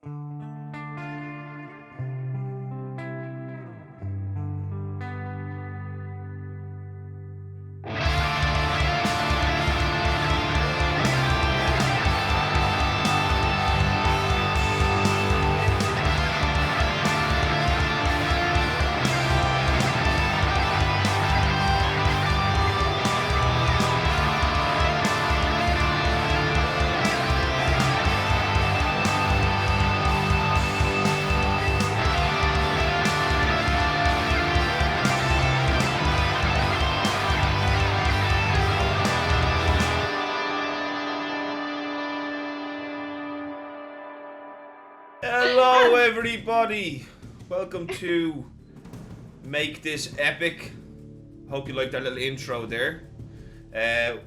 Hello everybody, welcome to Make This Epic. Hope you liked that little intro there.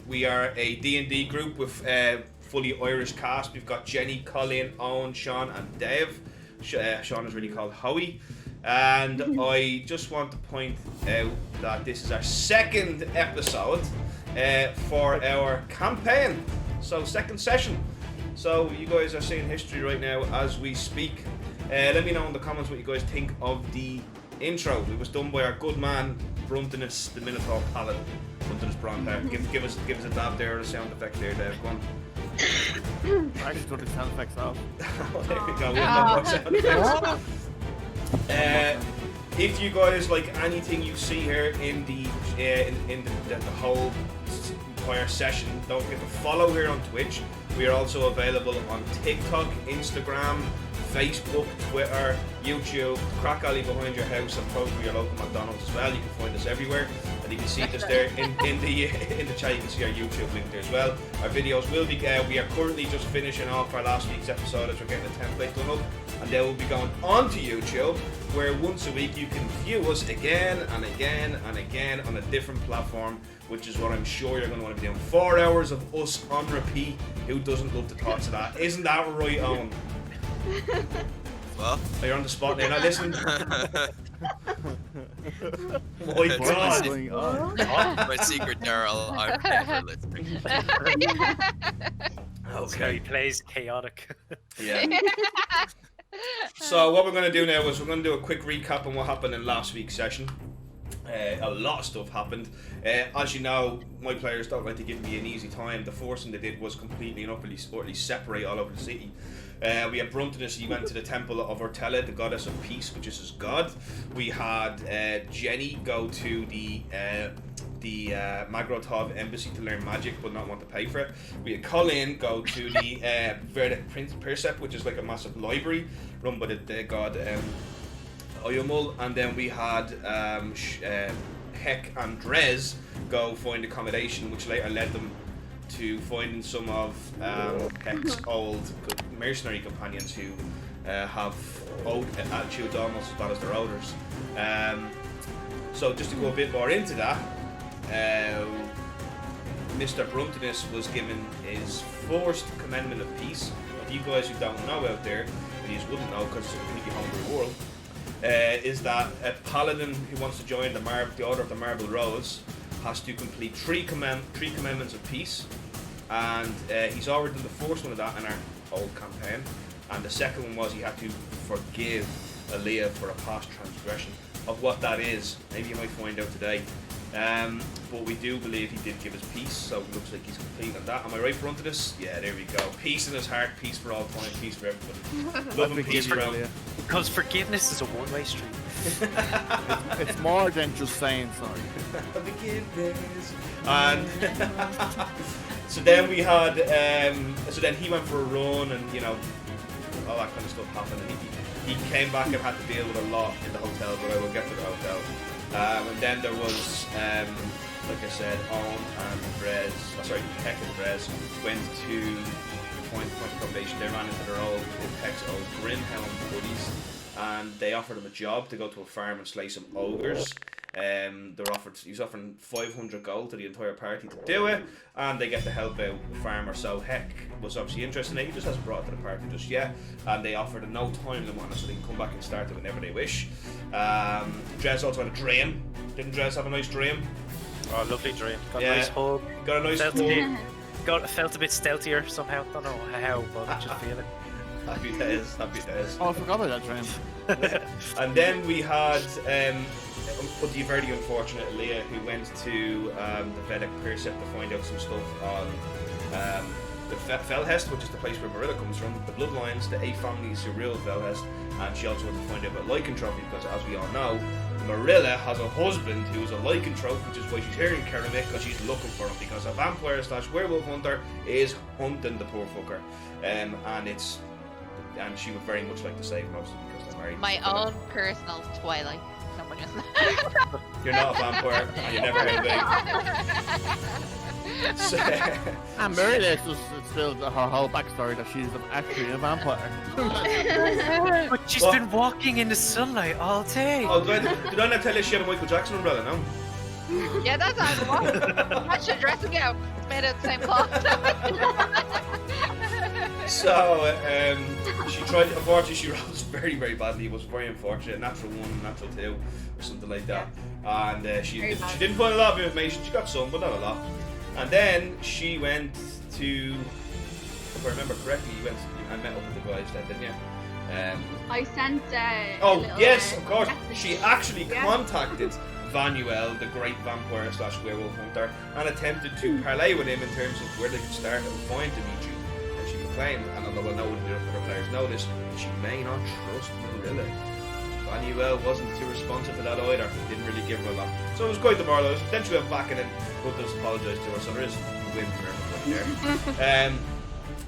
We are a D&D group with fully Irish cast. We've got Jenny, Colin, Owen, Sean and Dave. Sean is really called Howie. And I just want to point out that this is our second episode for our campaign. So second session. So you guys are seeing history right now as we speak. Let me know in the comments what you guys think of the intro. It was done by our good man Bruntinus, the Minotaur Paladin. Bruntinus Bronhair. Give us a dab there, a sound effect there, Dave. Go on. I actually took the sound effects off. Oh, there we go. We have more sound effects. If you guys like anything you see here in the whole entire session, don't forget to follow here on Twitch. We are also available on TikTok, Instagram, Facebook, Twitter, YouTube, Crack Alley behind your house, and probably your local McDonald's as well. You can find us everywhere, and you can see us there in the chat. You can see our YouTube link there as well. Our videos will be. We are currently just finishing off our last week's episode as we're getting the template done up, and they will be going onto YouTube, where once a week you can view us again and again and again on a different platform, which is what I'm sure you're going to want to be doing. 4 hours of us on repeat. Who doesn't love the thoughts of that? Isn't that right, Owen? Well, oh, you're on the spot now. Not listening. My God. My secret Daryl, I'm never listening. Okay. He plays chaotic. Yeah. So what we're going to do now is we're going to do a quick recap on what happened in last week's session. A lot of stuff happened. As you know, my players don't like to give me an easy time. The first thing they did was completely and utterly separate all over the city. We had Bruntinus, he went to the temple of Ortella, the goddess of peace, which is his god. We had Jenny go to the Magrotov embassy to learn magic but not want to pay for it. We had Colin go to the Verdict Percept, which is like a massive library run by the god Oyumul, and then we had Heck and Drez go find accommodation, which later led them to finding some of Heck's old mercenary companions who have owed attitudes almost as bad as their owners. So just to go a bit more into that, Mr. Bruntinus was given his first commandment of peace. If you guys who don't know out there, and you wouldn't know because it's a completely homebrew world, is that a paladin who wants to join the Order of the Marble Rose has to complete three commandments of peace, and he's already done the first one of that in our old campaign, and the second one was he had to forgive Aaliyah for a past transgression. Of what that is, maybe you might find out today. But we do believe he did give us peace, so it looks like he's complete on that. Am I right for onto this? Yeah, there we go. Peace in his heart, peace for all time, peace for everybody. Love and peace around. Because forgiveness is a one-way street. It's more than just saying sorry. Forgiveness. And so then we had, so then he went for a run, and you know, all that kind of stuff happened, and he came back and had to deal with a lot in the hotel, but I will get to the hotel. And then there was, like I said, Owen and Heck and Drez went to point of accommodation. They ran into their old Heck's old Grimhelm buddies, and they offered him a job to go to a farm and slay some ogres. He was offering 500 gold to the entire party to do it, and they get to help out the farmer. So Heck was obviously interested in it. He just hasn't brought it to the party just yet, and they offered a no time limit on it, so they can come back and start it whenever they wish. Drez also had a dream. Didn't Drez have a nice dream? Oh, lovely dream. Got Yeah. a nice hug. Got a nice Felt a bit stealthier somehow. Don't know how, but I just feel it. Happy days, happy days. Oh, I forgot about that dream. And then we had the very unfortunate Leah, who went to the Vedic Percept to find out some stuff on the Felhest, which is the place where Marilla comes from, the bloodlines, the 8 families who rule Felhest, and she also wanted to find out about lycanthropy because, as we all know, Marilla has a husband who is a lycanthrope, which is why she's here in Kermit, because she's looking for him, because a vampire / werewolf hunter is hunting the poor fucker, and she would very much like to save him, obviously, because they're married. My own personal Twilight. Someone just. You're not a vampire, and you never will be. So, And Marilla is just still her whole backstory that she's actually a vampire. But she's been walking in the sunlight all day. oh, did I not tell you she had a Michael Jackson umbrella? No. Yeah, that's how it was. Match your dressing gown. It's made out of the same cloth. So, she tried, unfortunately, she rolls very, very badly. It was very unfortunate. Natural 1, natural 2, or something like that. And she didn't find a lot of information. She got some, but not a lot. And then she went to, if I remember correctly, you met up with the guys then, didn't you? I sent Oh, little, yes, of course. message. She actually Yeah. contacted Vanuel, the great vampire / werewolf hunter, and attempted to parlay with him in terms of where they could start and find Dimitri. And she proclaimed, and although I know the other players know this, she may not trust Marilla. Vanuel wasn't too responsive to that either. He didn't really give her a lot. So it was quite demoralising. Then she went back and then Ruth does apologise to her, so there is a win for everybody there.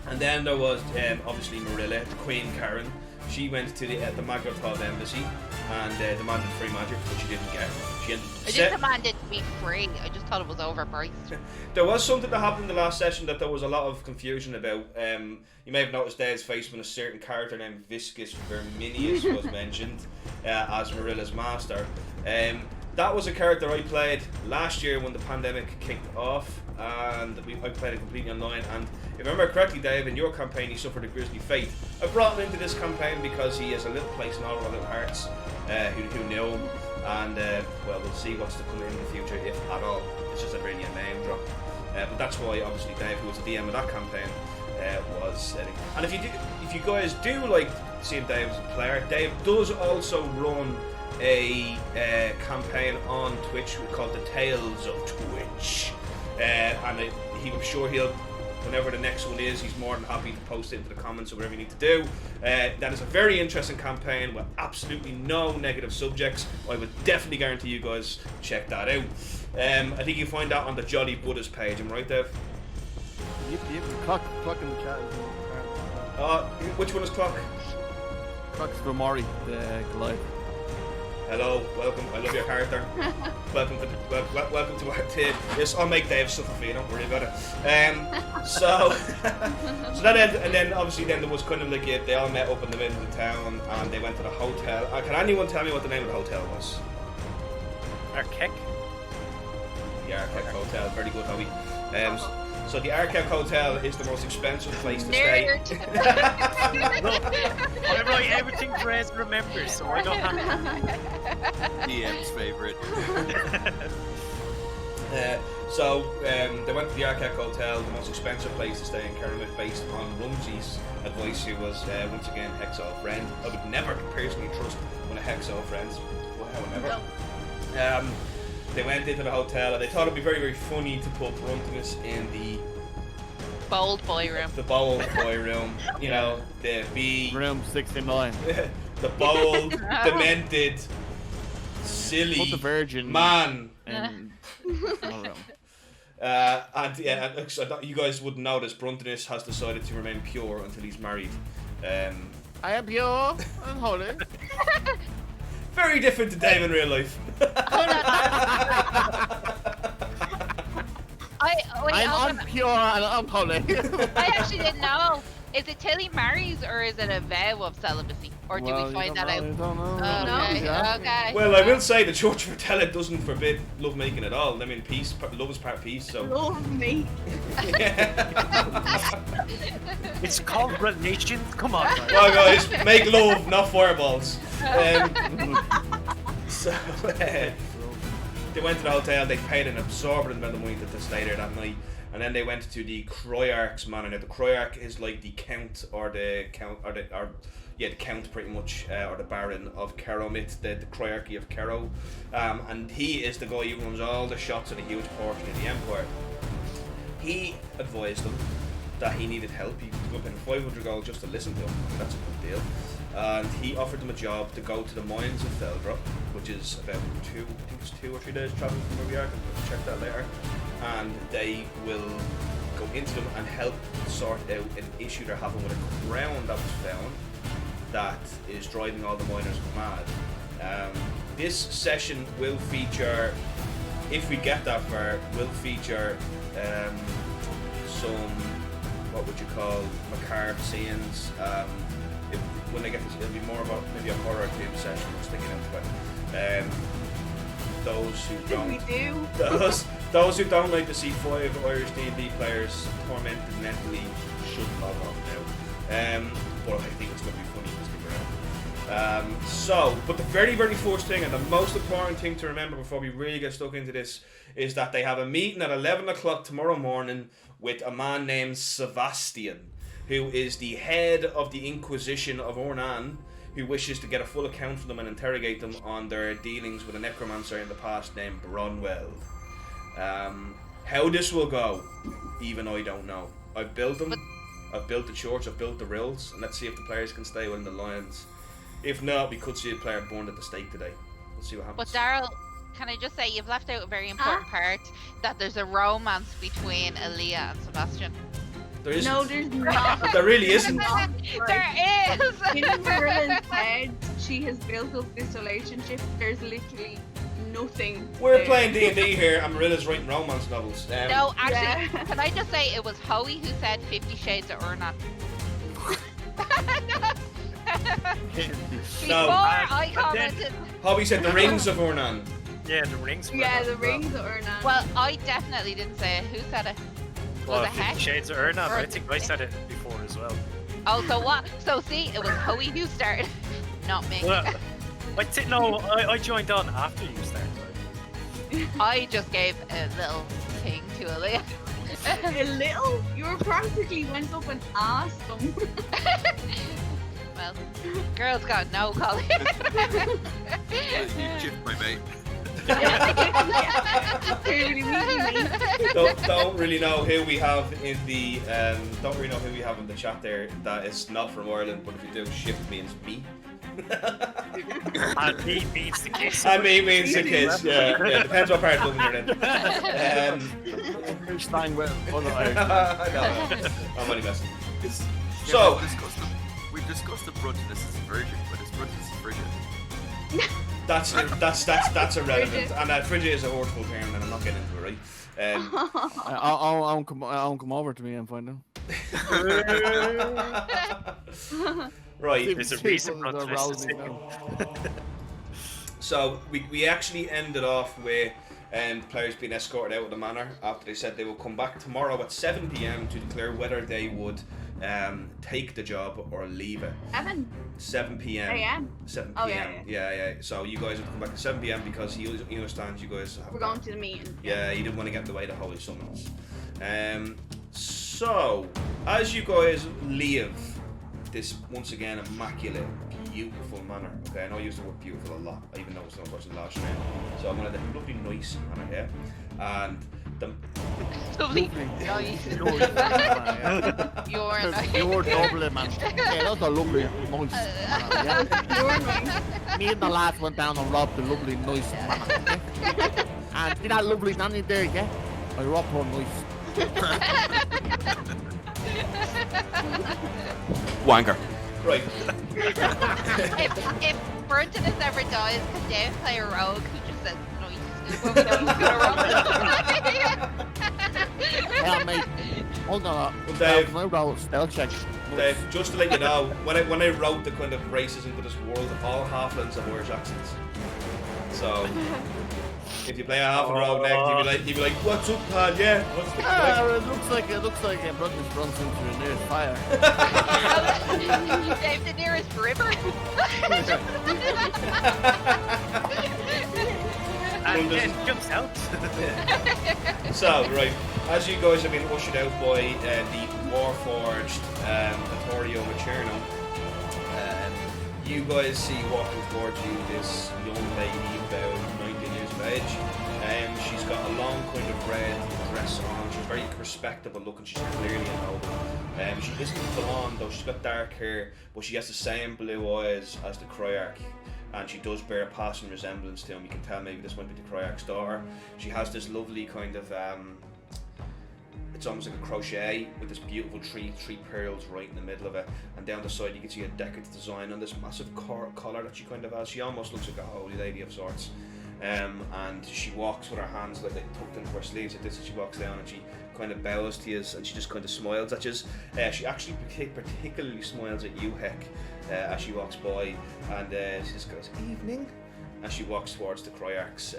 And then there was obviously Marilla, the Queen Karen. She went to the Maglothod embassy and demanded free magic, which she didn't get. She ended I didn't demand it to be free. I just thought it was overpriced. There was something that happened in the last session that there was a lot of confusion about. You may have noticed Dave's face when a certain character named Viscus Verminius was mentioned as Marilla's master. That was a character I played last year when the pandemic kicked off, and I played it completely online. And if I remember correctly, Dave, in your campaign he suffered a grisly fate. I brought him into this campaign because he has a little place in all our little hearts who know him, and well, we'll see what's to come in the future, if at all. It's just a really a name drop. But that's why obviously Dave, who was the DM of that campaign, was setting. And if you guys do like seeing Dave as a player, Dave does also run a campaign on Twitch called the Tales of Twitch, and I'm sure he'll, whenever the next one is, he's more than happy to post it into the comments or whatever you need to do. That is a very interesting campaign with absolutely no negative subjects. I would definitely guarantee you guys check that out. I think you find that on the Jolly Buddhas page. Am I right, Dev? Yep, clock in the chat. Which one is Clock? Clock's for Maury, the Goliath. Hello, welcome. I love your character. welcome to our team. Yes, I'll make Dave suffer for you. Don't worry about it. So that ended, and then obviously then there was kind of like they all met up in the middle of the town and they went to the hotel. Can anyone tell me what the name of the hotel was? Arkek? The Arkek Hotel. Very good, Hobby. So the Arkek Hotel is the most expensive place to stay. I write everything Rez remembers, so I don't have DM's favorite. So they went to the Arkek Hotel, the most expensive place to stay in Kermit, based on Rumsey's advice, who was once again Hexo friend. I would never personally trust one of Hexo friends. However, they went into the hotel and they thought it'd be very, very funny to put Bruntinus in the Bold boy room. The bold boy room. You know, room 69. The bold, demented, silly Put the virgin man. in room. And yeah, so you guys wouldn't notice, Bruntinus has decided to remain pure until he's married. I am pure and holy. Very different to Dave in real life. I'm pure and I'm holy. I actually didn't know. Is it till he marries, or is it a vow of celibacy? Or do we find that out? I don't know. Okay. Well, I will say the Church of Vertella doesn't forbid lovemaking at all. I mean, love is part peace, so... Love me. It's called religion. Come on, guys. Well, guys, make love, not fireballs. So, they went to the hotel, they paid an absorbent amount of money to stay there that night. and then they went to the Croyarch's manor. Now the Croyarch is like the count the count pretty much, or the baron of Keromit, the Croyarchy of Kero, and he is the guy who runs all the shots of the huge portion of the empire. He advised them that he needed help. He was paying 500 gold just to listen to him. That's a good deal. And he offered them a job to go to the mines of Feldrop, which is about 2 or 3 days travel from where we are. I'll check that later. And they will go into them and help sort out an issue they're having with a crown that was found that is driving all the miners mad. This session will feature, if we get that far, will feature some, what would you call, macabre scenes. When they get this, it'll be more about maybe a horror themed session. I was thinking of those who don't. Those who don't like to see 5 Irish D&D players tormented mentally should log off now. But I think it's going to be funny to stick around. But the very, very first thing and the most important thing to remember before we really get stuck into this is that they have a meeting at 11 o'clock tomorrow morning with a man named Sebastian, who is the head of the Inquisition of Ornan, who wishes to get a full account from them and interrogate them on their dealings with a necromancer in the past named Bronweld. How this will go, even I don't know. I've built them, I've built the church, I've built the rills, and let's see if the players can stay within the lines. If not, we could see a player burned at the stake today. We'll see what happens. But Daryl, can I just say, you've left out a very important part, that there's a romance between Aaliyah and Sebastian. There isn't. No, there's not. There really isn't. There is! In Marilla's head, she has built up this relationship. There's literally nothing. We're there. playing D&D here, and Marilla's writing romance novels. No, actually, Yeah. can I just say, it was Howie who said 50 Shades of Urnan. Before No. I But then- commented. Hobby said the rings of Ornan. Yeah, the rings. were Yeah, that the as well. rings of Urnan. Well, I definitely didn't say it. Who said it? Well, Was it 50 Heck? Shades of Urnan. Or- I think I said it before as well. Oh, so what? So see, it was Howie who started, not me. Well, I joined on after you started. I just gave a little thing to Aaliyah. A little? You were practically went up and asked them. Well, girls got no color. You chipped my mate. Clearly, really. Don't really know who we have in the chat there that is not from Ireland, but if you do, shift means me. And me means the kids. And me means the kids. Yeah, depends what part of Dublin you're in. Steinwell. Oh, no, No, I'm only messing. Yeah, So- we've discussed the Bruntonus as a virgin, but his Bruntonus is frigid. That's irrelevant, Frigid. and frigid is a hurtful term, and I'm not getting into it, right? I'll come over to me and find out. Right. There's a reason People are Bruntonus is rousing now. So we actually ended off with players being escorted out of the manor after they said they will come back tomorrow at 7 p.m. to declare whether they would take the job or leave it. 7 p.m. AM. 7 p.m. Oh, yeah. So you guys have to come back at 7 p.m. because he understands you guys have We're going to the meeting. Yeah, he didn't want to get in the way of the holy summons. So as you guys leave this once again immaculate, beautiful manor. Okay, I know I use the word beautiful a lot. I even know it's not person last name. So I'm gonna the lovely nice manor here, and the Lovely. Nice. You're nice. You're Dublin, man. Yeah, that's a lovely, nice man. Yeah. Me and the lads went down and robbed the lovely, nice man. Okay? And see that lovely nanny there, yeah? I robbed her nice. wanker. Right. if Bruntonus ever dies, can Dave play a rogue who just says nice? When we know he's gonna roll? Yeah, mate. Hold on. Dave. Can I roll spell check? Dave, just to let you know, when I wrote the kind of races into this world, all halflings have Irish accents. So if you play a halfling rogue next, you'd be like, "What's up, pal? Yeah, what's the It looks like Bruntonus runs into the nearest fire. Dave, the nearest river. And then jumps out. So right, as you guys have been ushered out by the Warforged Vittorio Macerno, you guys see walking towards you this young lady about 19 years of age. She's got a long kind of red dress on. She's very respectable looking. She's clearly a noble. She isn't blonde though. She's got dark hair, but she has the same blue eyes as the Kryarch. And she does bear a passing resemblance to him. You can tell maybe this might be the Kryarch's daughter. She has this lovely kind of it's almost like a crochet with this beautiful three pearls right in the middle of it, and down the side you can see a decorative design on this massive collar that she kind of has. She almost looks like a holy lady of sorts. And she walks with her hands like tucked into her sleeves like this as she walks down, and she kind of bows to you and she just kind of smiles at you. She actually particularly smiles at you, Heck, as she walks by, and she just goes, "Evening," as she walks towards the Kryarch's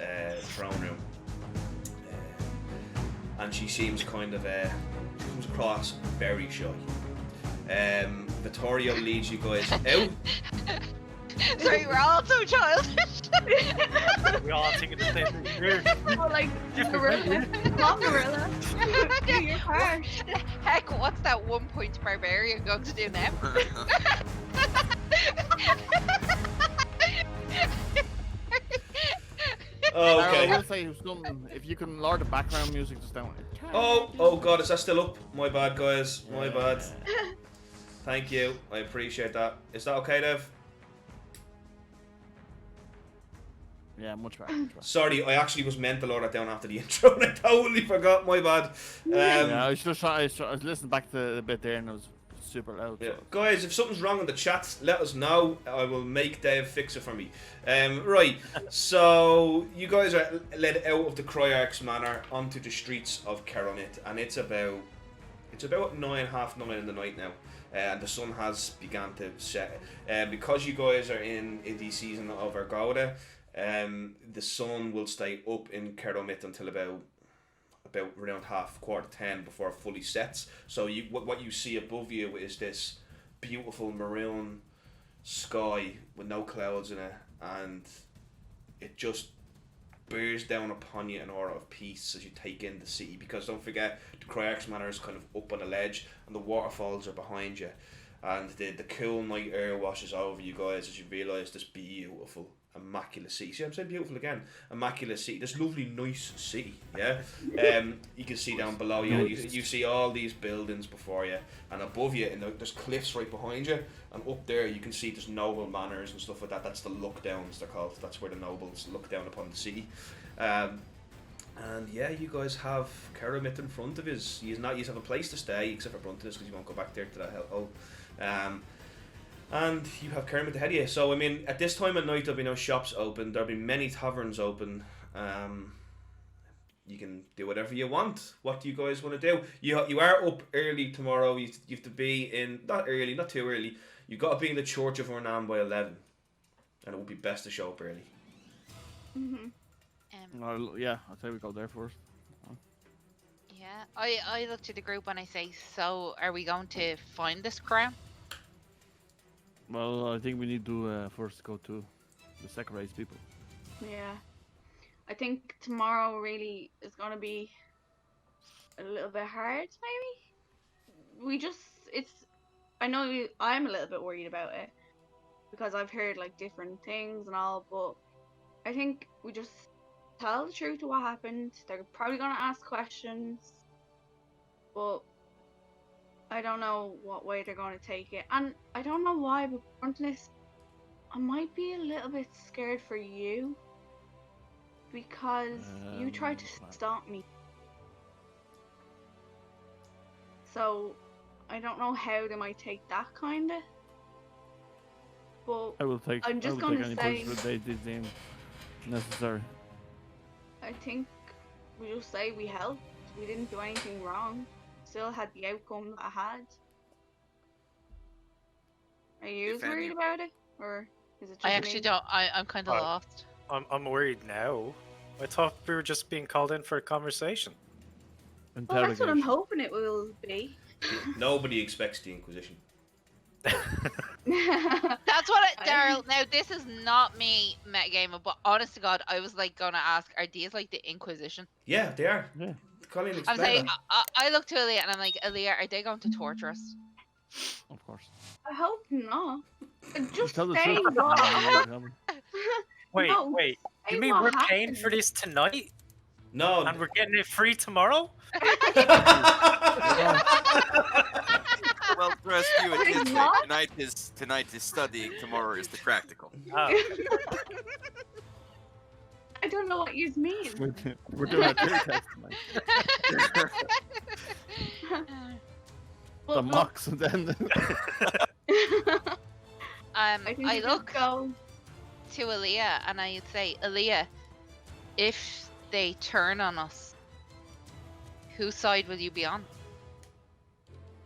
throne room. And she seems kind of, she comes across very shy. Vittorio leads you guys out. Sorry, we're all so childish. We're all thinking the same thing. Oh, like gorilla. Come on, gorilla. Do your part. Heck, what's that 1 point barbarian going to do now? Okay. I will say something. If you can lower the background music just down. Oh god, is that still up? My bad, guys. My bad. Thank you. I appreciate that. Is that okay, Dev? Yeah, much better. Much better. Sorry, I actually was meant to lower that down after the intro and I totally forgot. My bad. Yeah, I was just trying. I was listening back to the bit there and it was super loud. Yeah. So. Guys, if something's wrong in the chat, let us know. I will make Dave fix it for me. Right, so you guys are led out of the Kryarch's manor onto the streets of Keronit, and it's about 9, half 9 in the night now, and the sun has begun to set. Because you guys are in the season of Ergoda, the sun will stay up in Keronit until about around 9:45 before it fully sets. So what you see above you is this beautiful maroon sky with no clouds in it, and it just bears down upon you an aura of peace as you take in the city, because don't forget the Kryarch's manor is kind of up on a ledge and the waterfalls are behind you, and the cool night air washes over you guys as you realise this beautiful, immaculate city. See, I'm saying beautiful again. Immaculate city. This lovely, nice city. Yeah. You can see down below you. You see all these buildings before you, and above you, there's cliffs right behind you. And up there, you can see there's noble manors and stuff like that. That's the look downs, they're called. That's where the nobles look down upon the city. And yeah, you guys have Keramit in front of you. You have a place to stay, except for Brunton, because you won't go back there to that hellhole. And you have Kermit ahead of you. So, I mean, at this time of night, there'll be no shops open. There'll be many taverns open. You can do whatever you want. What do you guys want to do? You are up early tomorrow. You have to be in, not early, not too early. You've got to be in the Church of Ornan by 11. And it would be best to show up early. Yeah, I'd say we go there first. Yeah, I look to the group and I say, so are we going to find this crown? Well, I think we need to first go to the second race people. Yeah. I think tomorrow really is going to be a little bit hard, maybe? I know I'm a little bit worried about it, because I've heard like different things and all, but I think we just tell the truth of what happened. They're probably going to ask questions, but I don't know what way they're going to take it. And I don't know why, but Frontinus, I might be a little bit scared for you, because you tried to stop me. So I don't know how they might take that kinda. But I'm just gonna say they deem necessary. I think we just say we helped. We didn't do anything wrong. Still had the outcome that I had. Are you worried about it, or is it just I actually don't. I'm kind of lost. I'm worried now. I thought we were just being called in for a conversation. Well, that's what I'm hoping it will be. Nobody expects the Inquisition. That's what Daryl. Now this is not me metagaming, but honest to God, I was like gonna ask, are these like the Inquisition? Yeah, they are. Yeah. Colleen, I'm explain saying, that. I look to Aaliyah and I'm like, Aaliyah, are they going to torture us? Of course. I hope not. Just Tell the say truth. what. Wait, No, wait. You say mean what we're paying for happened. this tonight No. and we're getting it free tomorrow? Well, to ask you, Wait, it's this way. what? Tonight is studying. Tomorrow is the practical. Oh. I don't know what you mean. We're doing a theory test tonight. Well, The mocks and then. I think I you just look go. to Aaliyah and I'd say, Aaliyah, if they turn on us, whose side will you be on?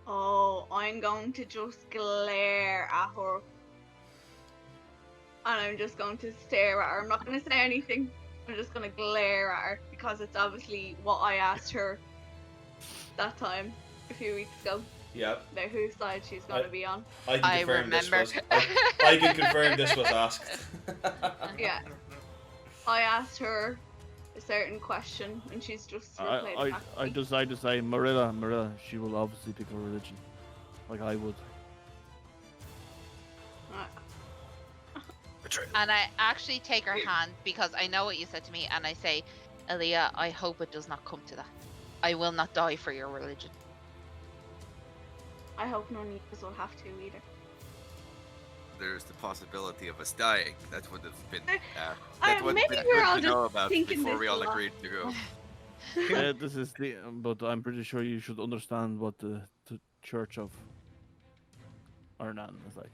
Oh, I'm going to just glare at her. And I'm just going to stare at her. I'm not going to say anything. I'm just going to glare at her because it's obviously what I asked her that time a few weeks ago. Yeah. About whose side she's going to be on. I can I confirm remember. this was. I can confirm this was asked. Yeah. I asked her a certain question and she's just replied back to I me. decide to say Marilla, she will obviously pick a religion. Like I would. And I actually take her hand because I know what you said to me, and I say, Aaliyah, I hope it does not come to that. I will not die for your religion. I hope none of us will have to either. There's the possibility of us dying. That would have been. Maybe been we're good all to just know about thinking before this we a all lot. agreed to go. Yeah, this is the. But I'm pretty sure you should understand what the Church of Arnan is like.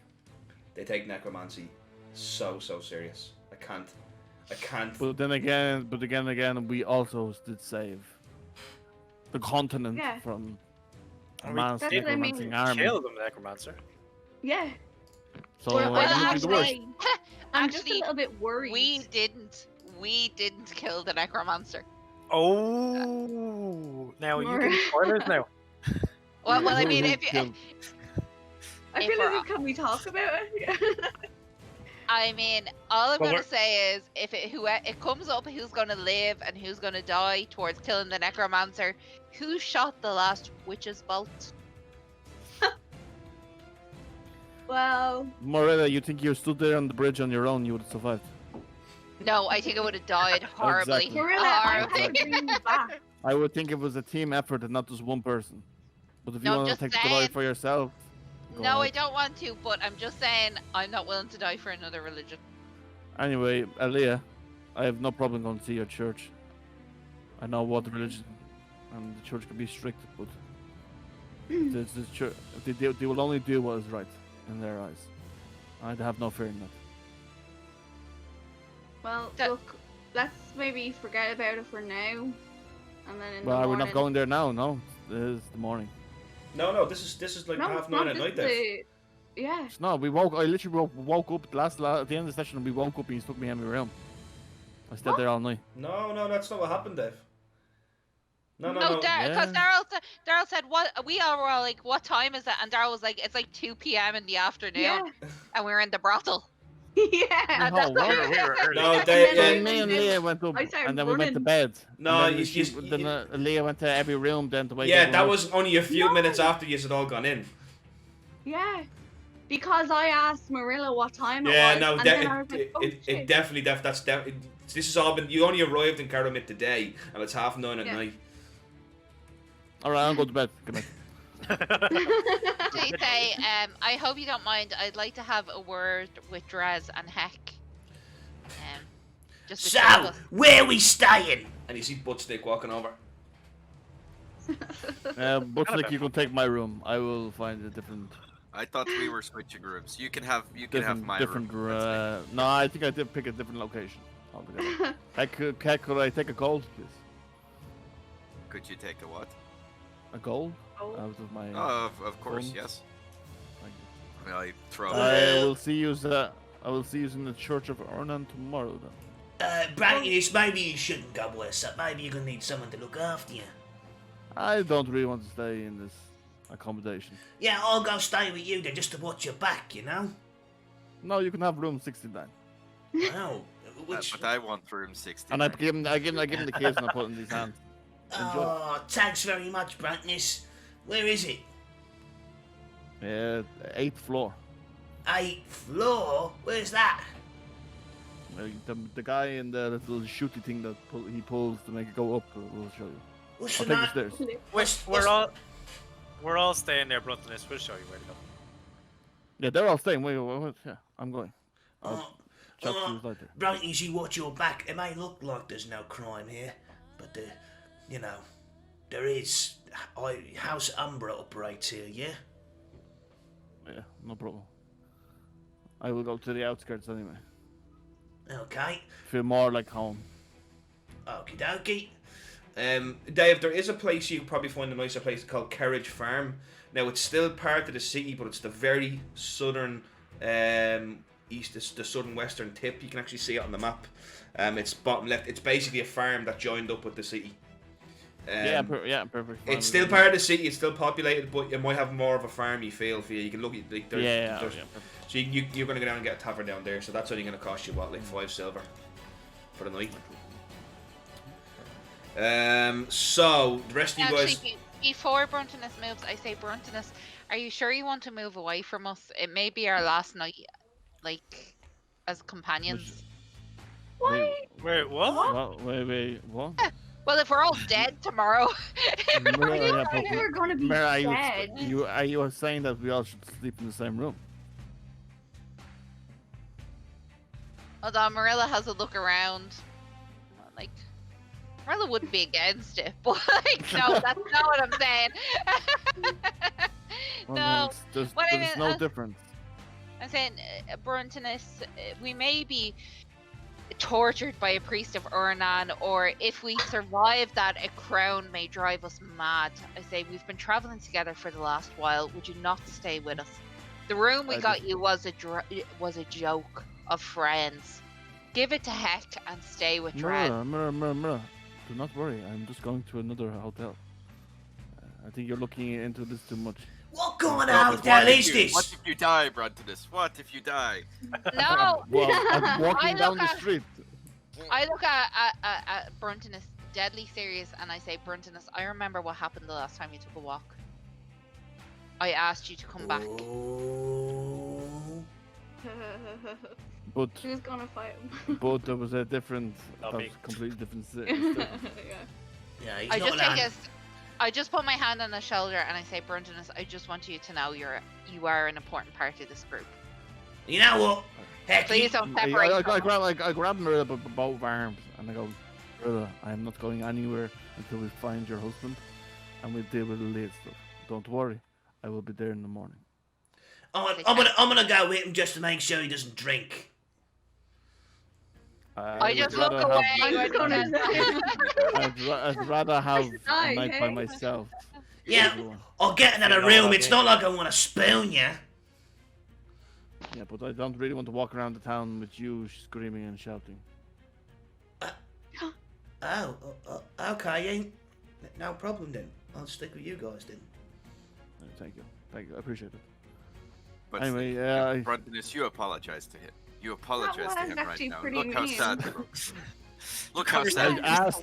They take necromancy so serious. I can't. But then again, we also did save the continent Yeah. from a We mass That's what I mean. necromancing army. Kill them, necromancer. Yeah. So Well, it would be the worst. actually, I'm just a Actually, little bit worried. We didn't kill the necromancer. Oh, now you get spoilers now. Well, I Who mean, if you, killed- I if feel we're- like, can we talk about it? I mean, all I'm Well, gonna say is, if it comes up, who's gonna live and who's gonna die towards killing the necromancer? Who shot the last witch's bolt? Well, Morella, you think you stood there on the bridge on your own, you would have survived. No, I think I would have died horribly. Exactly. Marilla, I'm Horribly. gonna bring you back. I would think it was a team effort and not just one person. But if you No, I'm want to just take the glory saying. for yourself, go No, I ahead. don't want to, but I'm just saying I'm not willing to die for another religion. Anyway, Aliyah, I have no problem going to see your church. I know what the religion and the church can be strict, but the church, they will only do what is right in their eyes. I'd have no fear in that. Well, That- look, let's maybe forget about it for now. And then in Well, the are we morning... not going there now? No, it is the morning. No, this is like No, half it's nine not, at this night. is There. the- Yeah. No, I literally woke up at the end of the session and we woke up and he took me in my room. I stayed What? there all night. No, that's not what happened, Dave. No. Because Yeah. Daryl said, "What?" We all were all like, "What time is it?" And Daryl was like, "It's like 2 p.m. in the afternoon," Yeah. and we were in the brothel. Yeah. Oh, what? We were early. No, And Dave. then Then Dave me and Leah went up I started and then we went to running. bed. No, And then you- then Leah went to every room then to wake Yeah, everyone that up. was only a few No. minutes after you had all gone in. Yeah. Because I asked Marilla what time Yeah, it was. no, and then I was like, oh, it shit. definitely this has all been. You only arrived in Caramit today, and it's 9:30 at Yeah. night. Alright, I'll go to bed. Good night. So you say, I hope you don't mind. I'd like to have a word with Draz and Heck. Just to check us. where we staying? And you see Buttstick walking over. But like you can take my room. I will find a different I thought we were switching rooms. You can have my different room. That's fine. no, I think I did pick a different location altogether. Could I take a gold, please? Could you take a what? A gold Oh. out of my. Oh, of course, Phones? yes. Thank you. I throw. I will see you. I will see you in the Church of Ornan tomorrow then. Brightness, maybe you shouldn't go with us. Maybe you're gonna need someone to look after you. I don't really want to stay in this accommodation. Yeah, I'll go stay with you then, just to watch your back, you know? No, you can have room 69. Well, which... But I want room 60. And I give him the keys and I put it in his hand. Enjoy. Oh, thanks very much, Brightness. Where is it? 8th floor. 8th floor? Where's that? The guy in the little shooty thing that he pulls to make it go up will show you. What's I'll the take the name? stairs. We're all staying there, Bruntonus. We'll show you where to go. Yeah, they're all staying. Wait. Yeah, I'm going. Chat to you later. Brightness, you watch your back. It may look like there's no crime here, but you know, there is. House Umbra operates here, yeah? Yeah, no problem. I will go to the outskirts anyway. Okay. Feel more like home. Okie dokie. Dave, there is a place you probably find a nicer place called Carriage Farm. Now it's still part of the city, but it's the very southern the southern western tip. You can actually see it on the map. It's bottom left. It's basically a farm that joined up with the city. Perfect. It's still part of the city. It's still populated, but it might have more of a farmy feel for you. You can look at like there's so you're going to go down and get a tavern down there. So that's only going to cost you what, like 5 silver for the night. So the rest of you guys. Before Bruntonus moves, I say, Bruntonus, are you sure you want to move away from us? It may be our last night, like, as companions. Why? Wait, what? Wait, what? Well, if we're all dead tomorrow. We're gonna be dead. Are you saying that we all should sleep in the same room? Although Marilla has a look around, like, Marilla wouldn't be against it, but like, no, that's not what I'm saying. No, there's no difference. I'm saying, Bruntonus, we may be tortured by a priest of Urnan, or if we survive that, a crown may drive us mad. I say, we've been traveling together for the last while. Would you not stay with us? The room we got you was a joke of friends. Give it to Heck and stay with Dred. Mira. Do not worry, I'm just going to another hotel. I think you're looking into this too much. What kind of hotel is this? What if you die, Bruntonus? What if you die? No! Well, I'm walking down the street. I look at Bruntonus deadly serious and I say, Bruntonus, I remember what happened the last time you took a walk. I asked you to come back. Oh. But Who's gonna fight him? but there was a completely different Yeah, he's I not just allowed. I just put my hand on his shoulder and I say, Bruntonus, I just want you to know you are an important part of this group. You know what? Heck, Please don't separate. I grab Marilla by both arms and I go, Marilla, I am not going anywhere until we find your husband and we deal with the late stuff. Don't worry, I will be there in the morning. I'm gonna go with him just to make sure he doesn't drink. I just look away. I'd rather have a night by myself. Yeah, I'll get another room. It's not like I want to spoon you. Yeah, but I don't really want to walk around the town with you screaming and shouting. Okay, no problem then. I'll stick with you guys then. Thank you, I appreciate it. But anyway, Bruntonus, you apologize to him. You apologize to him right now. pretty Look how mean. sad he looks. Look how sad he looks.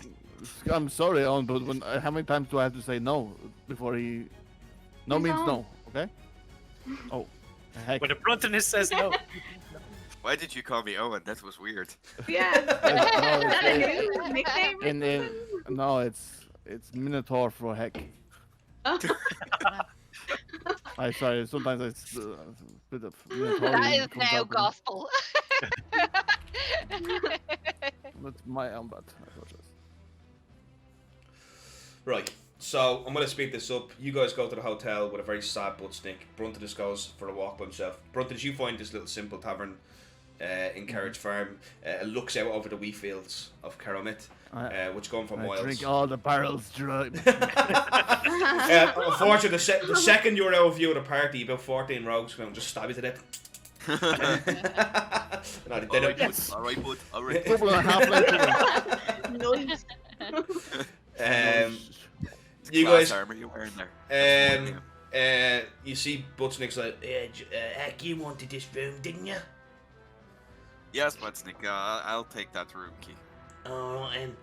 I'm sorry, Owen, but how many times do I have to say no before he? No means no, okay? Oh, heck. When the Bruntonus says no. Why did you call me Owen? That was weird. Yeah. Nickname? No, it's Minotaur for heck. I'm sorry, sometimes it's a bit of Minotaur. That is now gospel. That's my own bad. I apologize. Right, so I'm going to speed this up. You guys go to the hotel with a very sad Buttsnick. Bruntonus goes for a walk by himself. Bruntonus, you find this little simple tavern in Carriage Farm. It looks out over the wheat fields of Caramit, which go on for miles. Drink all the barrels dry. Unfortunately, the second you're out of view of the party, about 14 rogues come and just stab you to death. No, they don't. Alright, Couple and a half Nice. You guys, armor you wearing there? you see Buttsnick's like, Heck, you wanted this room, didn't you? Yes, Buttsnick, I'll take that room key. Alright, and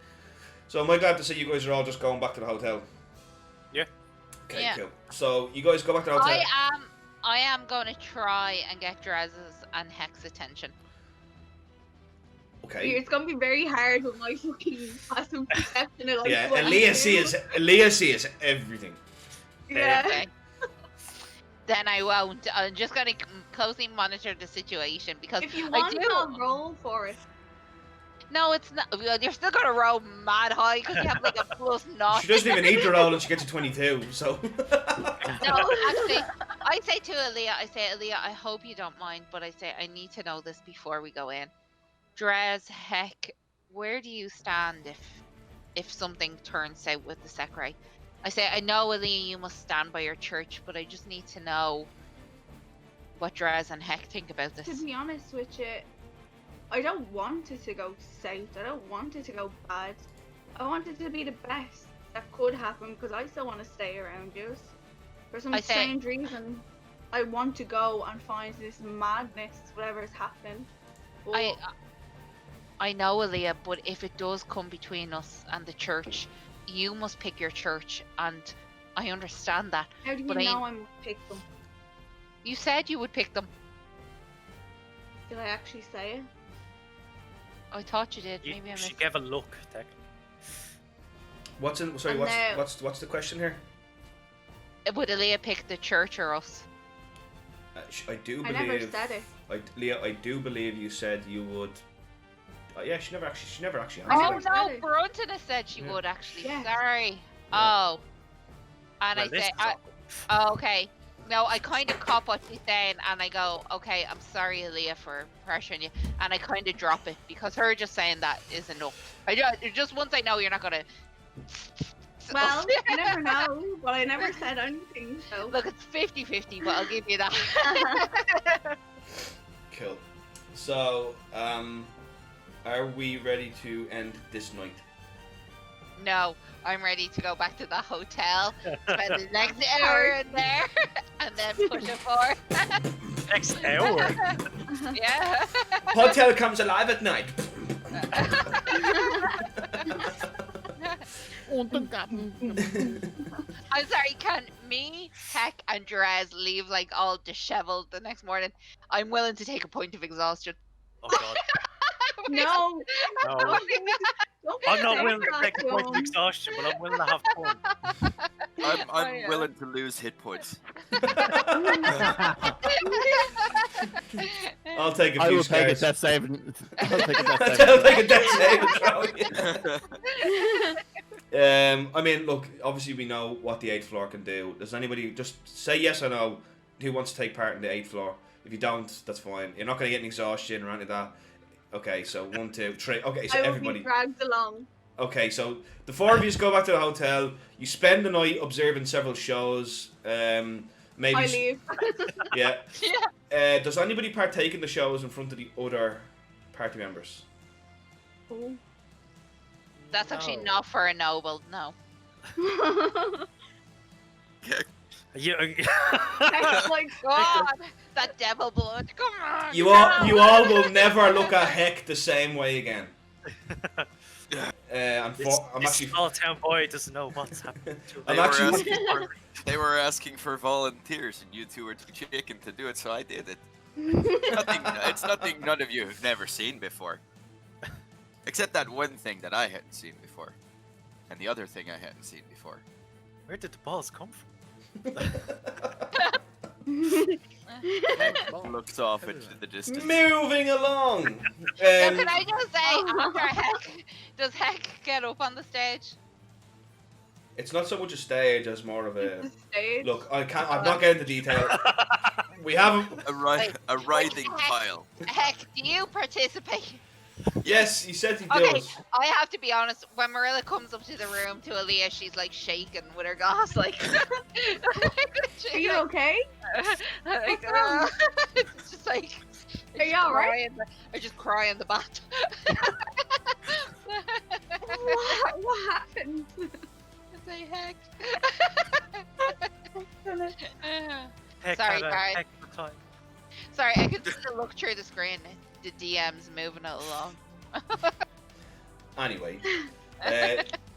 So am I glad to see you guys are all just going back to the hotel? Yeah. Okay, Yeah. cool. So you guys go back to the hotel. I am going to try and get Drez's and Heck's attention. Okay. It's gonna be very hard with my fucking passive perception of like Yeah, what Aaliyah I sees everything. do. Yeah. Okay. Then I won't. I'm just going to closely monitor the situation because If you I want, do. I'll roll for it. No, it's not. Well, you're still going to roll mad high because you have like a +0. She doesn't even need to roll and she gets to 22, so... No, actually, I say to Aaliyah, I hope you don't mind, but I say I need to know this before we go in. Drez, Heck, where do you stand if something turns south with the Sekrai? I say, I know, Aaliyah, you must stand by your church, but I just need to know what Drez and Heck think about this. To be honest with you, I don't want it to go south. I don't want it to go bad. I want it to be the best that could happen because I still want to stay around you. For some strange reason, I want to go and find this madness, whatever is happening. But I know, Aaliyah, but if it does come between us and the church, you must pick your church, and I understand that. how do you but know I'm pick them? You said you would pick them. Did I actually say it? I thought you did. Maybe I She missed. gave a look, Tech. What's in... Sorry, what's the question here? Would Aaliyah pick the church or us? I do I believe... never said it. Leah, I do believe you said you would... yeah, she never actually I Oh answered. never no, said it. Brunton has said she Yeah. would actually. Yes. Sorry. Yeah. Oh. And Well, I this say, is awkward. oh, okay. No, I kind of cop what she's saying, and I go, okay, I'm sorry, Aaliyah, for pressuring you, and I kind of drop it because her just saying that is enough. Just once I know you're not gonna. Well, you never know, but I never said anything, so. Look, it's 50-50, but I'll give you that. Cool. So, are we ready to end this night? No, I'm ready to go back to the hotel, spend the next hour in there, and then push it forward. Next hour. Yeah. Hotel comes alive at night. I'm sorry, can me, Heck, and Drez leave like all disheveled the next morning? I'm willing to take a point of exhaustion. Oh god. No, No. don't I'm not say willing to that, take a point of John. exhaustion, but I'm willing to have fun. I'm yeah. willing to lose hit points. I'll take a I few will take a scares. death save. I'll take a death save. I'll take a death save and throw it. I mean, look, obviously we know what the 8th floor can do. Does anybody just say yes or no who wants to take part in the 8th floor? If you don't, that's fine. You're not going to get an exhaustion or anything like that. Okay, so 1, 2, 3. Okay, so I will everybody. be dragged along. Okay, so the 4 of you go back to the hotel. You spend the night observing several shows. Maybe. I leave. Yeah. Does anybody partake in the shows in front of the other party members? Oh. That's actually No. not for a noble, no. You, It's like, God, that devil blood, come on! You all will never look at Heck the same way again. I'm this actually. small town boy doesn't know what's happening to him. I'm They were actually. asking for, they were asking for volunteers, and you two were too chicken to do it, so I did it. It's nothing none of you have never seen before. Except that one thing that I hadn't seen before. And the other thing I hadn't seen before. Where did the balls come from? Looks off into the distance. Moving along. So can I just say, after Heck, does Heck get up on the stage? It's not so much a stage as more of a. the stage. Look, I'm not getting into detail. We have. A writhing pile. Heck, do you participate? Yes, he said he Okay, does. I have to be honest, when Marilla comes up to the room to Aaliyah, she's like shaking with her goss, like... Are you okay? Like, What's wrong? it's just like... Are you alright? I just cry in the bath. What happened? Say heck. Heck, Sorry, had a guys. heck of a time. Sorry, I could just look through the screen. The DM's moving it along. Anyway,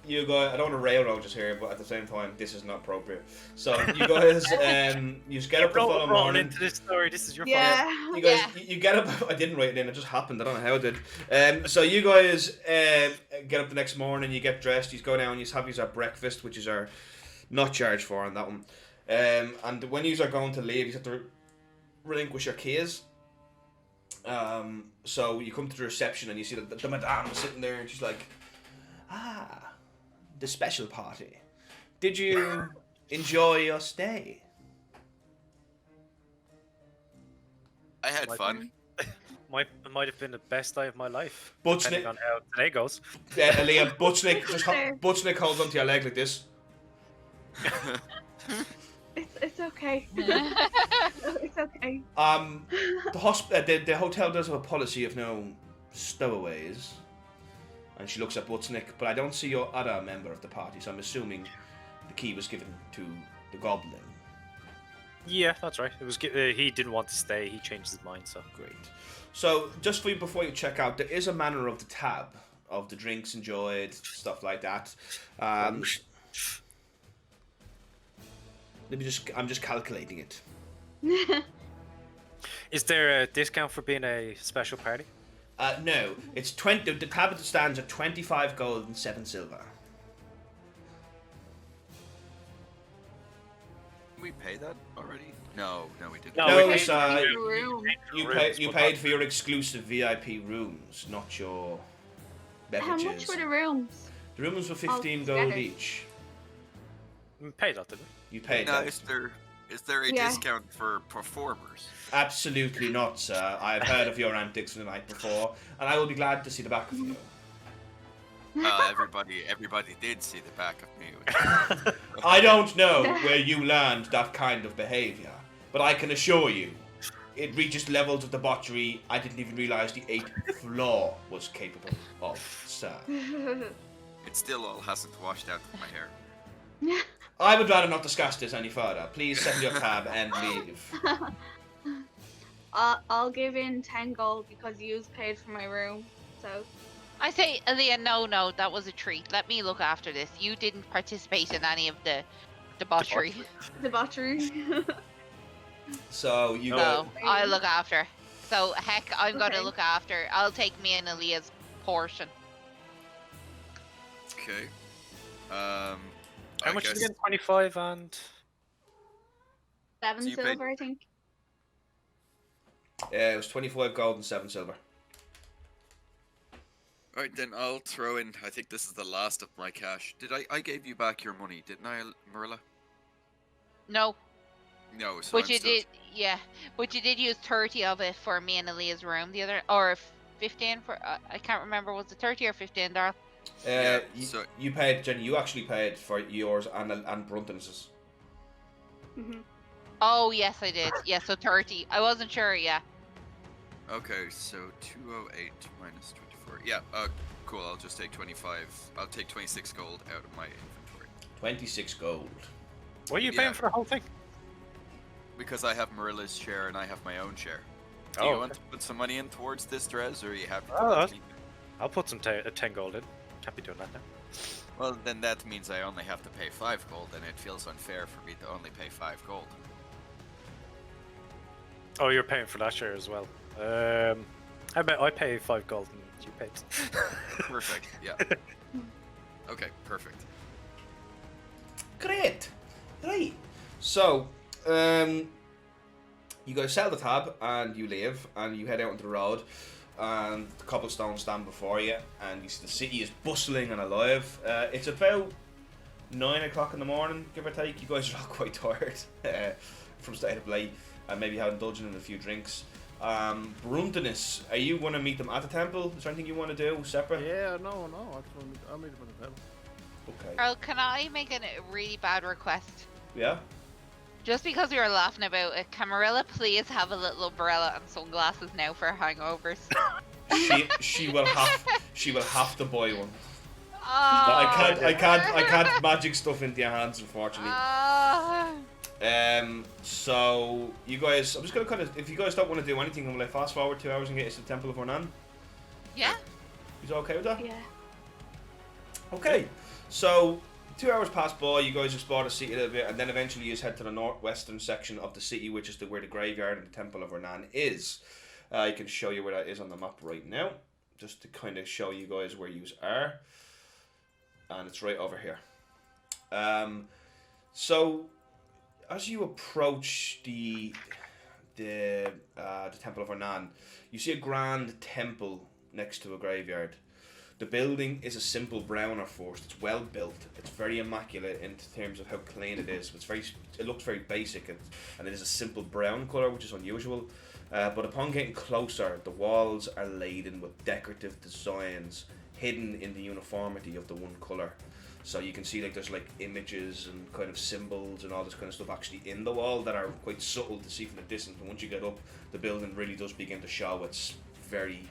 You guys, I don't want to railroad just here, but at the same time, this is not appropriate. So you guys, you just get up the following morning. Into this story. This is your fault. Yeah. You guys, you get up. I didn't write it in. It just happened. I don't know how it did. So you guys get up the next morning. You get dressed. You go down. You have your breakfast, which is our not charged for on that one. And when you are going to leave, you have to relinquish your keys. So you come to the reception and you see the madame sitting there, and she's like, the special party. Did you enjoy your stay? I had fun. Might have been the best day of my life. Butchnick, depending on how today goes. Liam, Butchnick holds onto your leg like this. It's okay. It's okay. The hotel does have a policy of no stowaways. And she looks at Butchnick, but I don't see your other member of the party, so I'm assuming the key was given to the goblin. Yeah, that's right. It was. He didn't want to stay. He changed his mind. So great. So just for you, before you check out, there is a manner of the tab of the drinks enjoyed, stuff like that. I'm just calculating it. Is there a discount for being a special party? No, it's 20. The tab stands at 25 gold and 7 silver. We pay that already? No, we didn't. No, sir. You paid for your exclusive VIP rooms, not your beverages. How much were the rooms? The rooms were 15 gold each. We paid that, didn't we? You paid No, that. Is there a Yeah. discount for performers? Absolutely not, sir. I have heard of your antics the night before, and I will be glad to see the back of you. Everybody did see the back of me. I don't know where you learned that kind of behaviour, but I can assure you, it reaches levels of debauchery I didn't even realise the 8th floor was capable of, sir. It still all hasn't washed out of my hair. I would rather not discuss this any further. Please send your tab and leave. I'll give in 10 gold because you paid for my room. So I say, Aaliyah, no, that was a treat. Let me look after this. You didn't participate in any of the debauchery. debauchery. So you So go. I'll look after. So heck, I'm gonna look after. I'll take me and Aaliyah's portion. Okay. How much is it again? 25 and 7 So you paid- silver, I think. It was 25 gold and 7 silver. Alright, then I'll throw in. I think this is the last of my cash. I gave you back your money, didn't I, Marilla? No, No, so but I'm you still did. Yeah, but you did use 30 of it for me and Aaliyah's room the other, or 15 for. I can't remember. Was it 30 or 15, Darl? Yeah, So you paid, Jenny. You actually paid for yours and Brunton's. Oh yes, I did. Yeah, so 30. I wasn't sure. Yeah. Okay, so 208 minus 24. Yeah, cool. I'll just take 25. I'll take 26 gold out of my inventory. 26 gold. what are you Yeah. paying for the whole thing? Because I have Marilla's share and I have my own share. Do Oh, you want to put some money in towards this, Drez, or are you happy to Oh, keep it? I'll put some 10 gold in. Can't be doing that now. Well, then that means I only have to pay 5 gold, and it feels unfair for me to only pay 5 gold. Oh, you're paying for that share as well. I bet I pay 5 gold and you paid. Perfect, yeah. Okay, perfect. Great. Right. So, you guys sell the tab and you leave and you head out onto the road and the cobblestones stand before you and you see the city is bustling and alive. It's about 9 o'clock in the morning, give or take. You guys are all quite tired from staying up late and maybe have indulging in a few drinks. Bruntonus, are you going to meet them at the temple? Is there anything you want to do separate? Yeah, no, I'll meet him at the temple. Okay. Carl, can I make a really bad request? Yeah? Just because we were laughing about it, can Marilla please have a little umbrella and sunglasses now for hangovers? She will have to buy one. Oh, But I can't magic stuff into your hands, unfortunately. So you guys, I'm just gonna kind of, if you guys don't want to do anything, I'm gonna fast forward 2 hours and get you to the Temple of Ornan. yeah. Is that okay with that? Yeah. Okay, so 2 hours pass by, you guys explore the city a little bit, and then eventually you head to the northwestern section of the city, which is where the graveyard and the Temple of Hernan is. I can show you where that is on the map right now, just to kind of show you guys where you are. And it's right over here. So as you approach the Temple of Hernan, you see a grand temple next to a graveyard. The building is a simple brown or forced. It's well built. It's very immaculate in terms of how clean it is. It looks very basic, and it is a simple brown color, which is unusual. But upon getting closer, the walls are laden with decorative designs hidden in the uniformity of the one color. So you can see there's images and kind of symbols and all this kind of stuff actually in the wall that are quite subtle to see from a distance. And once you get up, the building really does begin to show its very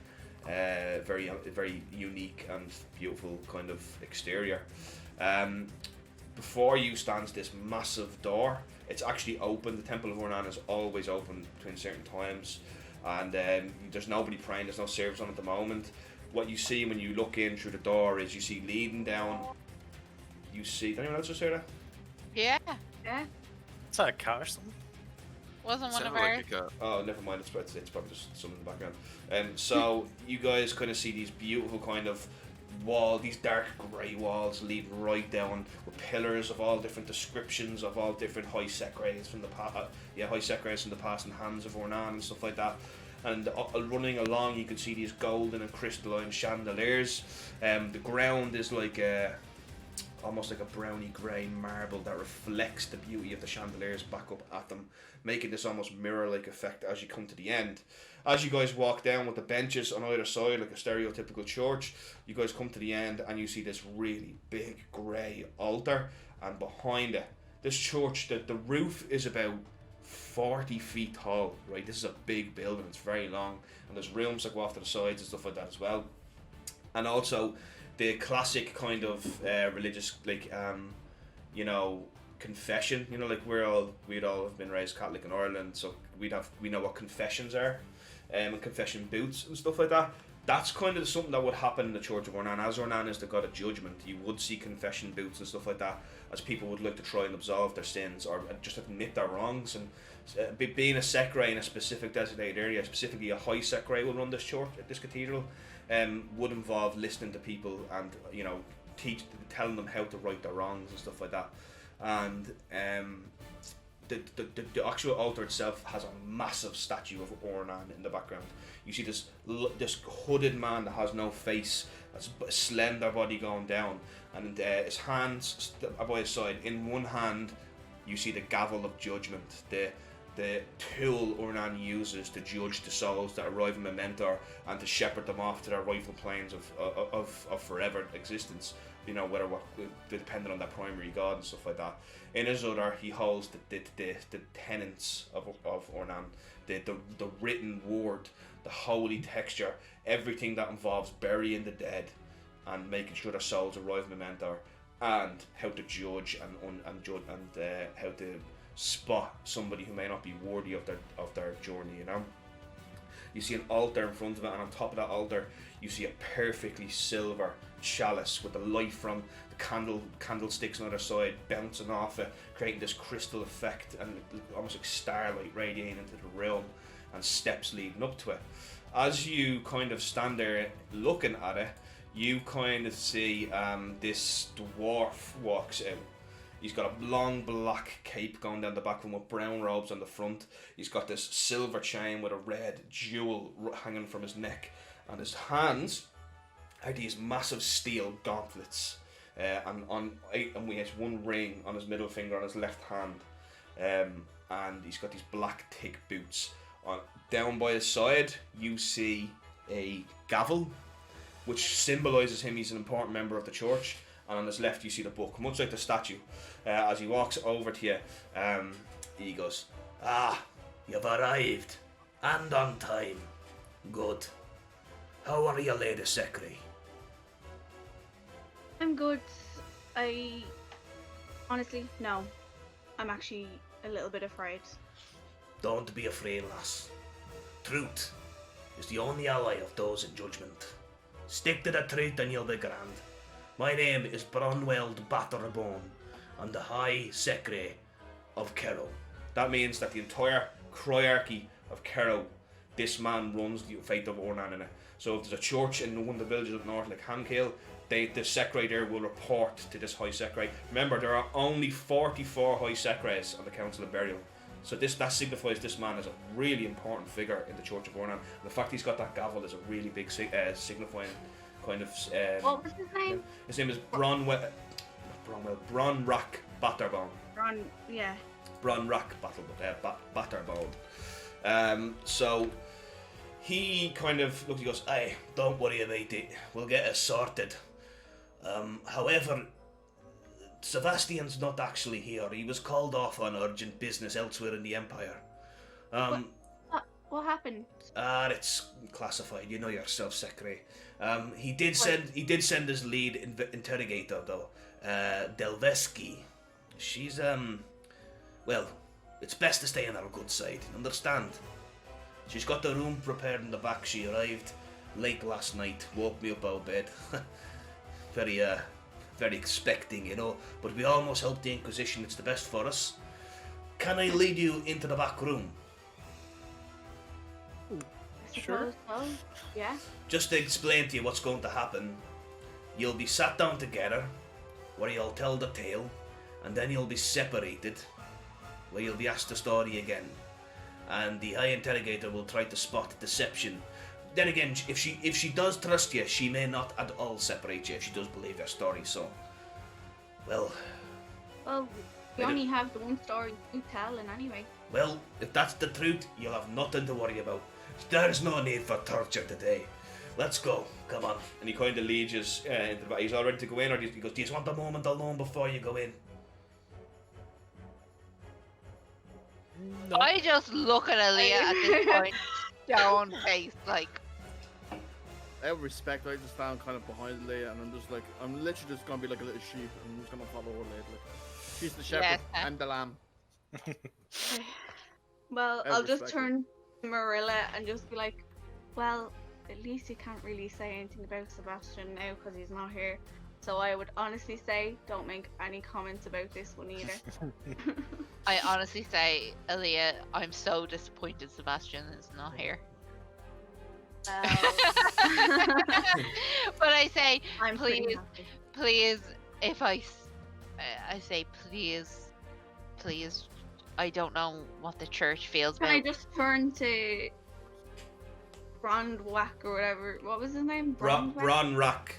unique and beautiful kind of exterior. Before you stands this massive door. It's actually open. The Temple of Hernan is always open between certain times, and there's nobody praying. There's no service on at the moment. What you see when you look in through the door is you see leading down. You see. Did anyone else just hear that? Yeah. Is that a cat or something? Wasn't one of Sounded ours. like a Oh, never mind. It's probably just someone in the background. So you guys kind of see these beautiful kind of these dark grey walls lead right down with pillars of all different descriptions of all different high secrays from the past and hands of Ornan and stuff like that. And running along, you can see these golden and crystalline chandeliers. The ground is almost like a browny grey marble that reflects the beauty of the chandeliers back up at them, making this almost mirror-like effect as you come to the end. As you guys walk down with the benches on either side, like a stereotypical church, you guys come to the end and you see this really big grey altar, and behind it, this church, the roof is about 40 feet tall, right? This is a big building, it's very long, and there's rooms that go off to the sides and stuff like that as well. And also, the classic kind of religious, confession. We'd all have been raised Catholic in Ireland, so we know what confessions are, and confession boots and stuff like that. That's kind of something that would happen in the Church of Ornan. As Ornan is the god of judgment, you would see confession boots and stuff like that, as people would like to try and absolve their sins or just admit their wrongs. And being a secray in a specific designated area, specifically a high secray will run this church, this cathedral, would involve listening to people and telling them how to right their wrongs and stuff like that. And the actual altar itself has a massive statue of Ornan in the background. You see this hooded man that has no face, has a slender body going down, and his hands by his side. In one hand, you see the gavel of judgment, the tool Ornan uses to judge the souls that arrive in Memento and to shepherd them off to their rightful planes of forever existence. Whether depending on their primary god and stuff like that. In his other, he holds the tenets of Ornan, the written word, the holy texture, everything that involves burying the dead and making sure their souls arrive in Memento, and how to judge and how to spot somebody who may not be worthy of their journey. You see an altar in front of it, and on top of that altar you see a perfectly silver chalice with the light from the candlesticks on either side bouncing off it, creating this crystal effect and almost like starlight radiating into the room, and steps leading up to it. As you kind of stand there looking at it, you kind of see this dwarf walks out. He's got a long black cape going down the back of him with brown robes on the front. He's got this silver chain with a red jewel hanging from his neck, and his hands are these massive steel gauntlets, and he has one ring on his middle finger on his left hand, and he's got these black thick boots. Down by his side you see a gavel, which symbolises him. He's an important member of the church. And on his left you see the book, much like the statue. As he walks over to you, he goes, "Ah, you've arrived, and on time. Good. How are you, Lady Secretary?" I'm good. Honestly, no. I'm actually a little bit afraid. Don't be afraid, lass. Truth is the only ally of those in judgment. Stick to the truth and you'll be grand. My name is Bronweld Batterbone. I'm the High Secretary of Kerrow. That means that the entire Croiarchy of Kerrow, this man runs the fate of Ornan in it. So if there's a church in one of the villages up north, like Hamkill, the secretary there will report to this High Secretary. Remember, there are only 44 High Secretaries on the Council of Burial. So that signifies this man is a really important figure in the Church of Ornan. And the fact he's got that gavel is a really big signifying kind of... What was his name? His name is Bronrack Batterbone. Yeah. Bronrack Batterbone. So he kind of looks, he goes, Aye, don't worry about it. We'll get it sorted. However, Sebastian's not actually here. He was called off on urgent business elsewhere in the Empire. What happened? It's classified. You know yourself, Secretary. He did send his lead interrogator though, Delveski. She's well, it's best to stay on our good side. Understand? She's got the room prepared in the back. She arrived late last night. Woke me up out of bed. Very expecting, you know. But we almost helped the Inquisition. It's the best for us. Can I lead you into the back room? Sure. So, yeah. Just to explain to you what's going to happen. You'll be sat down together, where you'll tell the tale, and then you'll be separated, where you'll be asked the story again. And the High Interrogator will try to spot deception. Then again, if she does trust you, she may not at all separate you if she does believe your story, so... Well, we only have the one story to tell, and anyway. Well, if that's the truth, you'll have nothing to worry about. There's no need for torture today. Let's go, come on. and he kind of leads us into the back. He's all ready to go in, or he goes, Do you want a moment alone before you go in? No. I just look at Aaliyah at this point, stone faced, like. Out of respect, I just stand kind of behind Leia, and I'm just like, I'm literally just gonna be like a little sheep, and I'm just gonna follow her lead. Like, she's the shepherd Yes, and the lamb. Well, Out of I'll just respect. turn to Marilla and just be like, well, at least you can't really say anything about Sebastian now because he's not here. So I would honestly say, don't make any comments about this one either. I honestly say, Aaliyah, I'm so disappointed Sebastian is not here. But I say, I'm pretty please, happy. please, if I say please, I don't know what the church feels Can about. I just turn to Brandwack or whatever? What was his name? Brandwack? Bronrack.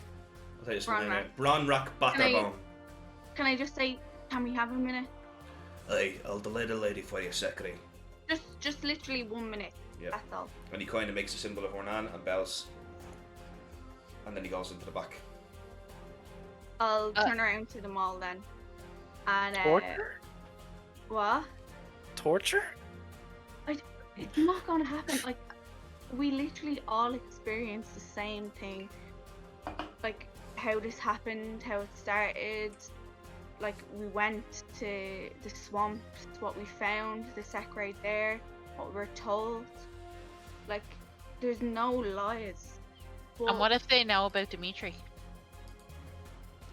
I'll tell you something now. Bronrack Batterbone. Can I just say, can we have a minute? Aye, I'll delay the lady for you, Secretary. Just literally 1 minute. Yeah. That's all. And he kind of makes a symbol of Ornan and bells. And then he goes into the back. I'll turn around to them all then. And Torture? what? Torture? It's not gonna happen. Like, we literally all experienced the same thing. Like, how this happened, how it started. Like, we went to the swamps, what we found, the sack right there, what we were told. Like, there's no lies. And what if they know about Dimitri?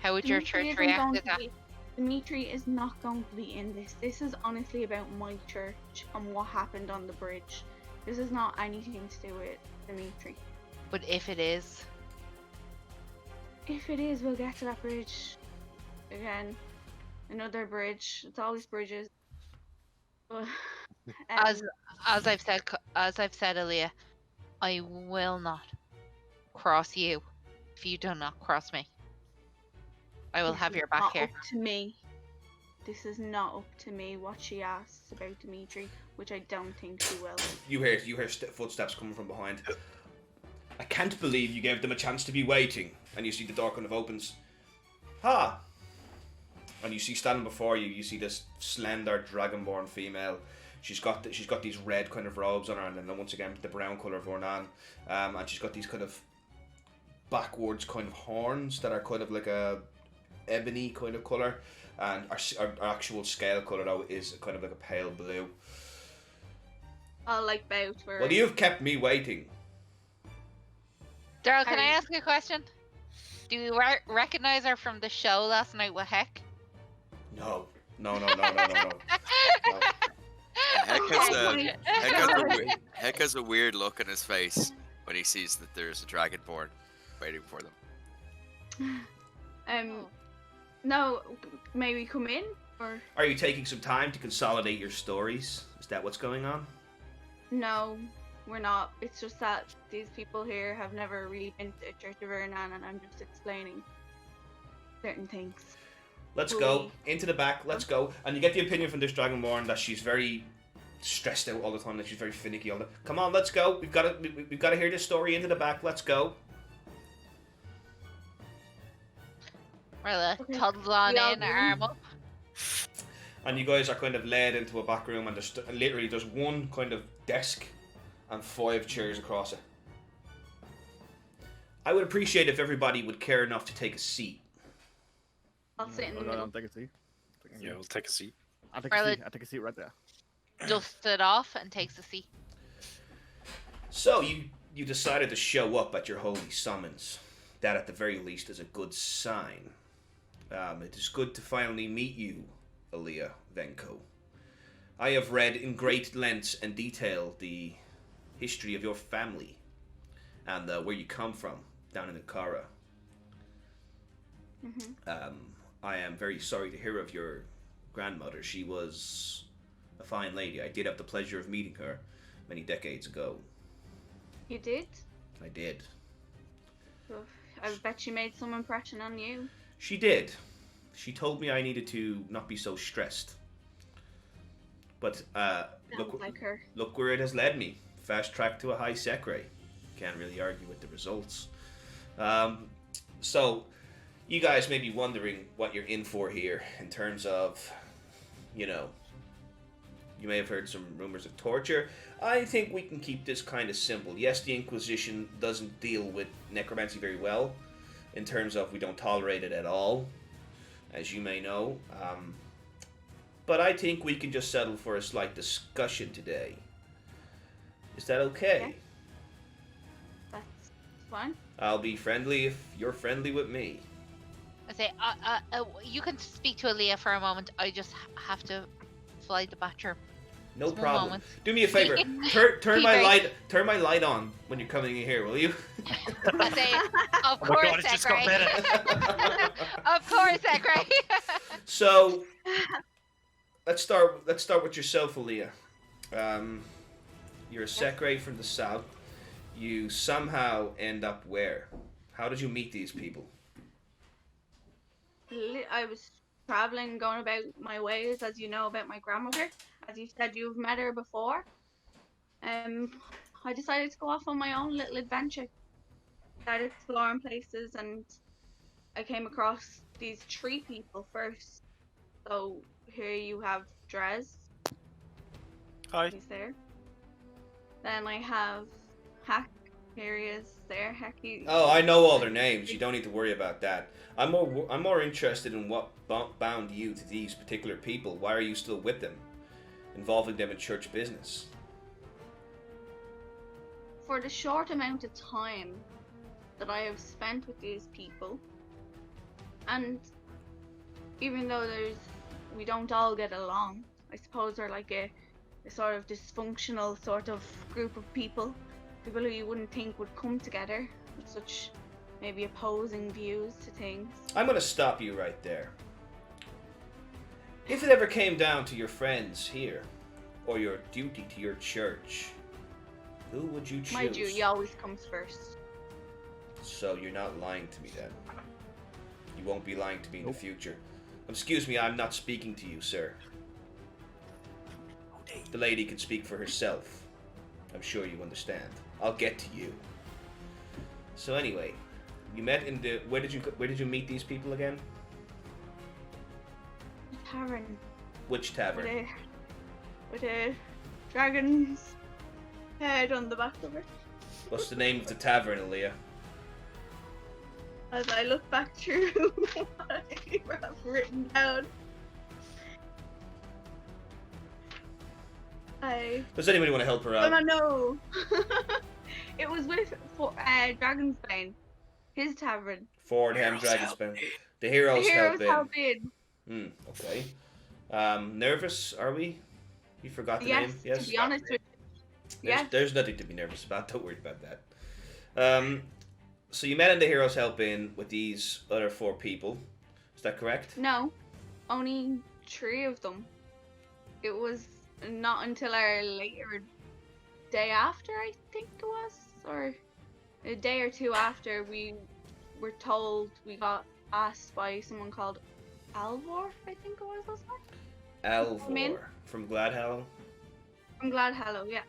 How would your Dimitri church isn't react going to that? Dimitri is not going to be in this. This is honestly about my church and what happened on the bridge. This is not anything to do with Dimitri. But if it is, If it is, we'll get to that bridge. Again, another bridge. It's always bridges. But, as I've said, Aaliyah, I will not cross you if you do not cross me. I will this have is your back not here. Up to me. This is not up to me what she asks about Dimitri, which I don't think she will. You hear footsteps coming from behind. I can't believe you gave them a chance to be waiting. And you see the door kind of opens. Ha! And you see standing before you, you see this slender dragonborn female. She's got these red kind of robes on her, and then once again the brown colour of Ornan. And she's got these kind of backwards kind of horns that are kind of like a ebony kind of colour. And our actual scale colour though is kind of like a pale blue. I'll like bow to her. Well, you've kept me waiting. Daryl, can I Harry. ask you a question? Do you recognize her from the show last night with Heck? No. No. Heck has a weird look on his face when he sees that there's a dragonborn waiting for them. No, maybe come in, or Are you taking some time to consolidate your stories? Is that what's going on? no, we're not. It's just that these people here have never really been to Church of Ernan, and I'm just explaining certain things. Let's go into the back. Let's go. And you get the opinion from this Dragonborn that she's very stressed out all the time. That she's very finicky all the. Come on, let's go. We've got to hear this story into the back. Let's go. Marilla toddles on in, arm up. And you guys are kind of led into a back room, and there's literally there's one kind of desk and 5 chairs across it. I would appreciate if everybody would care enough to take a seat. I'll sit in the No, middle. take a seat. Yeah, we'll take a seat. I'll take a seat. I'll take a seat right there. Dusts it off and takes a seat. So you decided to show up at your holy summons. That at the very least is a good sign. It is good to finally meet you, Aaliyah Venko. I have read in great lengths and detail the history of your family and where you come from down in Ankara. I am very sorry to hear of your grandmother. She was a fine lady. I did have the pleasure of meeting her many decades ago. You did? I did. Oof, I bet she made some impression on you. She did. She told me I needed to not be so stressed. But look where it has led me. Fast track to a high secre. Can't really argue with the results. So, you guys may be wondering what you're in for here in terms of, you may have heard some rumors of torture. I think we can keep this kind of simple. Yes, the Inquisition doesn't deal with necromancy very well, in terms of we don't tolerate it at all, as you may know. But I think we can just settle for a slight discussion today. Is that okay? That's fine. I'll be friendly if you're friendly with me. I say, you can speak to Aaliyah for a moment. I just have to fly the bathroom. No Just one problem. moment. Do me a favor. Turn my light on when you're coming in here, will you? I say, of Oh my course, god, it just got better. Of course, Zachary. So, let's start with yourself, Aaliyah. You're a secre from the south. You somehow end up where? How did you meet these people? I was traveling, going about my ways, as you know about my grandmother. As you said, you've met her before. I decided to go off on my own little adventure. Started exploring places, and I came across these 3 people first. So here you have Drez. Hi. He's there. Then I have Hack. Here he is. There, Hacky. Oh, I know all their names. You don't need to worry about that. I'm more interested in what bound you to these particular people. Why are you still with them, involving them in church business? For the short amount of time that I have spent with these people, and even though we don't all get along, I suppose we're like a sort of dysfunctional sort of group of people who you wouldn't think would come together with such maybe opposing views to things. I'm going to stop you right there. If it ever came down to your friends here, or your duty to your church, who would you choose? My duty always comes first. So you're not lying to me then? You won't be lying to me in the future. Excuse me, I'm not speaking to you, sir. The lady can speak for herself. I'm sure you understand. I'll get to you. So anyway, you met in the where did you meet these people again? Tavern. Which tavern? With a dragon's head on the back of it. What's the name of the tavern, Aaliyah? As I look back through what I have written down, Does anybody want to help her out? no. It was with Dragon's Bane. His tavern. For them Heroes dragons help spend. in. The heroes, Heroes help in. help in. Okay. Nervous, are we? You forgot the Yes, name? Yes? to be honest with you. Yes. There's nothing to be nervous about. Don't worry about that. So you met in the heroes help in with these other 4 people. Is that correct? No, only 3 of them. It was not until our later day after, I think it was, or a day or 2 after, we were told, we got asked by someone called Alvor, I think it was, wasn't it? Alvor from Gladhallow. I'm glad Hello, yeah.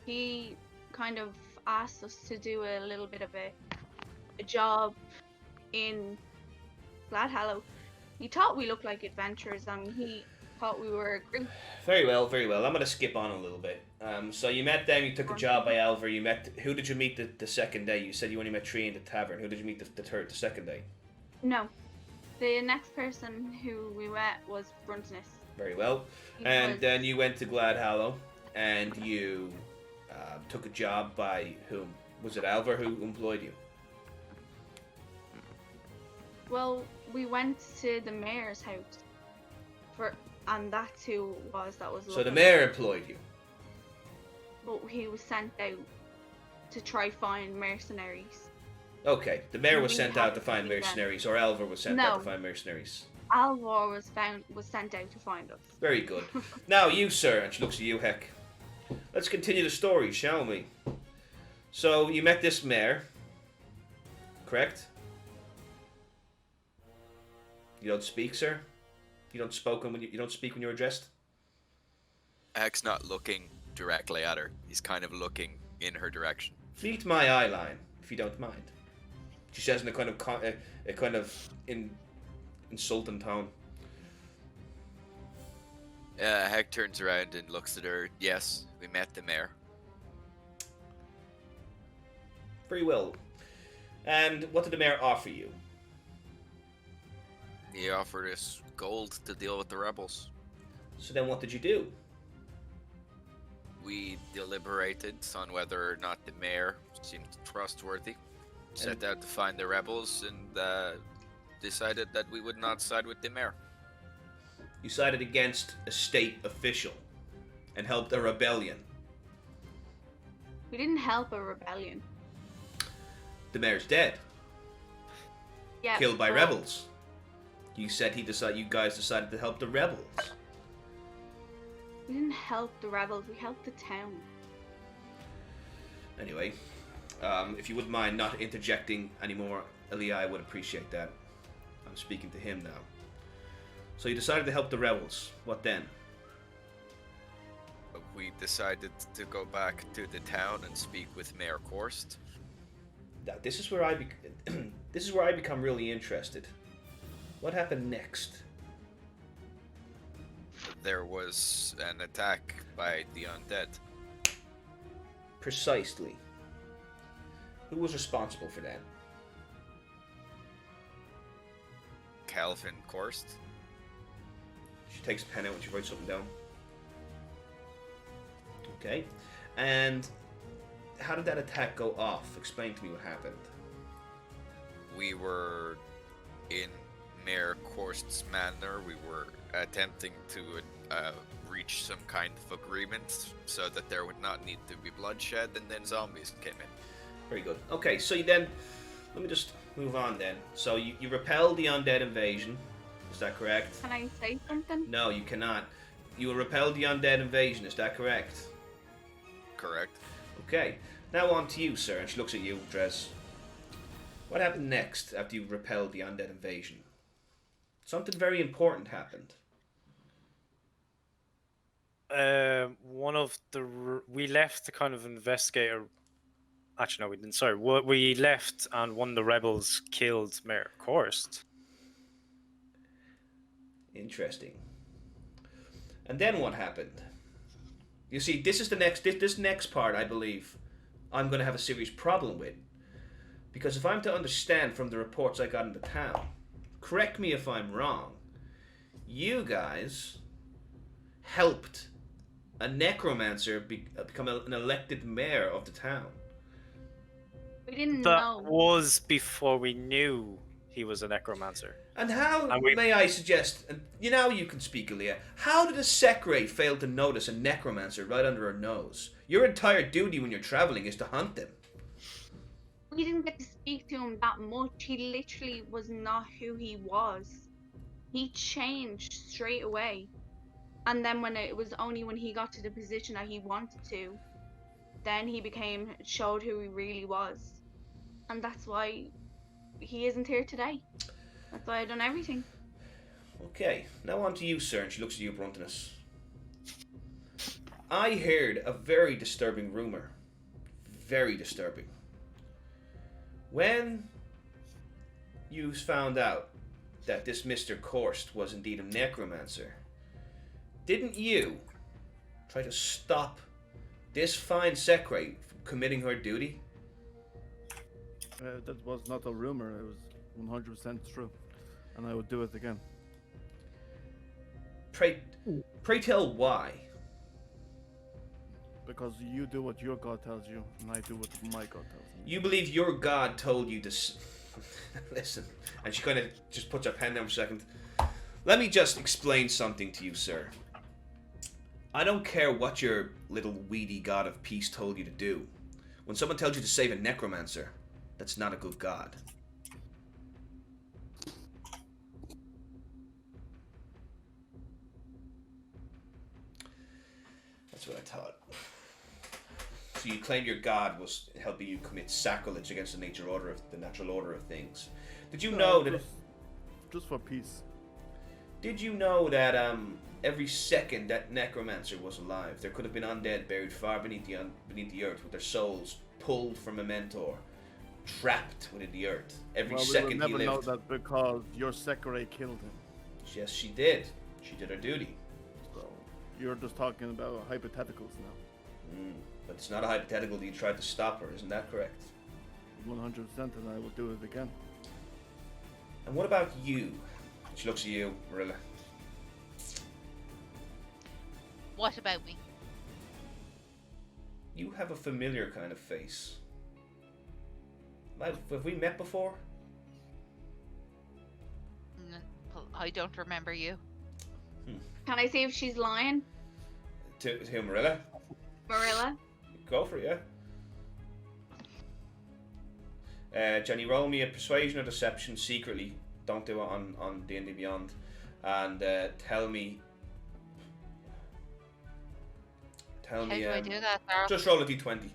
He kind of asked us to do a little bit of a job in Glad Hallow. He thought we looked like adventurers, and he thought we were a group. Very well, very well. I'm going to skip on a little bit. So you met them, you took a job by Alvar, you met... Who did you meet the second day? You said you only met 3 in the tavern. Who did you meet the second day? No. The next person who we met was Bruntinus. Very well. And then you went to Glad Hallow, and you took a job by whom? Was it Alvar who employed you? Well, we went to the mayor's house, and that's who it was that was. So the mayor employed you. But he was sent out to try find mercenaries. Okay, the mayor was We sent had out to to find do that. mercenaries, or Alvar was sent out to find mercenaries. Alvor was sent out to find us. Very good. Now you, sir, and she looks at you, Heck. Let's continue the story, shall we? So you met this mayor, correct? You don't speak, sir. You don't speak when you're addressed. Heck's not looking directly at her. He's kind of looking in her direction. Meet my eye line, if you don't mind. She says in a kind of insulting tone. Heck turns around and looks at her. Yes, we met the mayor. Very well. And what did the mayor offer you? He offered us gold to deal with the rebels. So then what did you do? We deliberated on whether or not the mayor seemed trustworthy. Set out to find the rebels and decided that we would not side with the mayor. You sided against a state official and helped a rebellion. We didn't help a rebellion. The mayor's dead. Yeah. Killed by but rebels. You said you guys decided to help the rebels. We didn't help the rebels. We helped the town. Anyway, if you wouldn't mind not interjecting anymore, Elia, I would appreciate that. I'm speaking to him now. So you decided to help the rebels. What then? We decided to go back to the town and speak with Mayor Korst. Now, this is where I become really interested. What happened next? There was an attack by the undead. Precisely. Who was responsible for that? Calvin Korst. She takes a pen out and she writes something down. Okay. And how did that attack go off? Explain to me what happened. We were in Mayor Korst's manor. We were attempting to reach some kind of agreement so that there would not need to be bloodshed, and then zombies came in. Very good. Okay, so let me just move on then. So you repelled the undead invasion. Is that correct? Can I say something? No, you cannot. You repelled the undead invasion. Is that correct? Correct. Okay. Now on to you, sir. And she looks at you, Dres. What happened next after you repelled the undead invasion? Something very important happened. We left to kind of investigate. Actually, no, we didn't. Sorry, we left, and one of the rebels killed Mayor Korst. Interesting. And then what happened? You see, this is this next part, I believe, I'm going to have a serious problem with. Because if I'm to understand from the reports I got in the town, correct me if I'm wrong, you guys helped a necromancer become an elected mayor of the town. We didn't That know. was before we knew he was a necromancer. And how, And we- may I suggest, and you can speak, Aaliyah, how did a Sekre fail to notice a necromancer right under her nose? Your entire duty when you're traveling is to hunt them. We didn't get to speak to him that much. He literally was not who he was. He changed straight away. And then when it was only when he got to the position that he wanted to, then he showed who he really was. And that's why he isn't here today. That's why I've done everything. Okay, now on to you, sir, and she looks at you, Bruntinus. I heard a very disturbing rumor. Very disturbing. When you found out that this Mr. Korst was indeed a necromancer, didn't you try to stop this fine Sekre from committing her duty? That was not a rumor. It was 100% true, and I would do it again. Pray tell why. Because you do what your God tells you, and I do what my God tells me. You believe your God told you to listen, and she kind of just puts her pen down for a second. Let me just explain something to you, sir. I don't care what your little weedy God of peace told you to do. When someone tells you to save a necromancer, that's not a good God. That's what I thought. So you claim your God was helping you commit sacrilege against the natural order of things. Did you know that? Just for peace. Did you know that every second that necromancer was alive, there could have been undead buried far beneath the earth with their souls pulled from a mentor, trapped within the earth. Every second he lived. We will never know that because your Sekre killed him. Yes, she did. She did her duty. So you're just talking about hypotheticals now. But it's not a hypothetical that you tried to stop her, isn't that correct? 100%, and I will do it again. And what about you? She looks at you, Marilla. What about me? You have a familiar kind of face. Have we met before? I don't remember you. Can I see if she's lying? To Marilla? Marilla? Go for it, yeah. Jenny, roll me a persuasion or deception secretly. Don't do it on D&D Beyond. And tell me... How do I do that, Sarah? Just roll a d20.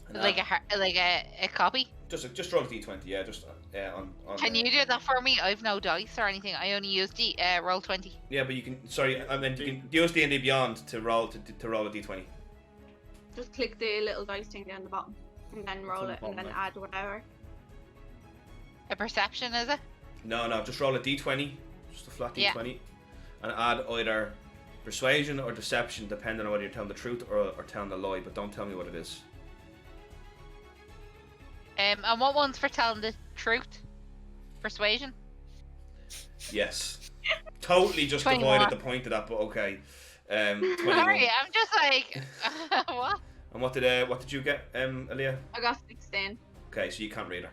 And Like a copy? Just roll a d20, yeah. Just on. Can you do that for me? I've no dice or anything. I only use roll 20. Yeah, but you can. Sorry, I meant you can use D&D Beyond to roll a d20. Just click the little dice thing down the bottom. And then roll it, and then add whatever. A perception, is it? No, just roll a d20. Just a flat d20. And add either persuasion or deception, depending on whether you're telling the truth or telling the lie, but don't tell me what it is. And what one's for telling the truth? Persuasion? Yes. Totally just 21. avoided the point of that, but okay. 21. Sorry, I'm just like, what? And what did you get, Aaliyah? I got 16. Okay, so you can't read her.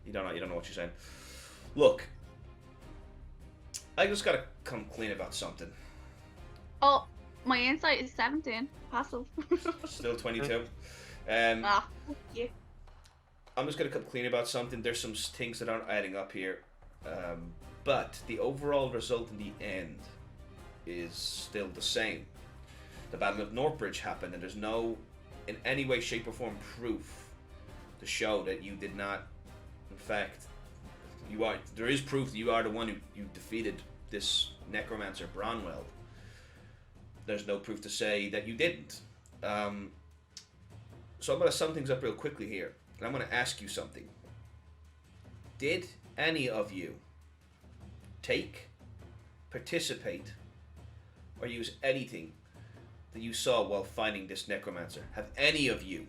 You don't know what she's saying. Look, I just gotta come clean about something. Oh, my insight is 17. Passive. Still 22. Yeah. I'm just gonna come clean about something. There's some things that aren't adding up here, but the overall result in the end is still the same. The Battle of Northbridge happened, and there's no, in any way, shape, or form, proof to show that you did not. In fact, you are. There is proof that you are the one who defeated this necromancer Bronwell. There's no proof to say that you didn't. So I'm going to sum things up real quickly here, and I'm going to ask you something. Did any of you take, participate, or use anything that you saw while finding this necromancer? Have any of you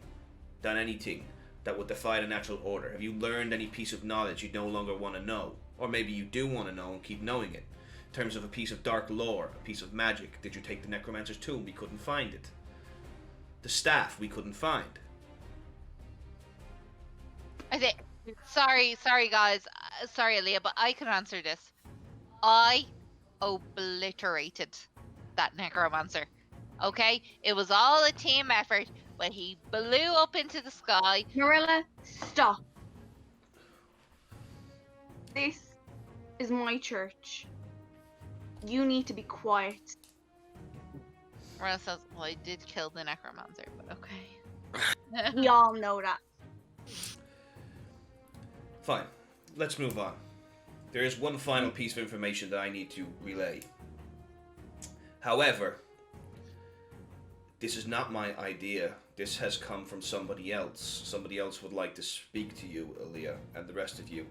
done anything that would defy the natural order? Have you learned any piece of knowledge you no longer want to know? Or maybe you do want to know and keep knowing it. In terms of a piece of dark lore, a piece of magic. Did you take the necromancer's tomb? We couldn't find it. The staff we couldn't find. I say, sorry guys, sorry Aaliyah, but I can answer this. I obliterated that necromancer. Okay, it was all a team effort, but he blew up into the sky. Marilla, stop. This is my church. You need to be quiet. Morella says, "Well, I did kill the necromancer, but okay." We all know that. Fine. Let's move on. There is one final piece of information that I need to relay. However, this is not my idea. This has come from somebody else. Somebody else would like to speak to you, Aaliyah, and the rest of you,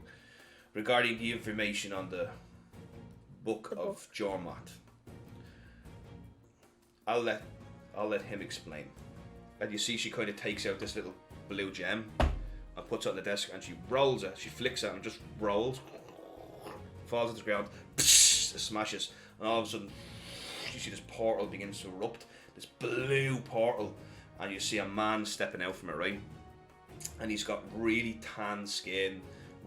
regarding the information on the Book of Jormot. I'll let him explain. And you see, she kind of takes out this little blue gem and puts it on the desk, and she rolls it. She flicks it and just rolls, falls to the ground, smashes, and all of a sudden, you see this portal begins to erupt. This blue portal, and you see a man stepping out from it, right? And he's got really tan skin,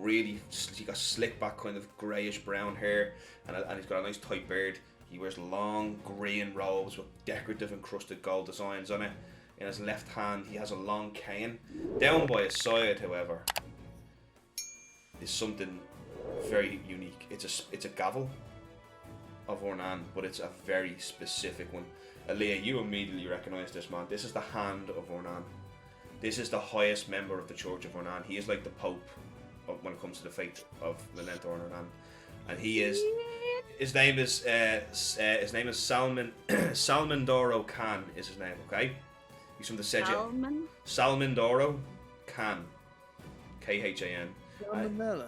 he got slick back, kind of greyish brown hair, and he's got a nice tight beard. He wears long green robes with decorative encrusted gold designs on it. In his left hand, he has a long cane. Down by his side, however, is something very unique. It's a gavel of Ornan, but it's a very specific one. Aaliyah, you immediately recognise this man. This is the Hand of Ornan. This is the highest member of the Church of Ornan. He is like the Pope when it comes to the faith of Lenento Ornan, and he is. His name is Salmandoro Khan is his name. Okay, he's from the Seja. Salmandoro Khan, Khan. Salmonella.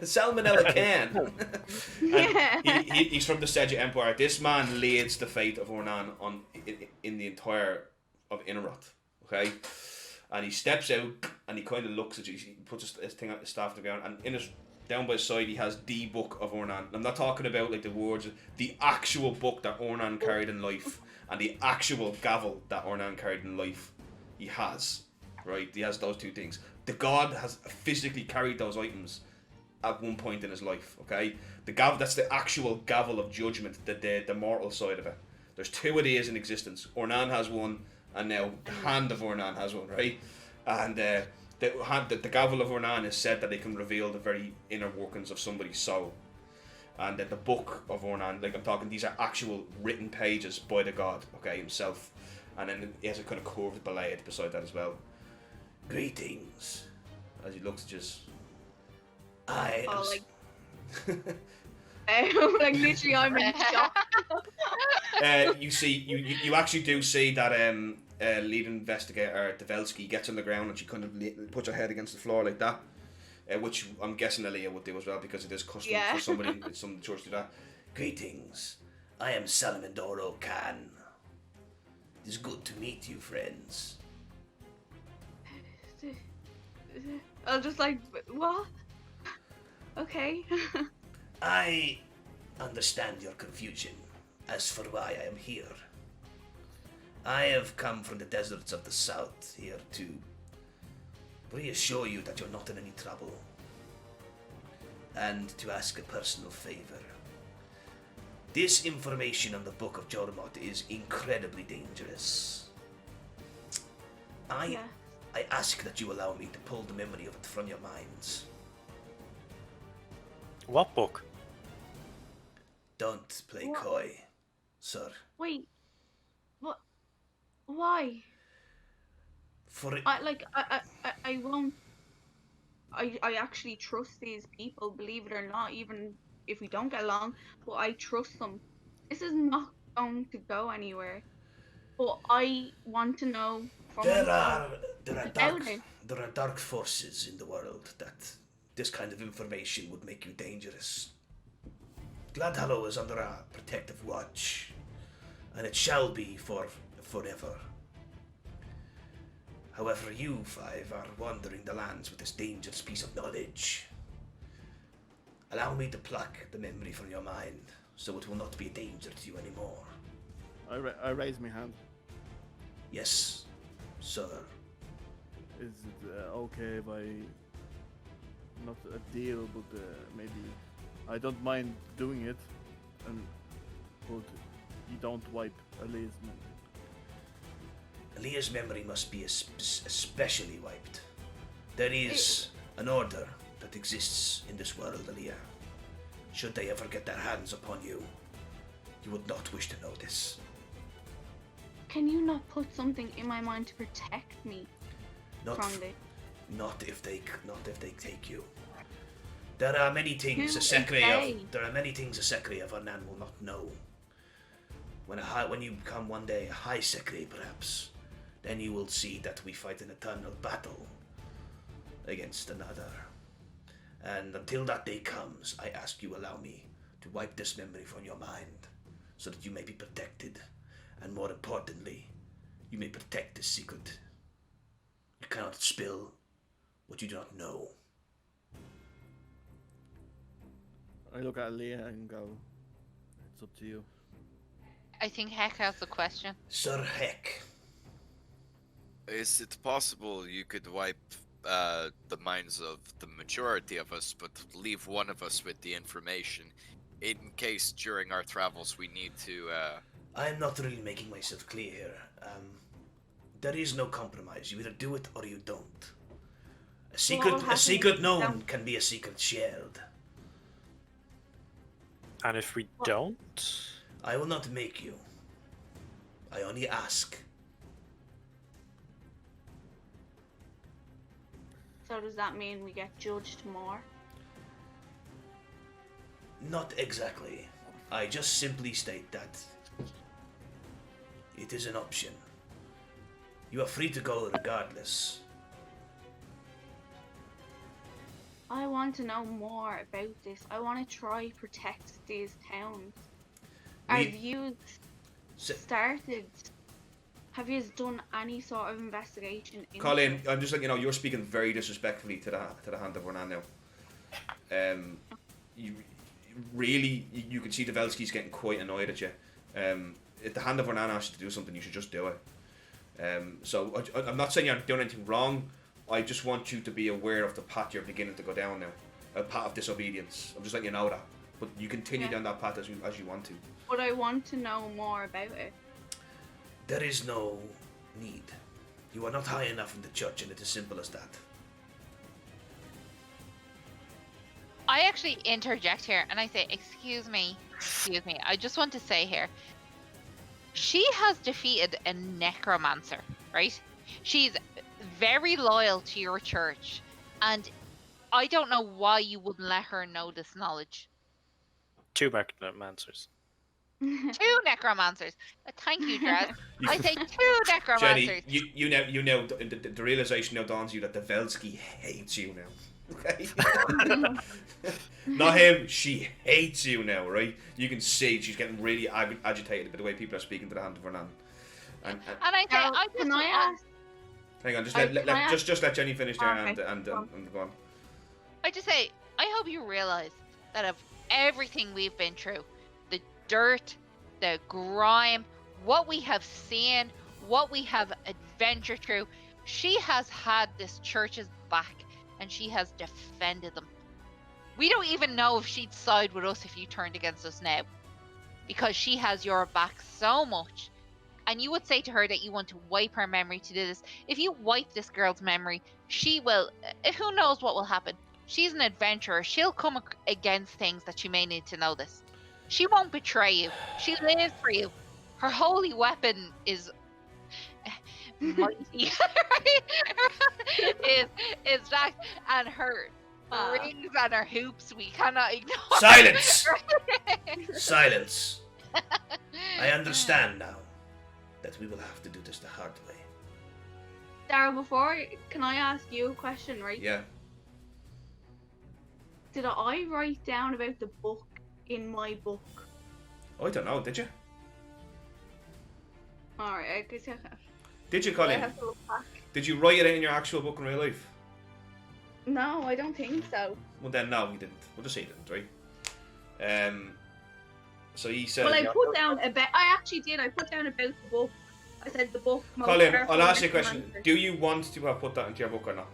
Salmonella Khan. He's from the Seja Empire. This man leads the fate of Ornan in the entire of Inaroth. Okay, and he steps out and he kind of looks at you. He puts his staff on the ground, and in his down by his side he has the Book of Ornan. I'm not talking about like the words, the actual book that Ornan carried in life, and the actual gavel that Ornan carried in life. He has, right? He has those two things. The god has physically carried those items at one point in his life, okay? The gavel, that's the actual gavel of judgment, the mortal side of it. There's two of these in existence. Ornan has one, and now the Hand of Ornan has one, right? And the gavel of Ornan is said that they can reveal the very inner workings of somebody's soul. And the Book of Ornan, like I'm talking, these are actual written pages by the god, okay, himself. And then he has a kind of curved blade beside that as well. Greetings. As he looks at just like literally, I'm in shock. You actually do see that lead investigator Develsky gets on the ground and she kind of puts her head against the floor like that, which I'm guessing Aaliyah would do as well because it is custom for somebody in some church to do that. Greetings, I am Salmandoro Khan. It is good to meet you, friends. I was just like, what? Okay. I understand your confusion as for why I am here. I have come from the deserts of the south here to reassure you that you're not in any trouble, and to ask a personal favor. This information on the Book of Jormot is incredibly dangerous. I ask that you allow me to pull the memory of it from your minds. What book? Don't play coy, sir. Wait. What? Why? For it, I won't. I actually trust these people, believe it or not, even if we don't get along, but I trust them. This is not going to go anywhere. But I want to know from there are dark forces in the world that this kind of information would make you dangerous. Gladhallow is under a protective watch, and it shall be for forever. However, you five are wandering the lands with this dangerous piece of knowledge. Allow me to pluck the memory from your mind, so it will not be a danger to you anymore. I raise my hand. Yes, sir. Is it okay if I not a deal, but maybe I don't mind doing it, but you don't wipe Aaliyah's memory. Aaliyah's memory must be especially wiped. There is an order that exists in this world, Aaliyah. Should they ever get their hands upon you, you would not wish to know this. Can you not put something in my mind to protect me from this? Not if they take you. There are many things a secretary of Vernan will not know. When you become one day a high secretary, perhaps, then you will see that we fight an eternal battle against another. And until that day comes, I ask you allow me to wipe this memory from your mind, so that you may be protected, and more importantly, you may protect this secret. You cannot spill what you do not know. I look at Leah and go, it's up to you. I think Heck has the question. Sir Heck. Is it possible you could wipe the minds of the majority of us, but leave one of us with the information, in case during our travels we need to... I'm not really making myself clear here. There is no compromise. You either do it or you don't. A secret known can be a secret shared. And if we don't? I will not make you. I only ask. So does that mean we get judged more? Not exactly. I just simply state that it is an option. You are free to go regardless. I want to know more about this. I want to try protect these towns. Have you started? Have you done any sort of investigation? Colin, I'm just letting you know you're speaking very disrespectfully to the Hand of Vernan now. You can see the Velski's getting quite annoyed at you. If the Hand of Vernan asks you to do something, you should just do it. So I'm not saying you're doing anything wrong. I just want you to be aware of the path you're beginning to go down now, a path of disobedience. I'm just letting you know that. But you continue down that path as you want to. But I want to know more about it. There is no need. You are not high enough in the church, and it's as simple as that. I actually interject here and I say, excuse me, I just want to say here, she has defeated a necromancer, right? She's very loyal to your church, and I don't know why you wouldn't let her know this knowledge. 2 necromancers. 2 necromancers. Thank you, Draz. I say 2 necromancers. Jenny, you know the realization now dawns you that the Velski hates you now. Okay? Not him, she hates you now, right? You can see she's getting really agitated by the way people are speaking to the Hand of Vernan. And I say, Now, I just can I ask? hang on, just Can I ask- let Jenny finish there Okay. and go on. I just say, I hope you realize that of everything we've been through, the dirt, the grime, what we have seen, what we have adventured through, she has had this church's back and she has defended them. We don't even know if she'd side with us if you turned against us now, because she has your back so much. And you would say to her that you want to wipe her memory to do this. If you wipe this girl's memory, she will, who knows what will happen. She's an adventurer. She'll come against things that she may need to know this. She won't betray you. She lives for you. Her holy weapon is mighty. is that, and her rings and her hoops we cannot ignore. Silence! Silence. I understand now that we will have to do this the hard way. Daryl, can I ask you a question, right? Yeah. Did I write down about the book in my book? I don't know, did you? Alright, I guess Did you, I Colin? have to look back. Did you write it in your actual book in real life? No, I don't think so. Well then, no, you didn't. We'll just say you didn't, right? So he said... Well, I put down about. I actually did. I put down about the book. I said the book. most Colin, powerful I'll ask you a question. necromancer. Do you want to have put that into your book or not?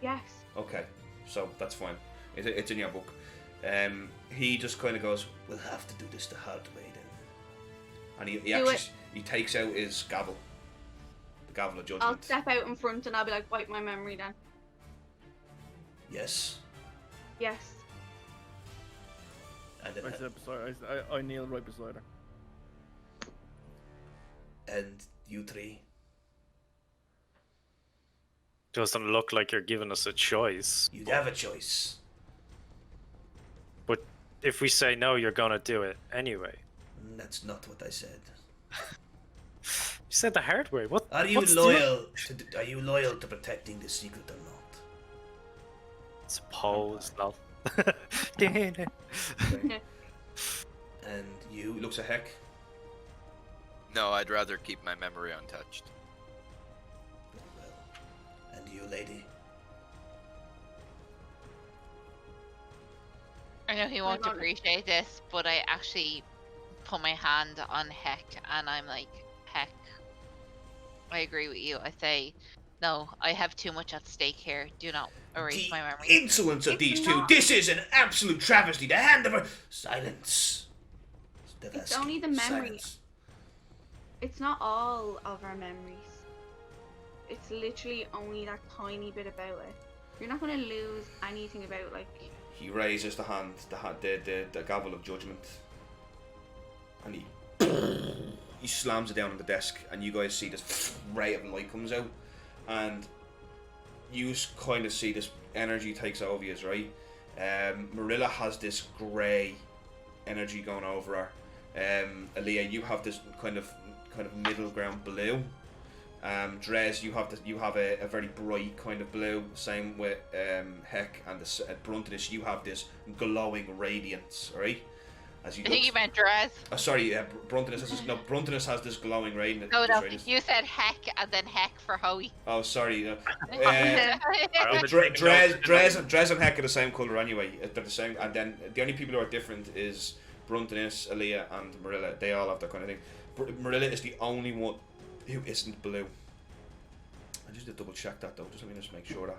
Yes. Okay. so that's fine. It's in your book. He just kind of goes, "We'll have to do this the hard way then," and he takes out his gavel, the gavel of judgment. I'll step out in front and I'll be like, wipe my memory then. Yes. Yes. And then, I step beside. I kneel right beside her. and you three. Doesn't look like you're giving us a choice. You'd have a choice. But if we say no, you're gonna do it anyway. That's not what I said. You said the hard way. What? Are you what's the- loyal? Are you loyal to protecting the secret or not? Suppose not. And you looks a heck. No, I'd rather keep my memory untouched. Well, and you, lady. I know he won't appreciate this, but I actually put my hand on Heck, and I'm like, Heck, I agree with you. I say, no, I have too much at stake here. Do not erase my memory. Insolence of these two. This is an absolute travesty. The hand of a... Silence. It's only the memory. Silence. It's not all of our memories. It's literally only that tiny bit about it. You're not going to lose anything about, like... He raises the hand, the gavel of judgment, and he slams it down on the desk, and you guys see this ray of light comes out, and you kind of see this energy takes over you, right? Marilla has this grey energy going over her. Aaliyah, you have this kind of middle ground blue. Drez, you have a very bright kind of blue. Same with Heck and Bruntinus, you have this glowing radiance, right? As you I think you meant Drez. Sorry, Bruntinus has this glowing radiance. No, you said Heck and then Heck for Hoey. Oh, sorry. Drez. Drez and Heck are the same colour anyway. They're the same, and then the only people who are different is Bruntinus, Aaliyah, and Marilla. They all have that kind of thing. Marilla is the only one who isn't blue. I just did double check that though. Just let me just make sure that,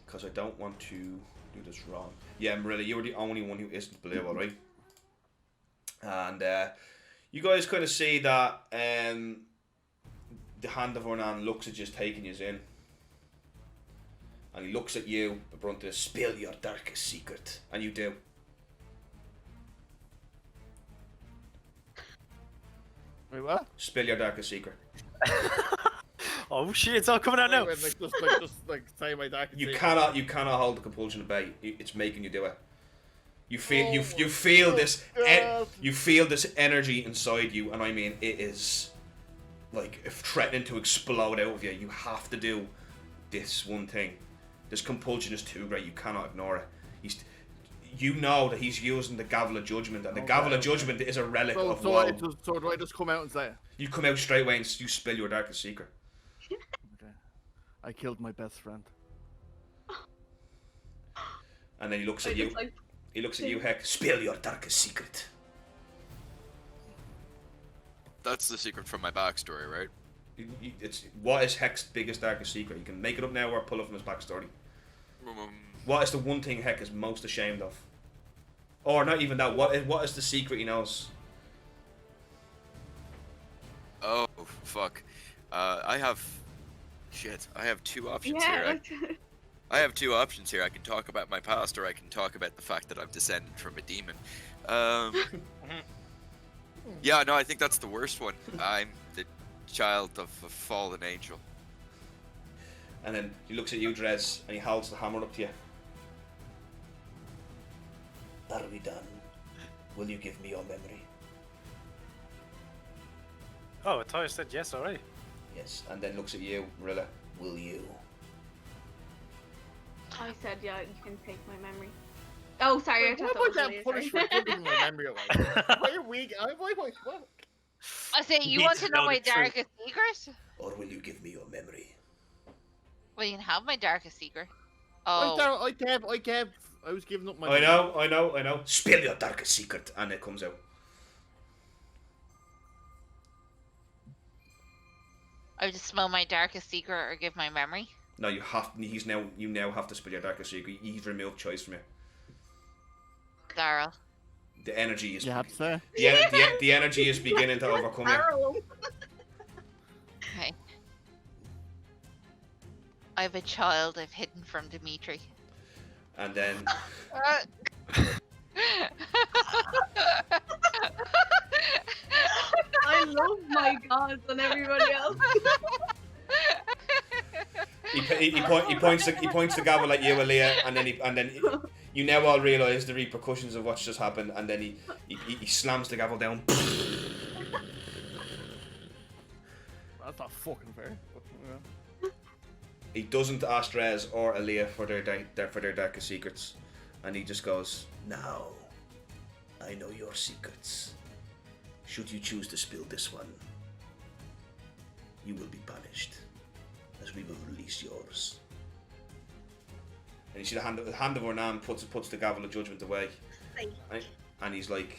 because I don't want to do this wrong. Yeah, Marilla, you're the only one who isn't blue, all right. And you guys kind of see that the hand of Ornan looks at just taking you in, and he looks at you, Bruntinus. Spill your darkest secret, and you do. Wait, what? Spill your darkest secret. Oh shit! It's all coming out now. Wait, just say my dark. You cannot hold the compulsion at bay. It's making you do it. You feel you feel this you feel this energy inside you, and I mean it is like threatening to explode out of you. You have to do this one thing. This compulsion is too great. You cannot ignore it. You know that he's using the gavel of judgment, and the gavel of judgment is a relic of woe. So do I just come out and say it? You come out straight away and you spill your darkest secret. Okay. I killed my best friend. And then he looks at you. He looks at you, Heck. Spill your darkest secret. That's the secret from my backstory, right? It's what is Heck's biggest darkest secret? You can make it up now or pull it from his backstory. Um, What is the one thing Heck is most ashamed of? Or not even that. What is the secret he knows? Oh fuck! I have two options Yeah, here. I have two options here. I can talk about my past, or I can talk about the fact that I'm descended from a demon. Yeah, no, I think that's the worst one. I'm the child of a fallen angel. And then he looks at you, Drez, and he holds the hammer up to you. Are we done? Will you give me your memory? Oh, I thought you said yes already. Yes. And then looks at you, Marilla. Will you? I said, yeah, you can take my memory. Oh, sorry, I thought What that about was that Aaliyah, punish sorry. for giving my memory away? Why are we? What? I say, you need want to to know know my the truth. darkest secret? Or will you give me your memory? Well, you can have my darkest secret. Oh, I was giving up my. I know. Spill your darkest secret, and it comes out. I would just smell my darkest secret or give my memory. No, you have. You now have to spell your darkest secret. He's removed choice from you. Daryl. The energy is. You have to say. The energy is beginning to overcome you. Arrow. Okay. I have a child I've hidden from Dimitri. And then. I love my gods and everybody else. He points the gavel at you, Aaliyah, and then you now all realise the repercussions of what's just happened, and then he slams the gavel down. That's not fucking fair. But, yeah. He doesn't ask Rez or Aaliyah for their darkest secrets, and he just goes, "Now, I know your secrets. Should you choose to spill this one, you will be punished, as we will release yours." And you see the hand of Ornan puts the gavel of judgment away, and he's like,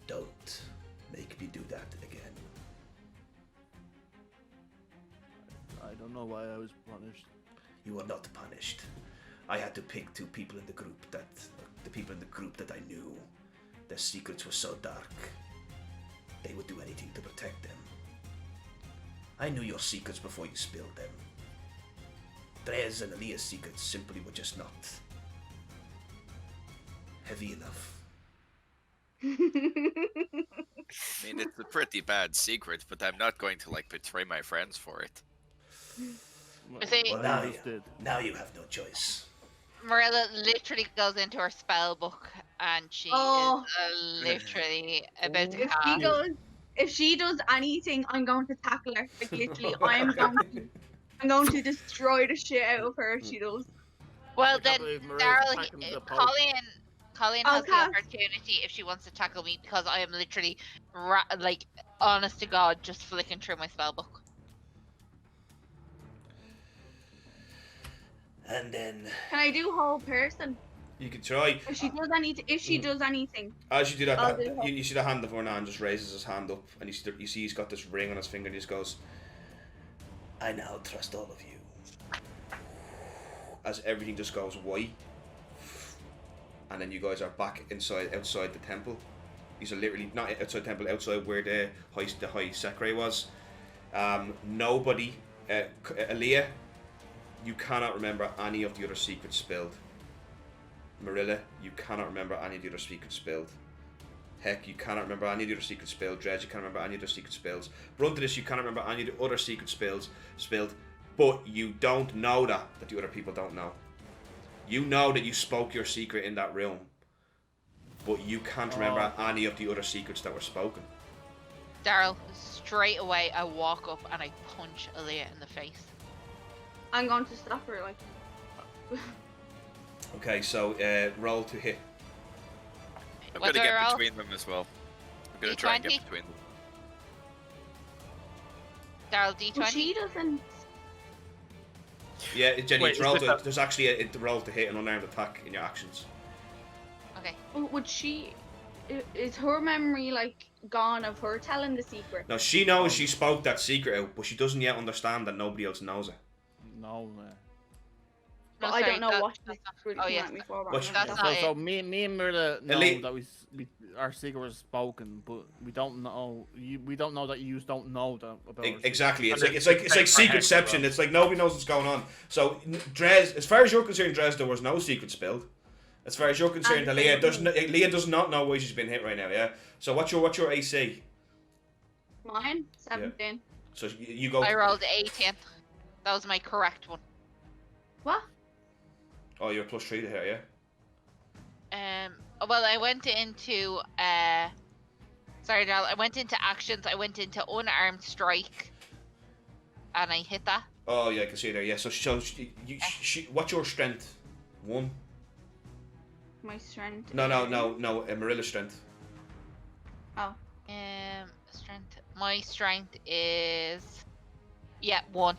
"Don't make me do that again." I don't know why I was punished. You are not punished. I had to pick the people in the group that I knew. Their secrets were so dark. They would do anything to protect them. I knew your secrets before you spilled them. Drez and Aaliyah's secrets simply were just not heavy enough. I mean, it's a pretty bad secret, but I'm not going to like betray my friends for it. Well, now you have no choice. Marilla literally goes into her spell book and she is literally about to cast. If she does anything, I'm going to tackle her. Like literally, I'm going to destroy the shit out of her if she does. Well then, Daryl, Colleen has the opportunity if she wants to tackle me because I am literally, like, honest to God, just flicking through my spell book. And then can I do whole person? You could try. If she does anything, As you do that, you see the hand of Ornan just raises his hand up, and you see he's got this ring on his finger, and he just goes, I now trust all of you. As everything just goes white, and then you guys are back outside the temple. These are literally not outside the temple, outside where the high secretary was. Nobody, Aaliyah, you cannot remember any of the other secrets spilled. Marilla, you cannot remember any of the other secrets spilled. Heck, you cannot remember any of the other secrets spilled. Dredge, you can't remember any of the other secret spills. Bruntinus, you can't remember any of the other secret spilled. But you don't know that the other people don't know. You know that you spoke your secret in that room, but you can't remember any of the other secrets that were spoken. Daryl, straight away I walk up and I punch Aaliyah in the face. I'm going to stop her. Like. Okay, so roll to hit. I'm going to get between them as well. I'm going to try and get between them. Daryl, D20? Well, she doesn't. Yeah, Jenny, there's actually a roll to hit an unarmed attack in your actions. Okay. Would she... Is her memory, like, gone of her telling the secret? No, she knows she spoke that secret out, but she doesn't yet understand that nobody else knows it. No, man. But I don't know what she's really at me for. So me and Mirla know that our secret was spoken, but we don't know. We don't know that you don't know that about. Exactly, it's like secretception. It's like nobody knows what's going on. So Drez, as far as you're concerned, Drez, there was no secret spilled. As far as you're concerned, Leah does not know why she's been hit right now. Yeah. So what's your AC? Mine 17. Yeah. So you go. I rolled 18. That was my correct one. What? Oh, you're +3 to hit, yeah? Well, I went into, sorry, Daryl, I went into actions, I went into unarmed strike, and I hit that. Oh, yeah, I can see it there, yeah. So, what's your strength? 1? My strength. No, Marilla's strength. Oh. Strength. My strength is, 1.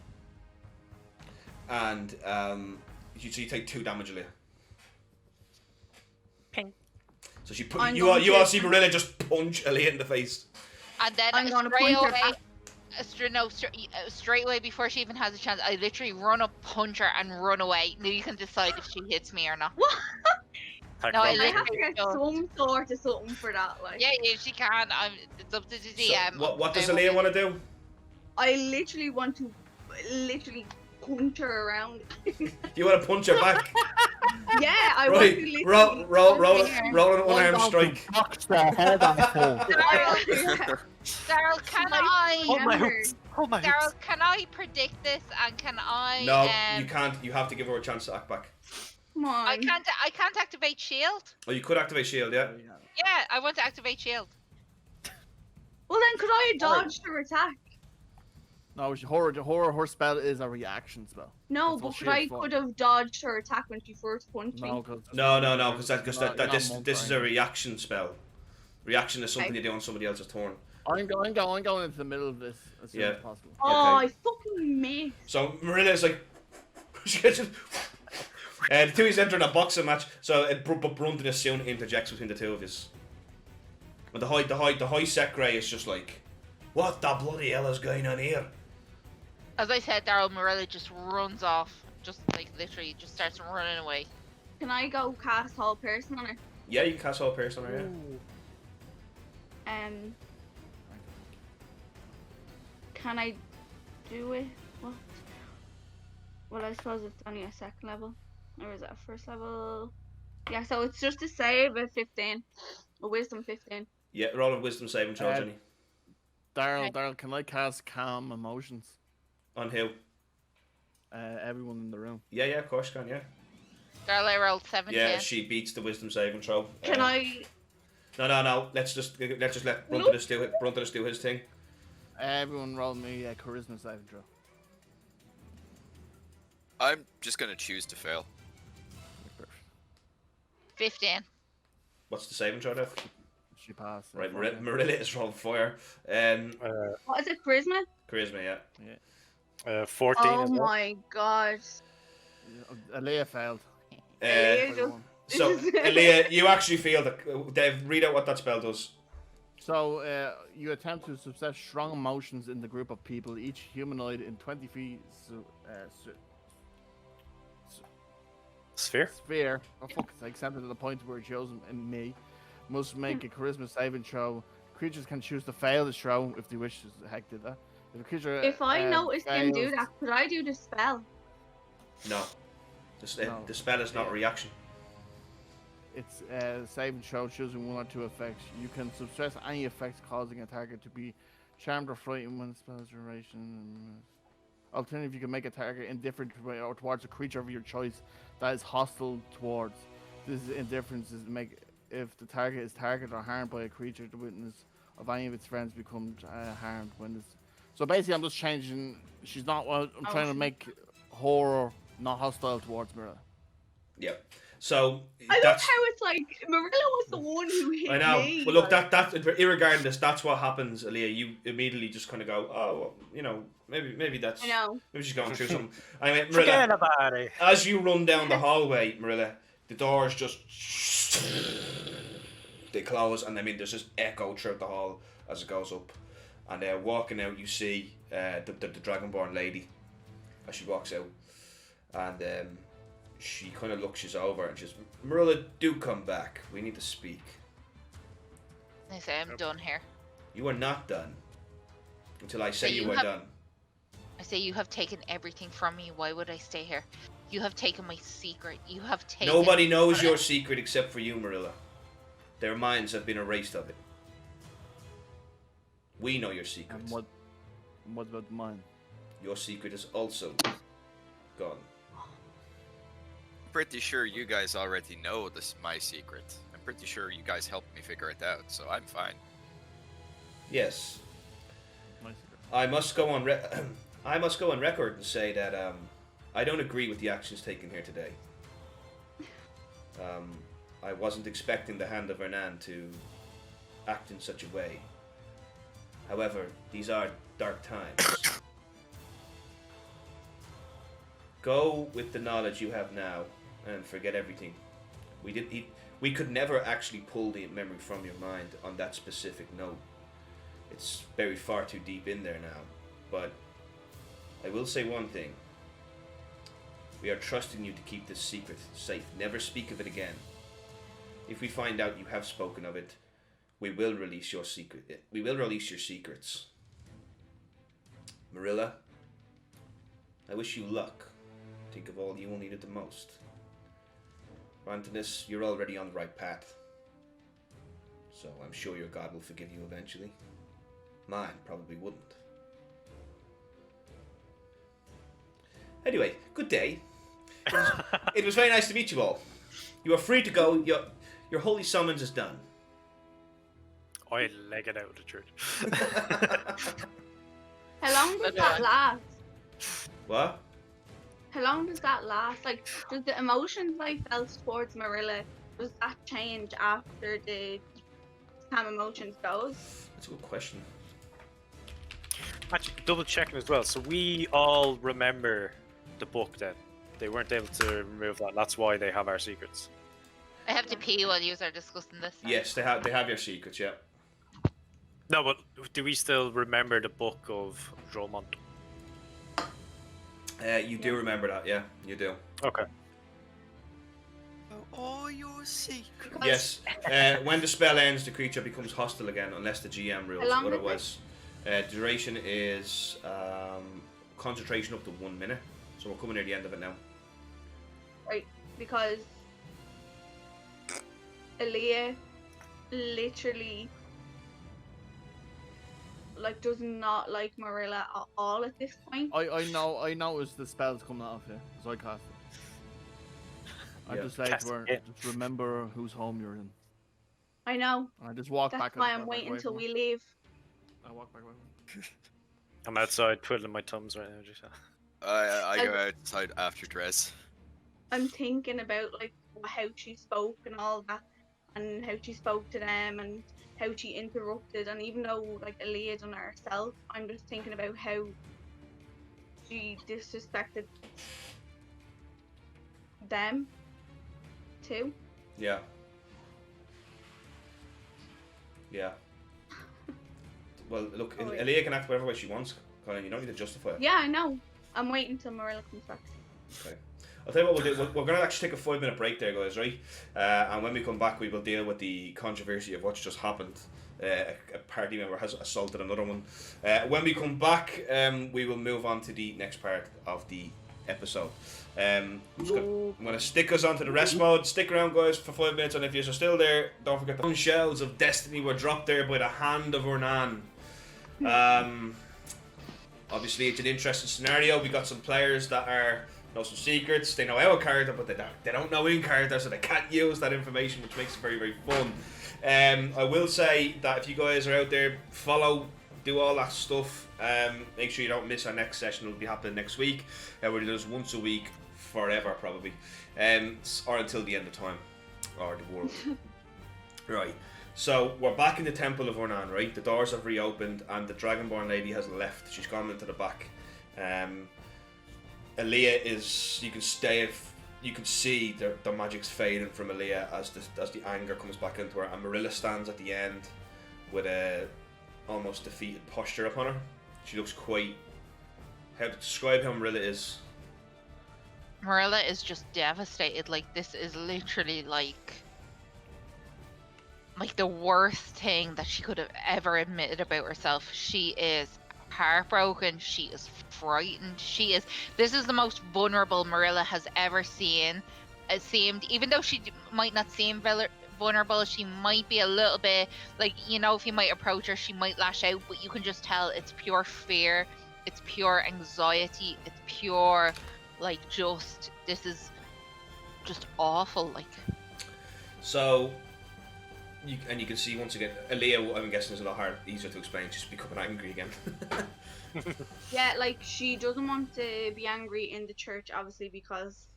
And, so you take 2 damage, Aaliyah. Ping. So you all see Marilla just punch Aaliyah in the face. And then straight away before she even has a chance, I literally run up, punch her, and run away. Now you can decide if she hits me or not. What? Attack No, I I volunteer. have to literally get don't. some sort of something for that. Like, Yeah, she can. It's up to the So, DM. what does Aaliyah want to do? I literally want to punch her around. You want to punch her back? Yeah, I want to Right, literally. roll an One unarmed down strike. to box the head on full. Daryl, can I? Hold my Remember. hooks. Hold my hooks. Daryl, can I predict this? And can I? No, you can't. You have to give her a chance to act back. Come on. I can't activate shield. Oh, you could activate shield, yeah. Yeah, I want to activate shield. Well, then could I dodge her attack? No, her spell is a reaction spell. No, That's but what could I shield's for. could have dodged her attack when she first punched me? No, because No, because You're not this is a monitoring. reaction spell. Reaction is something you do on somebody else's turn. I'm going into the middle of this as soon Yeah. as possible. Oh, Okay. I fucking missed. So Marilla's like, the two of you enter in a boxing match. So Brunton soon interjects between the two of you. And the high Sekre is just like, what the bloody hell is going on here? As I said, Daryl, Morella just runs off. Just like literally, just starts running away. Can I go cast Whole Person on her? Yeah, you can cast all person on her. Can I do it? What? Well, I suppose it's only a second level. Or is it a first level? Yeah, so it's just a save at 15. A wisdom 15. Yeah, roll a wisdom saving throw, Jenny. Daryl, can I cast calm emotions? On who? Everyone in the room. Yeah, of course you can, yeah. Daryl, I rolled 17. Yeah, she beats the wisdom saving throw. Can I? No. Let's just let Brunton do it. Brunton do his thing. Everyone roll me a charisma saving throw. I'm just gonna choose to fail. 15. What's the saving throw, Dev? She passed. Right, Marilla is rolled fire. What is it? Charisma? Charisma, yeah. 14 Oh as well. my god. Aaliyah failed. Aaliyah just- So, Aaliyah, you actually feel that. Dave, read out what that spell does. So, you attempt to suppress strong emotions in the group of people. Each humanoid in 20 feet Sphere? oh fuck's sake, centered at the point where it shows in me, must make a charisma saving throw. Creatures can choose to fail the throw if they wish. Heck did that. If a creature If I noticed him do fails- that, could I do the spell? No. No. The spell is not a reaction. It's saving throw choosing one or two effects. You can suppress any effects causing a target to be charmed or frightened when spell's duration. Alternatively, you can make a target indifferent or towards a creature of your choice that is hostile towards. This indifference is to make if the target is targeted or harmed by a creature, the witness of any of its friends becomes harmed when this. So basically, I'm just changing. She's not. Well, I'm trying to make horror not hostile towards Mirror. Yep. So I love that's. how it's like Marilla was the one who hit I know. me. Well, look, like- that irregardless, that's what happens, Aaliyah. You immediately just kind of go, oh, well, you know, maybe that's. I know. Maybe she's going through something. I mean, Forget Marilla, about it. as you run down the hallway, Marilla, the doors just they close, and I mean, there's this echo throughout the hall as it goes up. And walking out, you see the Dragonborn lady as she walks out, and she kind of looks you over and she's, Marilla, do come back. We need to speak. I say I'm done here. You are not done until I say So you you are have- done. I say you have taken everything from me. Why would I stay here? You have taken my secret. You have taken. Nobody knows your secret except for you, Marilla. Their minds have been erased of it. We know your secret. And what about mine? Your secret is also gone. Pretty sure you guys already know this my secret. I'm pretty sure you guys helped me figure it out, so I'm fine. Yes. My secret. I must go on I must go on record and say that I don't agree with the actions taken here today. I wasn't expecting the hand of Hernan to act in such a way. However, these are dark times. Go with the knowledge you have now and forget everything. We could never actually pull the memory from your mind on that specific note. It's buried far too deep in there now. but I will say one thing. We are trusting you to keep this secret safe. Never speak of it again. If we find out you have spoken of it, we will release your secret. We will release your secrets. Marilla, I wish you luck. Think of all you will need it the most. Rantinus, you're already on the right path. So I'm sure your God will forgive you eventually. Mine probably wouldn't. Anyway, good day. It was very nice to meet you all. You are free to go. Your holy summons is done. I leg it out of the church. How long does that last? What? How long does that last? Like, does the emotions I felt towards Marilla, does that change after the calm emotions goes? That's a good question. Actually, double checking as well. So we all remember the book then. They weren't able to remove that. That's why they have our secrets. I have to pee while you are discussing this. Yes, they have your secrets, yeah. No, but do we still remember the book of Dromont? You do remember that, yeah, you do. Okay. All your secrets. Yes. When the spell ends, the creature becomes hostile again, unless the GM rules. How long is Otherwise, duration is concentration up to 1 minute. So we're coming near the end of it now. Right, because Aaliyah literally like does not like Marilla at all at this point. I noticed the spells coming off you, so I cast it. I Yeah. just said Cast to her, it. just remember whose home you're in. I know. I just walked That's back. why I'm waiting till we leave. I walked back. I'm outside twiddling my thumbs right now. Just I go outside after dress. I'm thinking about like how she spoke and all that, and how she spoke to them and how she interrupted. And even though like Aaliyah done it herself, I'm just thinking about how she disrespected them too. Yeah. Yeah. Well, look, Oh, yeah. Aaliyah can act whatever way she wants, Colin. You don't need to justify it. Yeah, I know. I'm waiting till Marilla comes back. Okay. I'll tell you what we'll do. We're going to actually take a 5-minute break there, guys, right? And when we come back, we will deal with the controversy of what's just happened. A party member has assaulted another one. When we come back, we will move on to the next part of the episode. I'm going to stick us onto the rest mode. Stick around, guys, for 5 minutes. And if you're still there, don't forget the shells of destiny were dropped there by the hand of Urnan. Obviously, it's an interesting scenario. We got some players that know some secrets. They know our character, but they don't know in character, so they can't use that information, which makes it very, very fun. I will say that if you guys are out there, follow, do all that stuff. Make sure you don't miss our next session. It'll be happening next week. We're doing this once a week, forever probably, or until the end of time, or the world. Right. So we're back in the Temple of Urnan, right? The doors have reopened and the Dragonborn lady has left. She's gone into the back. Aaliyah is, you can see the magic's fading from Aaliyah as the anger comes back into her, and Marilla stands at the end with a almost defeated posture upon her. She looks quite, how to describe how Marilla is? Marilla is just devastated. Like, this is literally like the worst thing that she could have ever admitted about herself. She is heartbroken. She is frightened. This is the most vulnerable Marilla has ever seemed. Even though she might not seem vulnerable, she might be a little bit like, if you might approach her, she might lash out, but you can just tell it's pure fear, it's pure anxiety, it's pure this is just awful. So you can see once again, Aaliyah, I'm guessing, is a lot easier to explain. She's becoming angry again. Yeah, she doesn't want to be angry in the church, obviously, because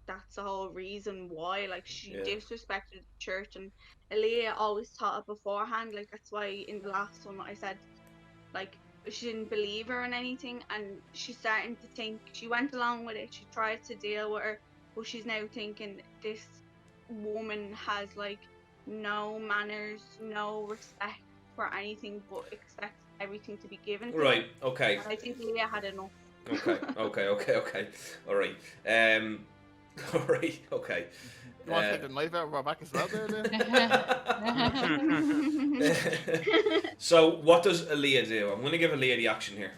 that's the whole reason why. She disrespected the church, and Aaliyah always taught it beforehand. That's why in the last one I said she didn't believe her in anything, and she's starting to think. She went along with it, she tried to deal with her, but she's now thinking this woman has no manners, no respect for anything, but expects everything to be given to Right. her. Okay. And I think Leah had enough. Okay. All right. All right. Okay. You want to take the knife out of our back as well, there? So what does Aaliyah do? I'm going to give Aaliyah the action here.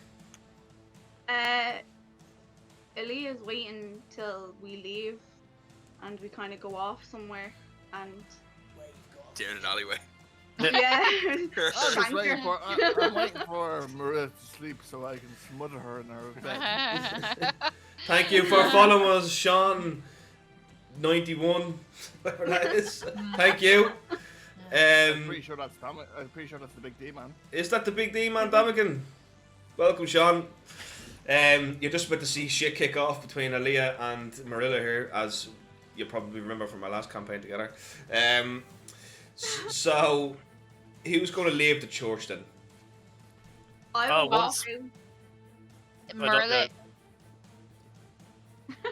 Aaliyah's waiting till we leave, and we kind of go off somewhere, and Down an alleyway. yeah. I'm just waiting Spank for. her. I'm waiting for Maria to sleep so I can smother her in her bed. Thank you for following us, Sean. 91, whatever that is. Thank you. I'm pretty sure that's the big D man. Is that the big D man, Damakin? Welcome, Sean. You're just about to see shit kick off between Aaliyah and Marilla here, as you probably remember from our last campaign together. So, who's going to leave the church then? I Oh, will walk once- out. Merle.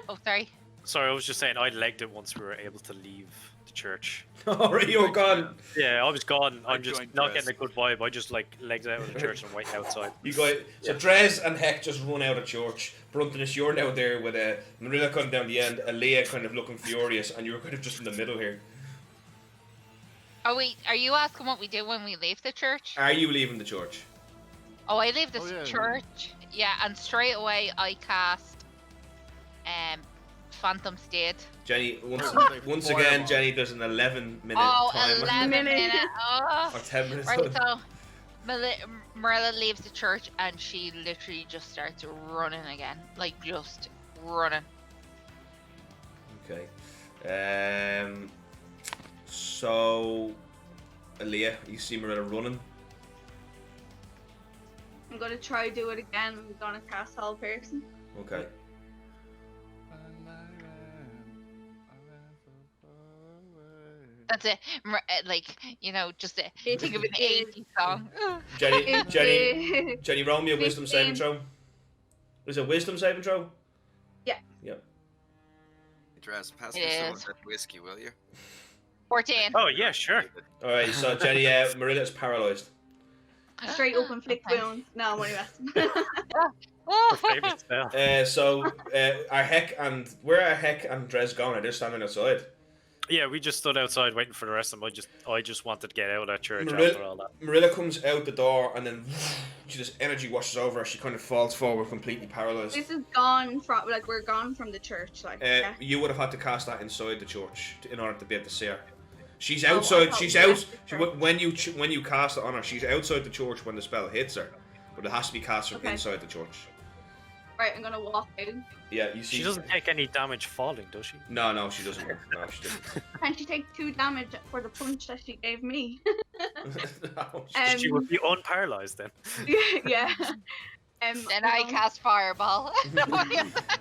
Oh, sorry. Sorry, I was just saying I legged it once we were able to leave the church. Alright, you're gone. Yeah, I was gone. I I'm just joined not Drez. getting a good vibe. I just like legged it out of the church and waiting outside. You guys, so Drez and Heck just run out of church. Bruntonus, you're now there with Marilla coming down the end, Aaliyah kind of looking furious, and you're kind of just in the middle here. Oh wait, are you asking what we do when we leave the church? Are you leaving the church? Oh, I leave the Oh, yeah. church. Yeah, and straight away I cast Phantom State. Jenny, once Fireball. again, Jenny, there's an 11-minute Oh, timer. 11 minutes. Oh. Or 10 minutes. Right, so Marilla leaves the church and she literally just starts running again. Like, just running. Okay. So, Aaliyah, you see Marilla running. I'm gonna try to do it again. I'm gonna cast Whole Person. Okay. That's it. Like, you know, just It think of an is- 80s song. Jenny, roll me a wisdom saving 15. throw. Is it wisdom saving throw? Yeah. Yep. Dress, pass It me some of is. that whiskey, will you? 14. Oh yeah, sure. Alright, so Jenny, Marilla is paralysed. Straight up and flick Okay. wounds. No, I'm only messing. Oh, Her favorite spell. Where are Heck and Drez gone? Are they standing outside? Yeah, we just stood outside waiting for the rest of them. I just wanted to get out of that church Marilla- after all that. Marilla comes out the door and then she just energy washes over her. She kind of falls forward, completely paralysed. This is gone from, like, we're gone from the church, like, yeah. You would have had to cast that inside the church in order to be able to see her. She's Oh, I outside. thought She's we out. left the She, church. when you cast it on her, she's outside the church when the spell hits her, but it has to be cast from Okay. inside the church. Right, I'm gonna walk out. Yeah, you see. She doesn't take any damage falling, does she? No, she doesn't. No, she doesn't. Can she take 2 damage for the punch that she gave me? No, She would be unparalyzed then. yeah. then I cast Fireball.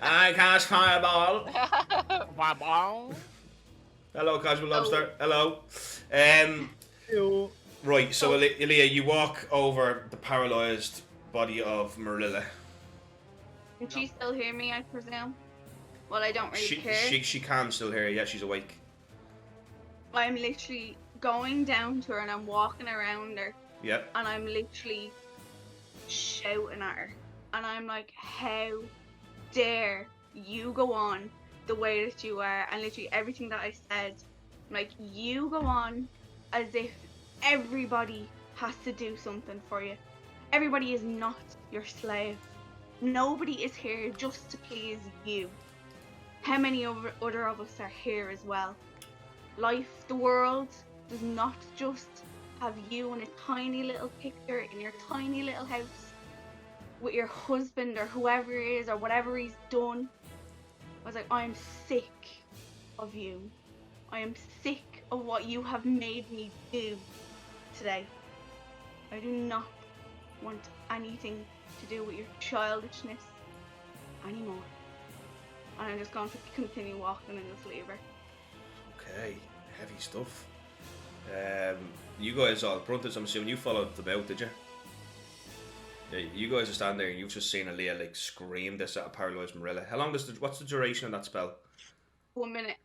I cast fireball. Hello, casual lobster. Hello. Right. So, Aaliyah, you walk over the paralysed body of Marilla. Can she still hear me, I presume? Well, I don't really care. She can still hear you. Yeah, she's awake. I'm literally going down to her and I'm walking around her Yep. and I'm literally shouting at her. And I'm like, how dare you go on the way that you are? And literally everything that I said, like, you go on as if everybody has to do something for you. Everybody is not your slave. Nobody is here just to please you. How many other of us are here as well? Life, the world, does not just have you in a tiny little picture in your tiny little house with your husband or whoever it is or whatever he's done. I was like, I'm sick of you. I am sick of what you have made me do today. I do not want anything to do with your childishness anymore. And I'm just going to continue walking and just leave her. Okay, heavy stuff. You guys all, Bruntus, I'm assuming you followed them out, did you? Yeah, you guys are standing there and you've just seen Aaliyah like scream this at a paralysed Marilla. How long what's the duration of that spell? 1 minute.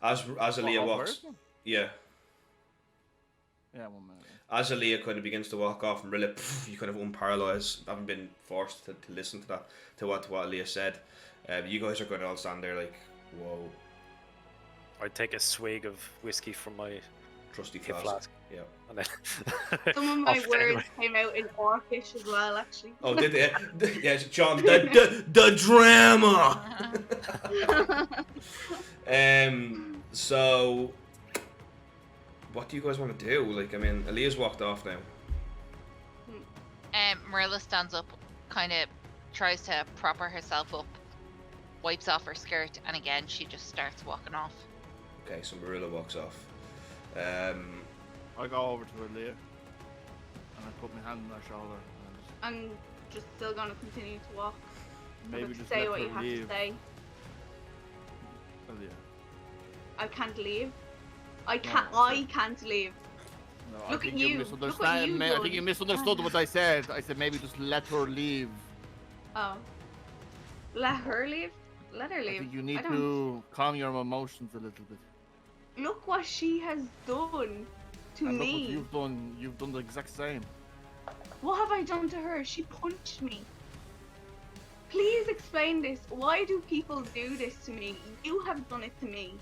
As Aaliyah walks. Yeah. Yeah, 1 minute. As Aaliyah kind of begins to walk off and really, you kind of unparalyzed, haven't been forced to listen to that, to what Aaliyah said. You guys are going to all stand there like, whoa, I take a swig of whiskey from my trusty hip flask. flask. Yeah. And then Some of my off words anyway. came out in Orcish as well, actually. Oh, did they? Yeah, John, the drama. So, what do you guys want to do? Like, I mean, Aaliyah's walked off now. Marilla stands up, kind of tries to prop herself up, wipes off her skirt, and again she just starts walking off. Okay, so Marilla walks off. I go over to Aaliyah and I put my hand on her shoulder and I'm just still gonna continue to walk. maybe But just say let what her you have leave. to say. Aaliyah. I can't leave. I No, can't. I I said- can't leave. No, Look I think at you you. misunderstood. Look what you've I think you done. misunderstood what I said. I said maybe just let her leave. Oh. Let her leave. Let her I leave. think you need don't- to calm your emotions a little bit. Look what she has done to And look me. what you've done. You've done the exact same. What have I done to her? She punched me. Please explain this. Why do people do this to me? You have done it to me.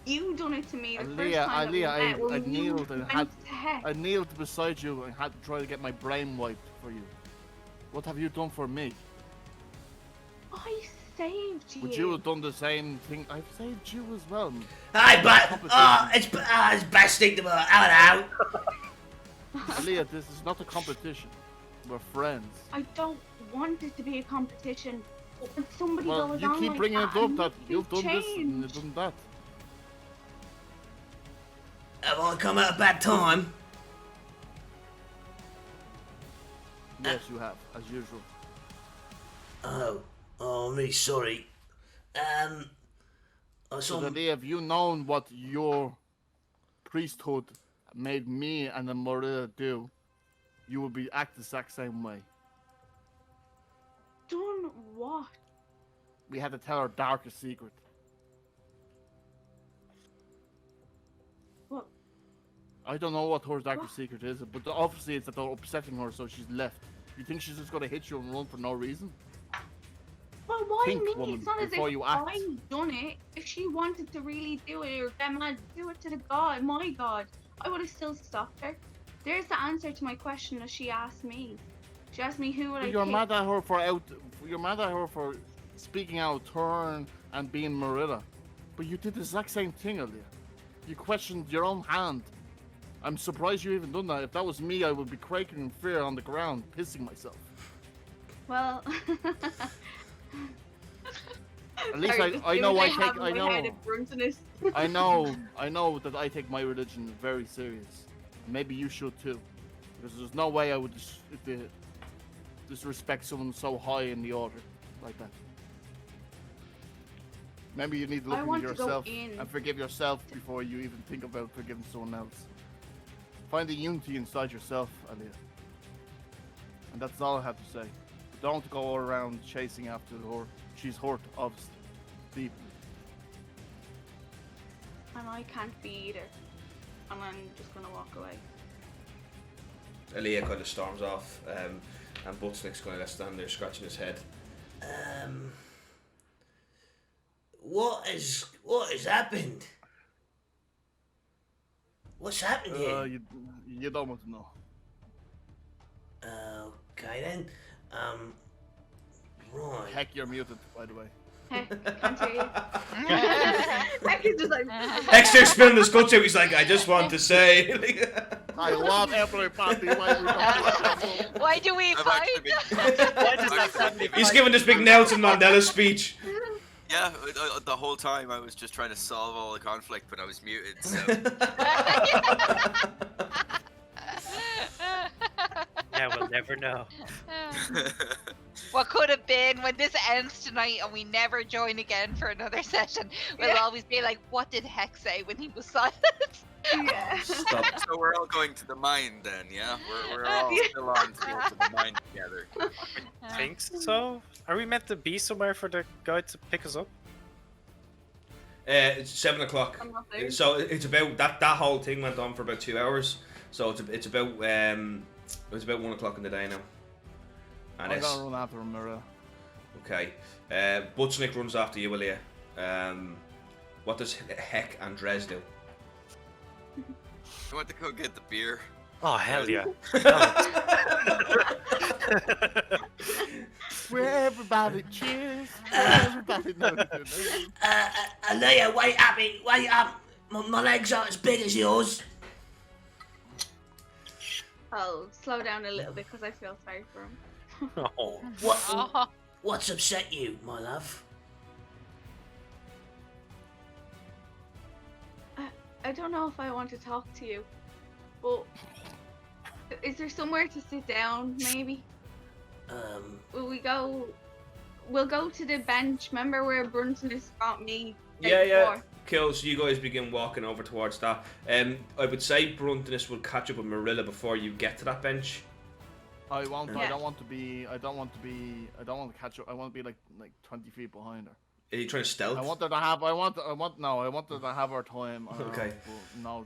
You done it to me the first Aaliyah, time that we Aaliyah, met, I when you kneeled and went had to heck. I kneeled beside you and had to try to get my brain wiped for you. What have you done for me? I saved you. Would you have done the same thing? I've saved you as well. Hi, but Competition. it's best to hello. Aaliyah, this is not a competition. We're friends. I don't want it to be a competition. But when somebody Well, goes you on keep like bringing that, it up I that need you've to done this and change. you've done that. Have I come at a bad time? Yes, you have, as usual. Oh, I'm really sorry. I So, saw. Aaliyah, have you known what your priesthood made me and the Morilla do, you would be act the exact same way. Done what? We had to tell our darkest secret. What? I don't know what her darkest secret is, but obviously it's that they're upsetting her, so she's left. You think she's just gonna hit you and run for no reason? Well, why Think, me? woman, It's not as before if you act. I done it. If she wanted to really do it or get mad, do it to the God, my God. I would have still stopped her. There's the answer to my question that she asked me. She asked me who would I But you're pick. mad at her for You're mad at her for speaking out of turn and being Marilla. But you did the exact same thing, Aaliyah. You questioned your own hand. I'm surprised you even done that. If that was me, I would be quaking in fear on the ground, pissing myself. Well, At least sorry, I as know soon as I have take in I my head know a gruntness. I know that I take my religion very serious. Maybe you should too, because there's no way I would disrespect someone so high in the order like that. Maybe you need to look I into want to go yourself in. and forgive yourself before you even think about forgiving someone else. Find the unity inside yourself, Aaliyah. And that's all I have to say. Don't go around chasing after her. She's hurt, obviously, deeply. And I can't be either. And I'm just gonna walk away. Aaliyah kind of storms off, and Buttsnick's kind of stand there scratching his head. What has happened? What's happened here? You don't want to know. Okay then. Right. Heck, you're muted, by the way. Heck, can't hear you. Heck is just like. Dexter's spilling his guts out. He's like, I just want to say. I love everybody. Why do we I've fight? actually been, He's giving this big Nelson Mandela speech. yeah, the whole time I was just trying to solve all the conflict, but I was muted. So Yeah, we'll never know. What could have been when this ends tonight and we never join again for another session? We'll Yeah. always be like, what did Heck say when he was silent? Yeah. Stop. so we're all going to the mine then, yeah? We're all still on to go to the mine together. Think so? Are we meant to be somewhere for the guy to pick us up? It's 7 o'clock. I'm not there. So it's about that whole thing went on for about 2 hours. So it's about 1 o'clock in the day now. And I it's gotta run after him, Marilla. okay. Buttsnick runs after you, Aaliyah. What does Heck and Dres do? I want to go get the beer. Oh hell yeah! Where everybody cheers. Everybody knows. Aaliyah, wait up. My legs aren't as big as yours. I'll slow down a little bit because I feel sorry for him. Oh. What's upset you, my love? I don't know if I want to talk to you, but is there somewhere to sit down, maybe? Will we go? We'll go to the bench. Remember where Bruntonus got me? Yeah. Cool, so you guys begin walking over towards that. I would say Bruntonus will catch up with Marilla before you get to that bench. I won't. Yeah. I don't want to catch up. I want to be like 20 feet behind her. Are you trying to stealth? I want her to have. I want her to have her time. On her Okay. own, but no,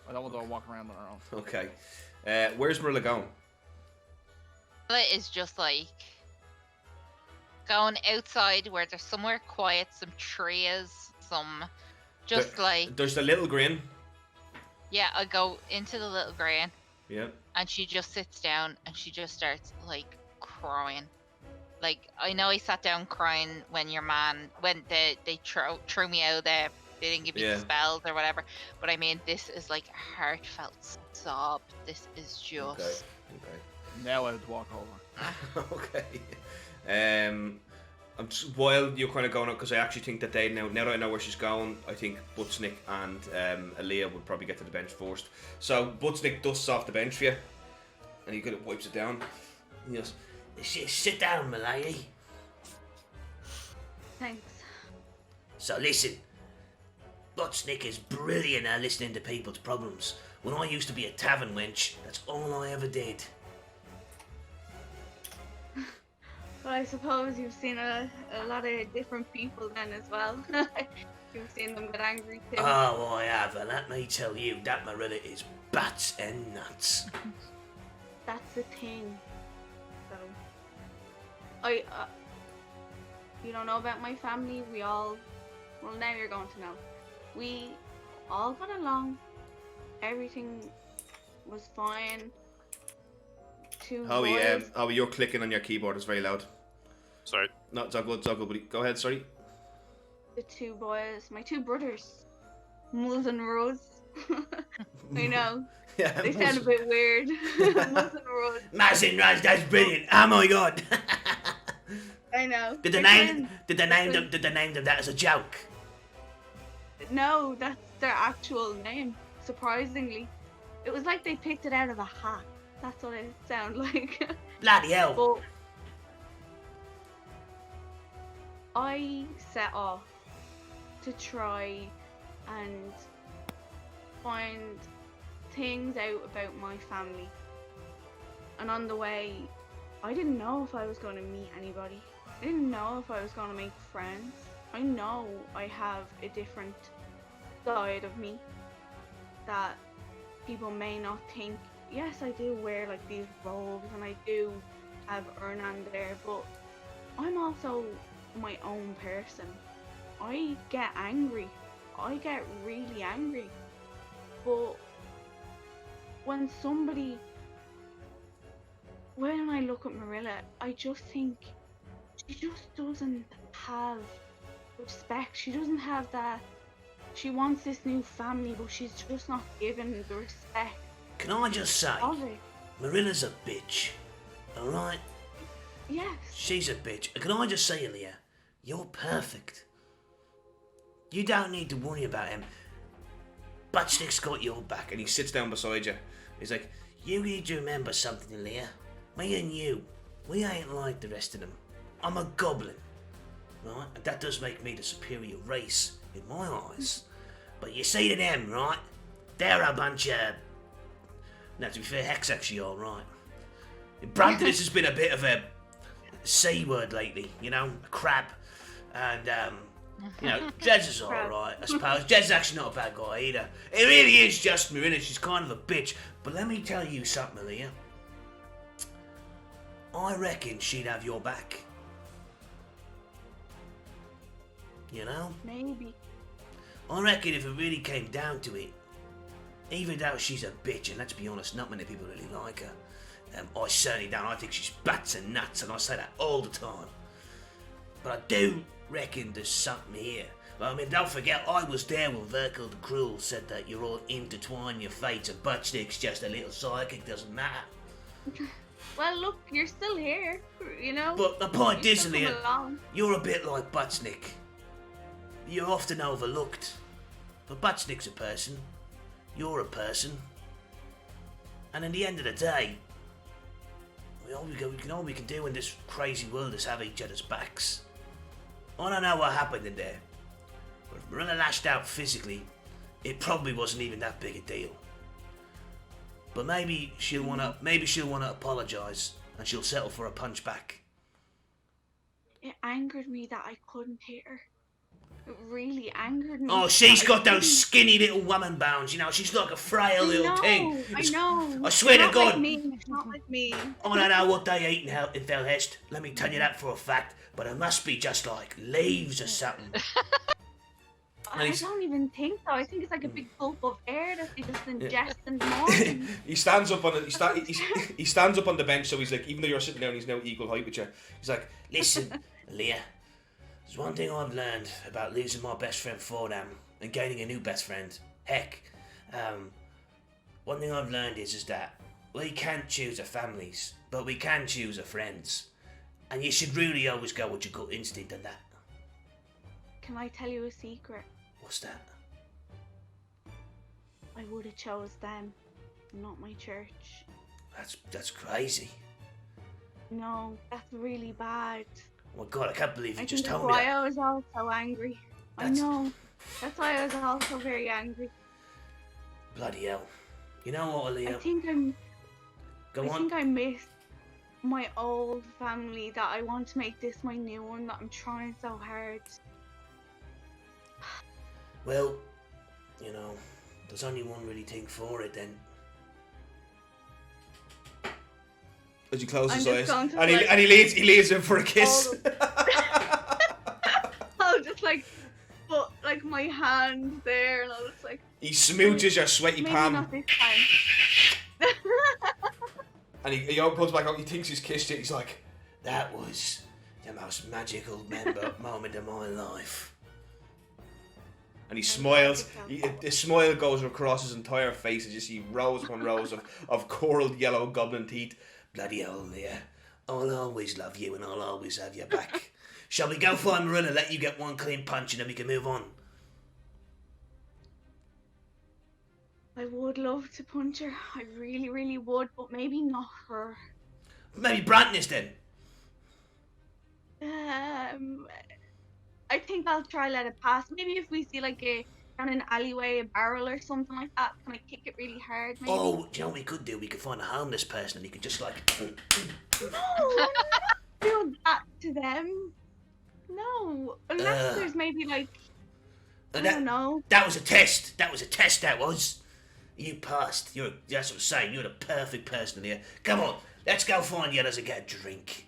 I don't want her to walk around on her own. Okay. Where's Marilla going? It is just like going outside where there's somewhere quiet, some trees, There's the little grin. Yeah, I go into the little grain Yeah. and she just sits down and she just starts like crying. Like I know I sat down crying when they threw me out there. They didn't give me Yeah. the spells or whatever. But I mean, this is like a heartfelt sob. This is just. Okay. Now I'd walk over. Okay. While you're kind of going up, because I actually think that now that I know where she's going, I think Buttsnick and Aaliyah would probably get to the bench first. So Buttsnick dusts off the bench for you, and he kind of wipes it down. He goes, Sit down, my lady. Thanks. So listen, Buttsnick is brilliant at listening to people's problems. When I used to be a tavern wench, that's all I ever did. But I suppose you've seen a lot of different people then as well. You've seen them get angry too. Oh, I have, and let me tell you, that Marilla is bats and nuts. That's the thing. So, you don't know about my family. Well, now you're going to know. We all got along. Everything was fine. Howie, you're clicking on your keyboard. It's very loud. Sorry. No, it's all good, buddy. Go ahead, sorry. The two boys, my two brothers, Muz and Rose. I know. Yeah, They sound a bit weird. Muz and Rose. Maz and Raz, that's brilliant. Oh my god. I know. Did they name them that as a joke? No, that's their actual name. Surprisingly, it was like they picked it out of a hat. That's what it sounded like. Bloody hell. But I set off to try and find things out about my family. And on the way, I didn't know if I was going to meet anybody. I didn't know if I was going to make friends. I know I have a different side of me that people may not think. Yes, I do wear like these robes and I do have Ernan there, but I'm also my own person. I get angry. I get really angry. But when I look at Marilla, I just think she just doesn't have respect. She doesn't have that. She wants this new family, but she's just not given the respect. Can I just say, Of it. Marilla's a bitch. Alright? Yes. She's a bitch. Can I just say, Aaliyah, you're perfect. You don't need to worry about him. Buttsnick's got your back. And he sits down beside you. He's like, You need to remember something, Aaliyah. Me and you, we ain't like the rest of them. I'm a goblin. Right? And that does make me the superior race in my eyes. But you see to them, right? They're a bunch of... Now, to be fair, Heck's actually alright. Brandis has been a bit of a C word lately, you know, a crab. And You know, Jez is alright, I suppose. Jez is actually not a bad guy either. It really is just Marilla, she's kind of a bitch. But let me tell you something, Leah. I reckon she'd have your back. You know? Maybe. I reckon if it really came down to it, even though she's a bitch, and let's be honest, not many people really like her. I certainly don't. I think she's bats and nuts, and I say that all the time. But I do reckon there's something here. I mean, don't forget, I was there when Virgil the Cruel said that you're all intertwined, your fates, and Butchnick's just a little psychic, doesn't matter. Well, look, you're still here, you know? But the point You is, still Leah, come along. you're a bit like Butchnick. You're often overlooked. But Butchnick's a person. You're a person. And in the end of the day, all we can do in this crazy world is have each other's backs. I don't know what happened in there. But if Marilla lashed out physically, it probably wasn't even that big a deal. But maybe she'll wanna apologise and she'll settle for a punch back. It angered me that I couldn't hit her. It really angered me. Oh, she's that I got those couldn't. skinny little woman bones, you know, she's like a frail little thing. I know. I swear to Not God. Like me. It's not like me. I don't know what they eat in Felhest, let me tell you that for a fact, but it must be just like leaves or something. I don't even think so. I think it's like a big gulp of air that they just ingest in the morning. He stands up on he stands up on the bench, so he's like, even though you're sitting down, he's now equal height with you. He's like, Listen, Leah, there's one thing I've learned about losing my best friend Fordham and gaining a new best friend. Heck, one thing I've learned is that we can't choose our families, but we can choose our friends. And you should really always go with your gut instinct on that. Can I tell you a secret? What's that? I would have chose them, not my church. That's crazy. No, that's really bad. Oh my God, I can't believe you I just think that's told me why that. I was also angry. That's- I know. That's why I was also very angry. Bloody hell. You know what, I Leah? think Go on. think I miss my old family, that I want to make this my new one, that I'm trying so hard. Well, you know, there's only one really thing for it then. as he closes his I'm eyes, just going to, and like, he leads him for a kiss. I'll just like put like my hand there, and I'll just like, He smooches your sweaty maybe palm, not this time. and he pulls back out. He thinks he's kissed it. He's like, That was the most magical moment of my life. and he smiles. The smile goes across his entire face as you see rows upon rows of coral yellow goblin teeth. Bloody hell, Leah. I'll always love you and I'll always have your back. Shall we go find Marilla, let you get one clean punch and then we can move on? I would love to punch her. I really, really would, but maybe not her. Maybe Brantness then. I think I'll try let it pass. Maybe if we see like down an alleyway, a barrel or something like that, can I kick it really hard? Maybe? Oh, do you know what we could do? We could find a homeless person and you could just like... No, do that to them. No, unless there's maybe like, I don't know. That was a test. That was. You passed. That's what I'm saying. You're the perfect person here. Come on, let's go find the others and get a drink.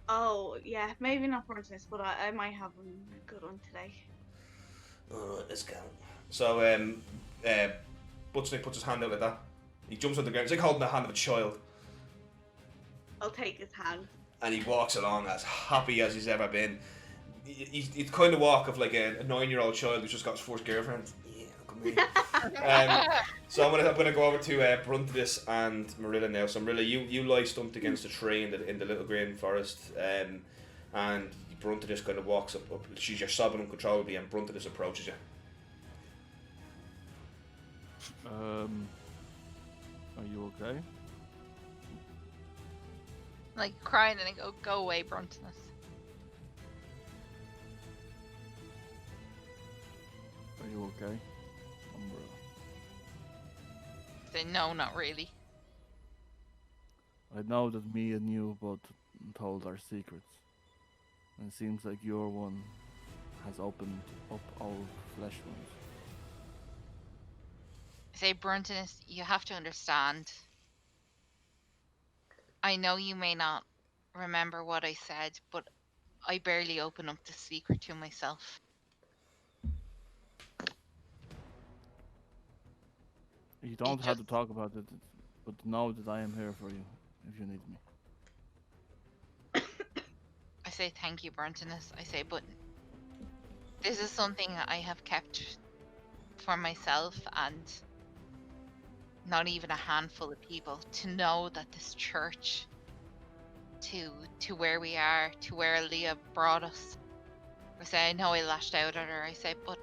Oh yeah, maybe not for this, but I might have a good one today. All right, let's go. So, Butchnick puts his hand out like that. He jumps on the ground. It's like holding the hand of a child. I'll take his hand. And he walks along as happy as he's ever been. He's the kind of walk of like a 9-year-old child who's just got his first girlfriend. Yeah, come here. So I'm gonna go over to Bruntidus and Marilla now. So Marilla, you lie stumped against a tree in the little green forest, and Bruntidus kind of walks up. She's just sobbing uncontrollably, and Bruntidus approaches you. Are you okay? Like crying and I go away, Bruntinus. Are you okay? Umbrella. Say no, not really. I know that me and you both told our secrets. And it seems like you're one has opened up all flesh wounds. I say, Bruntonus, you have to understand. I know you may not remember what I said, but I barely open up the secret to myself. You don't have to talk about it, but know that I am here for you if you need me. I say thank you, Bruntonus. I say, but this is something I have kept for myself and not even a handful of people to know that this church, to where we are, to where Leah brought us. I say, I know I lashed out at her. I say, but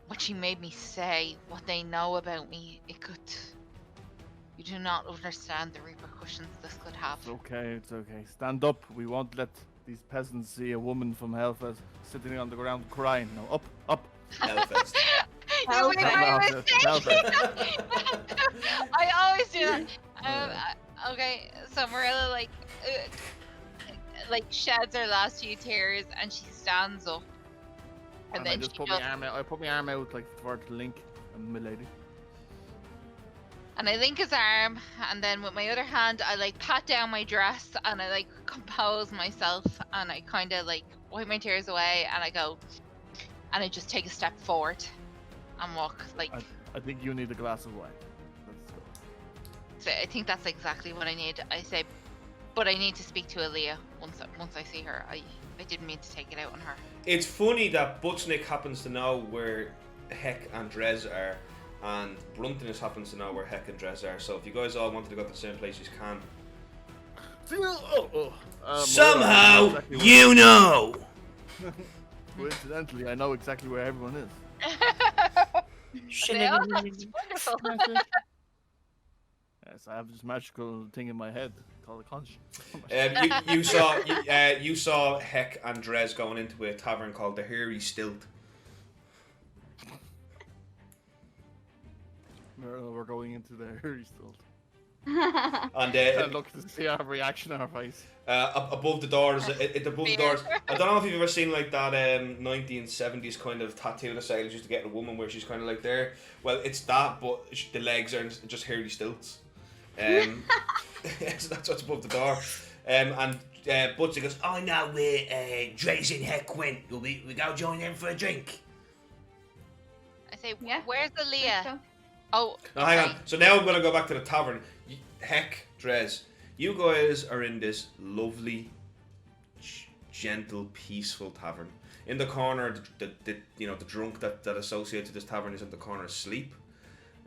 what she made me say, what they know about me, it could. You do not understand the repercussions this could have. It's okay. Stand up. We won't let these peasants see a woman from Hellfest sitting on the ground crying. No, up. Hellfest. You made my mistake. I always do that. Okay, so Marilla like sheds her last few tears and she stands up. And then I just put my arm out. I put my arm out like toward Link and Milady. And I link his arm, and then with my other hand, I like pat down my dress and I like compose myself, and I kind of like wipe my tears away, and I go, and I just take a step forward and walk like. I think you need a glass of wine. Let's go. So I think that's exactly what I need. I say, but I need to speak to Aaliyah once I see her. I didn't mean to take it out on her. It's funny that Butchnick happens to know where Heck and Drez are, and Bruntonus happens to know where Heck and Drez are. So if you guys all wanted to go to the same place, you can. Somehow, you know. Coincidentally, I know exactly where everyone is. Say, oh, that's wonderful. Yes, I have this magical thing in my head called a conscience. You saw Heck and Drez going into a tavern called the Hairy Stilt. We're going into the Hairy Stilt. And I look to see our reaction on our face. above the doors, above the doors. I don't know if you've ever seen like that 1970s kind of tattoo the sailors used to get in a woman where she's kind of like there. Well, it's that, but the legs are just hairy stilts. So that's what's above the door. And Butsy goes, I know where Drez and Heck went. We go join them for a drink. I say, Yeah. where's Aaliyah? So. Oh, Now, hang on. So now I'm going to go back to the tavern. Heck, Drez, you guys are in this lovely, gentle, peaceful tavern. In the corner, the drunk that associates with this tavern is in the corner asleep.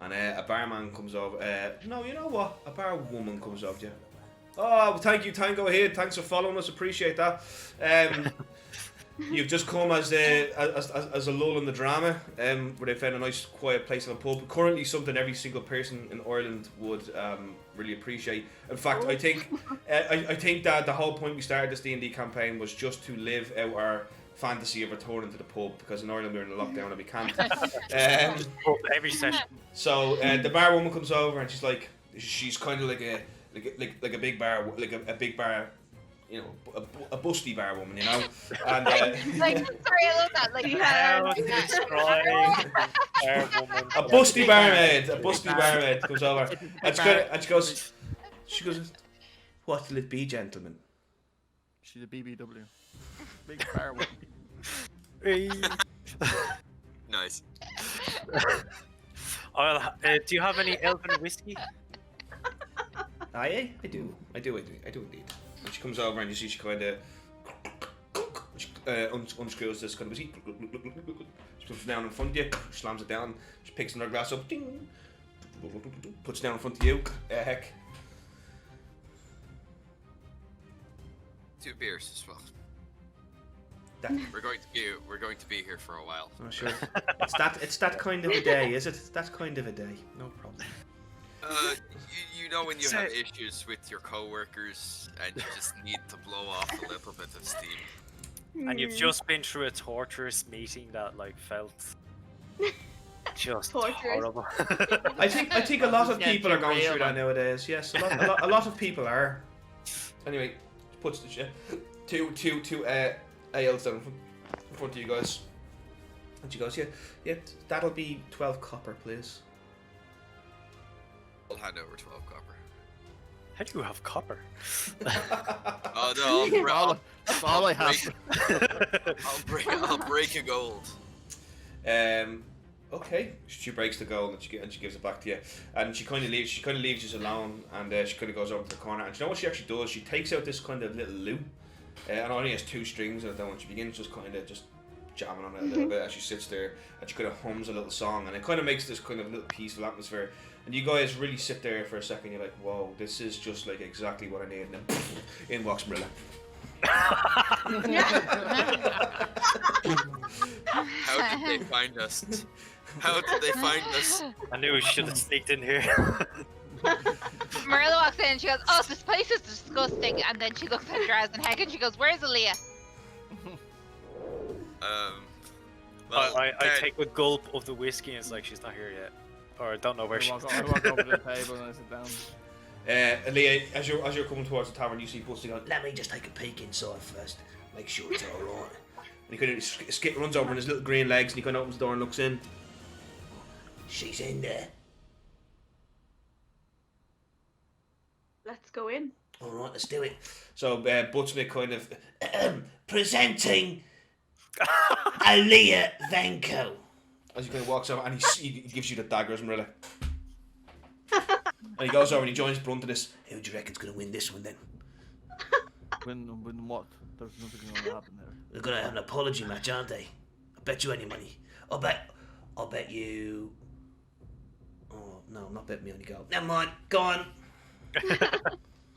And a barman comes over. No, you know what? A bar woman comes over to you. Oh, thank you, Tango ahead. Thanks for following us. Appreciate that. You've just come as a lull in the drama, where they found a nice quiet place in a pub. Currently something every single person in Ireland would really appreciate. In fact, I think that the whole point we started this D&D campaign was just to live out our fantasy of returning to the pub, because in Ireland we're in a lockdown and we can't. Every session. So the bar woman comes over and she's kind of like a big bar, like a big bar. You know, a busty bar woman, you know, and like, sorry, I love that. Like, a busty barmaid comes over, and she goes, what will it be, gentlemen? She's a BBW. Big bar woman. Nice. Do you have any elven whiskey? I do indeed. And she comes over and you see she kind of unscrews this kind of whiskey. She puts it down in front of you, slams it down, she picks another glass up, ding, puts it down in front of you. Heck. 2 beers as well. We're going to be here for a while. Oh, sure. It's that kind of a day, is it? It's that kind of a day. No problem. You know when you have issues with your co-workers and you just need to blow off a little bit of steam. And you've just been through a torturous meeting that like felt just Torturous. horrible. I think a lot of people are going through that nowadays. Yes, a lot of people are. Anyway, puts the shit to ales down in front of you guys. And she goes, yeah, that'll be 12 copper, please. I'll hand over 12 copper. How do you have copper? Oh no, That's all I have. I'll break a gold. Okay. She breaks the gold and she gives it back to you, and she kind of leaves. She kind of leaves you alone, and she kind of goes over to the corner. And you know what she actually does? She takes out this kind of little lute, and it only has 2 strings on it. And she begins just kind of just jamming on it a little bit as she sits there, and she kind of hums a little song, and it kind of makes this kind of little peaceful atmosphere. And you guys really sit there for a second. You're like, whoa, this is just like exactly what I need. And then in walks Marilla. How did they find us? How did they find us? I knew we should have sneaked in here. Marilla walks in and she goes, "Oh, this place is disgusting." And then she looks at Draz and Heck and she goes, "Where's Aaliyah?" Well, I take a gulp of the whiskey and it's like she's not here yet. Or I don't know where she is. I walk over to the table and I sit down. Aaliyah, as you're coming towards the tavern, you see Busty going, "Let me just take a peek inside first, make sure it's all right." And he kind of runs over on his little green legs, and he kind of opens the door and looks in. She's in there. Let's go in. All right, let's do it. So Butchnick kind of presenting Aaliyah Venko. As he kind of walks over and he gives you the daggers, Marilla. And he goes over and he joins Bruntinus. Who do you reckon's going to win this one then? Win what? There's nothing going to happen there. They're going to have an apology match, aren't they? I bet you any money. I'll bet you... Oh, no, I'm not betting me on you go. Never mind, go on.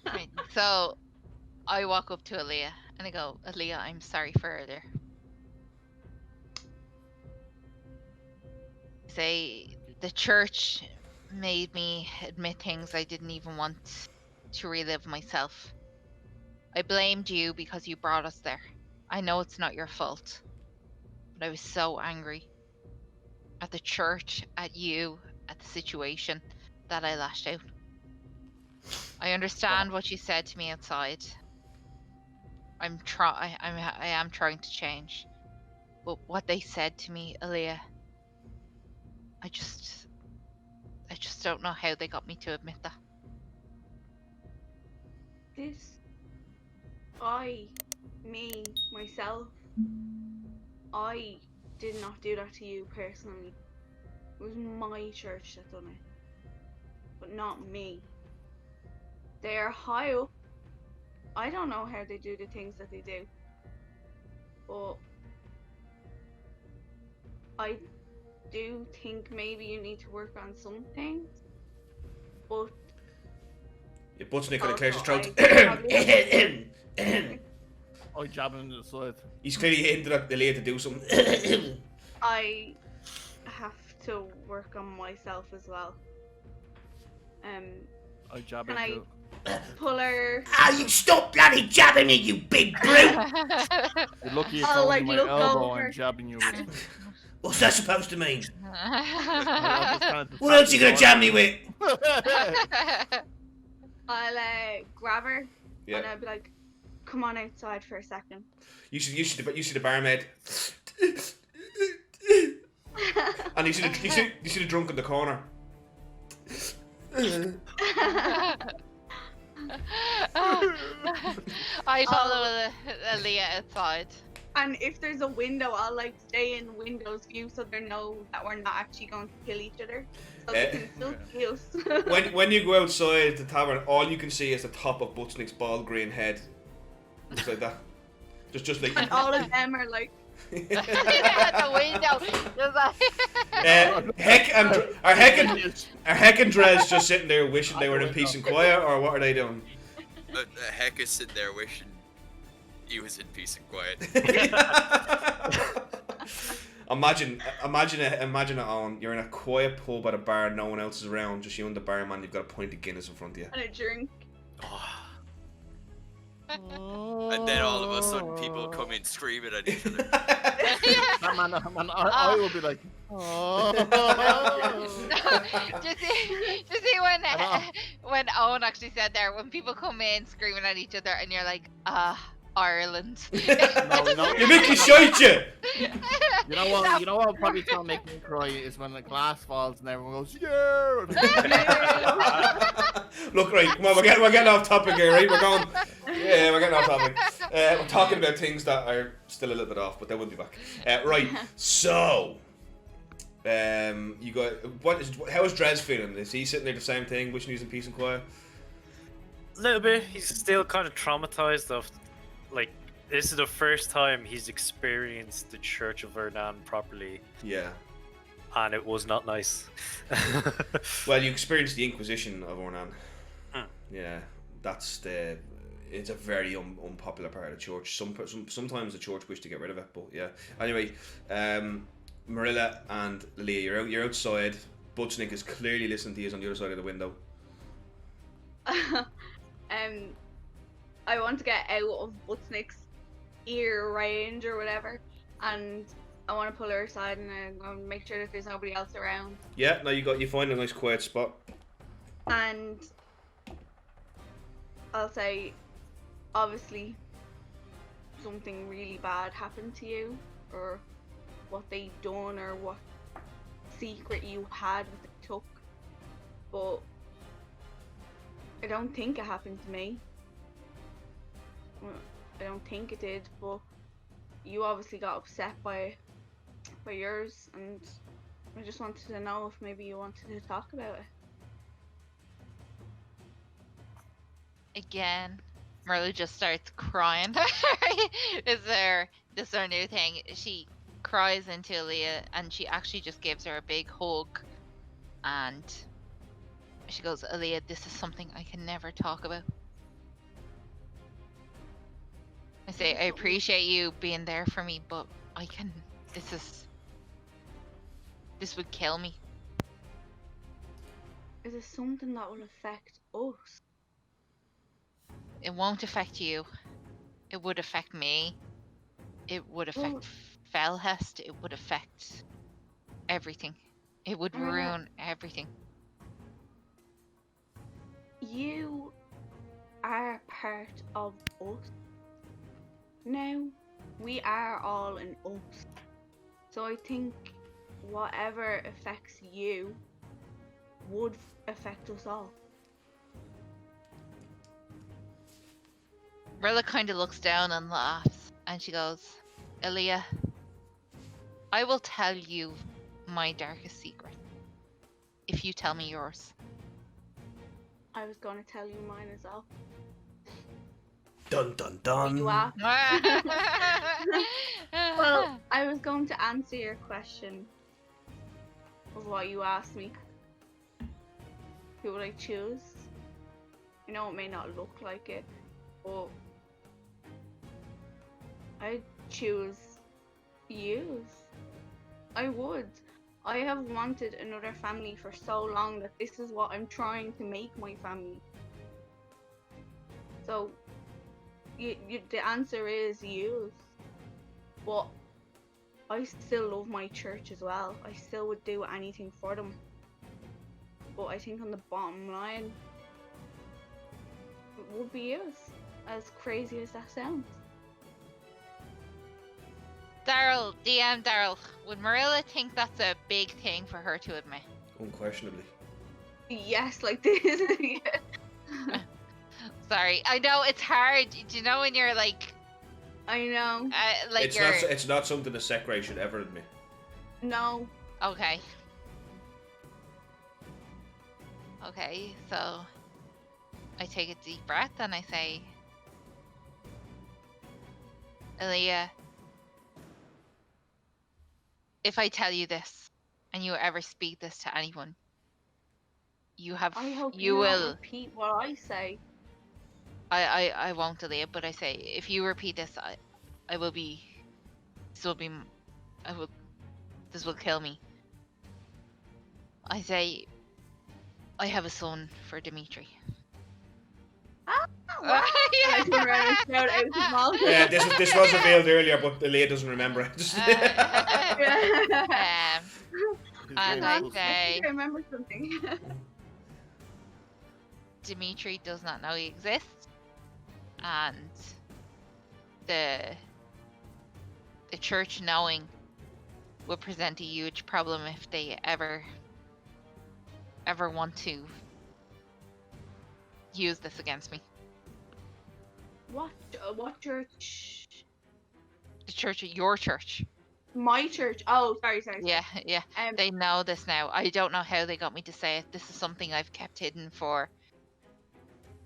Right, so I walk up to Aaliyah and I go, "Aaliyah, I'm sorry for earlier. Say the church made me admit things I didn't even want to relive myself. I blamed you because you brought us there. I know it's not your fault, but I was so angry at the church, at you, at the situation that I lashed out. I understand what you said to me outside. I am trying to change, but what they said to me, Aaliyah, I just don't know how they got me to admit that." Myself, I did not do that to you personally. It was my church that done it, but not me. They are high up. I don't know how they do the things that they do, but I do think maybe you need to work on some things, but Your Butchnick kind of clears his throat. I jab him into the side. He's clearly hinted at Aaliyah to do something. I have to work on myself as well. I jab Can him I pull her? Ah, you stop bloody jabbing me, you big brute! You're lucky you're I'll, throwing like, my look elbow over. and jabbing you with it. What's that supposed to mean? I'm just trying to What else you gonna jab me with? I'll grab her Yeah. and I'll be like, "Come on outside for a second." You see the barmaid. And you see the drunk in the corner. I follow Aaliyah outside. And if there's a window, I'll like stay in window's view so they know that we're not actually going to kill each other. So they can still see us. When you go outside the tavern, all you can see is the top of Butchnick's bald green head. Just like that. Just like. And all of them are like, At the window. Just like- Heck and Drez just sitting there wishing they were in peace and quiet, or what are they doing? Heck is sitting there wishing he was in peace and quiet. Imagine it on. You're in a quiet pub at a bar, no one else is around, just you and the barman. You've got a pint of Guinness in front of you. and a drink. And then all of a sudden people come in screaming at each other. I will be like, oh. Just see when Owen actually said there, when people come in screaming at each other and you're like, Ireland. No, You make me shite you! You know what? You know what? Probably gonna make me cry is when the glass falls and everyone goes, yeah. Look, right, come on, we're getting off topic here, right? We're getting off topic. We're talking about things that are still a little bit off, but they will be back. Right, so, you got how is Drez feeling? Is he sitting there the same thing, wishing he was in peace and quiet? A little bit. He's still kind of traumatized of, like, this is the first time he's experienced the Church of Vernan properly, Yeah. and it was not nice. Well, you experienced the Inquisition of Ornan. Hmm. Yeah, it's a very unpopular part of the church. Sometimes the church wish to get rid of it, but yeah. Anyway, Marilla and Leah, you're outside. Butchnick is clearly listening to you on the other side of the window. I want to get out of Butchnick's ear range or whatever, and I want to pull her aside and I'm going to make sure that there's nobody else around. Yeah, no, you find a nice quiet spot. And I'll say, obviously, something really bad happened to you, or what they done, or what secret you had that they took, but I don't think it happened to me. Well, I don't think it did, but you obviously got upset by yours, and I just wanted to know if maybe you wanted to talk about it. Again, Merle just starts crying. This is her new thing. She cries into Aaliyah, and she actually just gives her a big hug, and she goes, Aaliyah, this is something I can never talk about. I say, I appreciate you being there for me, but this would kill me. Is it something that will affect us? It won't affect you. It would affect me. It would affect Felhest. It would affect everything. It would ruin everything. You are part of us. Now, we are all in us. So I think whatever affects you would affect us all. Rilla kind of looks down and laughs, and she goes, Aaliyah, I will tell you my darkest secret if you tell me yours. I was going to tell you mine as well. Dun dun dun. You asked. Well, I was going to answer your question of what you asked me. Who would I choose? You know, it may not look like it, but I'd choose you. I would. I have wanted another family for so long that this is what I'm trying to make my family. So, the answer is you. But I still love my church as well. I still would do anything for them. But I think on the bottom line, it would be you. As crazy as that sounds. Daryl, DM Daryl, would Marilla think that's a big thing for her to admit? Unquestionably. Yes, like this. Sorry, I know it's hard. Do you know when you're like, I know. like It's not something a Sekrai should ever admit. No. Okay. Okay, so I take a deep breath and I say, Aaliyah, if I tell you this and you ever speak this to anyone, I hope you will don't repeat what I say. I won't delay it, but I say if you repeat this, I will be. This will kill me. I say, I have a son for Dimitri. Yeah, this was revealed earlier, but the lady doesn't remember it. And I say, I remember something. Dimitri does not know he exists, and the church knowing will present a huge problem if they ever want to use this against me. What church? The church, your church. My church. Oh, sorry. Yeah. They They know this now. I don't know how they got me to say it. This is something I've kept hidden for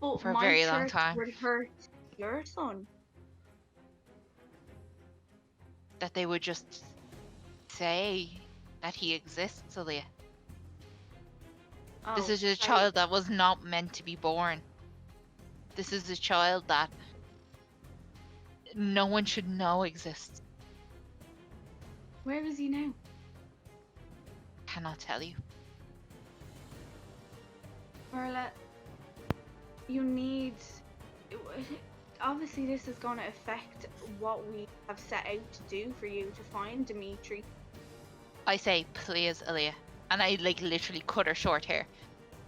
a my very long church time. would hurt your son. That they would just say that he exists, Aaliyah. Oh, This is a sorry. child that was not meant to be born. This is a child that no one should know exists. Where is he now? Cannot tell you. Marla, you need. Obviously, this is going to affect what we have set out to do for you to find Dimitri. I say, please, Aaliyah. And I like literally cut her short here.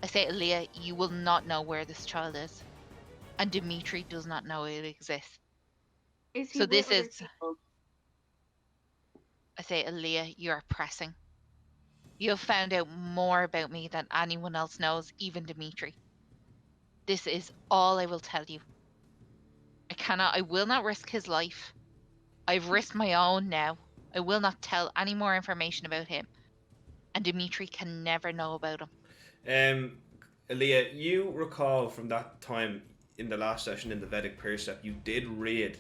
I say, Aaliyah, you will not know where this child is. And Dimitri does not know it exists. Is he So with this other is- people? I say, Aaliyah, you are pressing. You have found out more about me than anyone else knows, even Dimitri. This is all I will tell you. I will not risk his life. I've risked my own now. I will not tell any more information about him. And Dimitri can never know about him. Aaliyah, you recall from that time in the last session in the Vedic Percept, you did read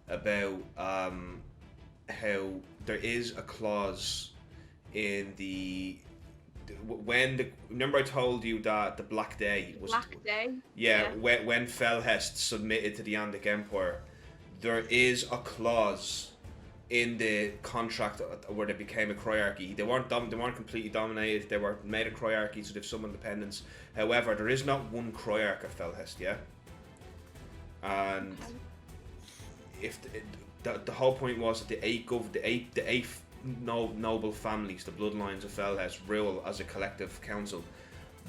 about how there is a clause in remember I told you that the Black Day was Black Day? yeah. When Felhest submitted to the Andic Empire, there is a clause in the contract where they became a chroiarchy. They weren't completely dominated. They were made a chroiarchy, so they've some independence. However, there is not one chroiarch of Felhest, yeah. And if the whole point was that the eight noble families, the bloodlines of Felhest, rule as a collective council.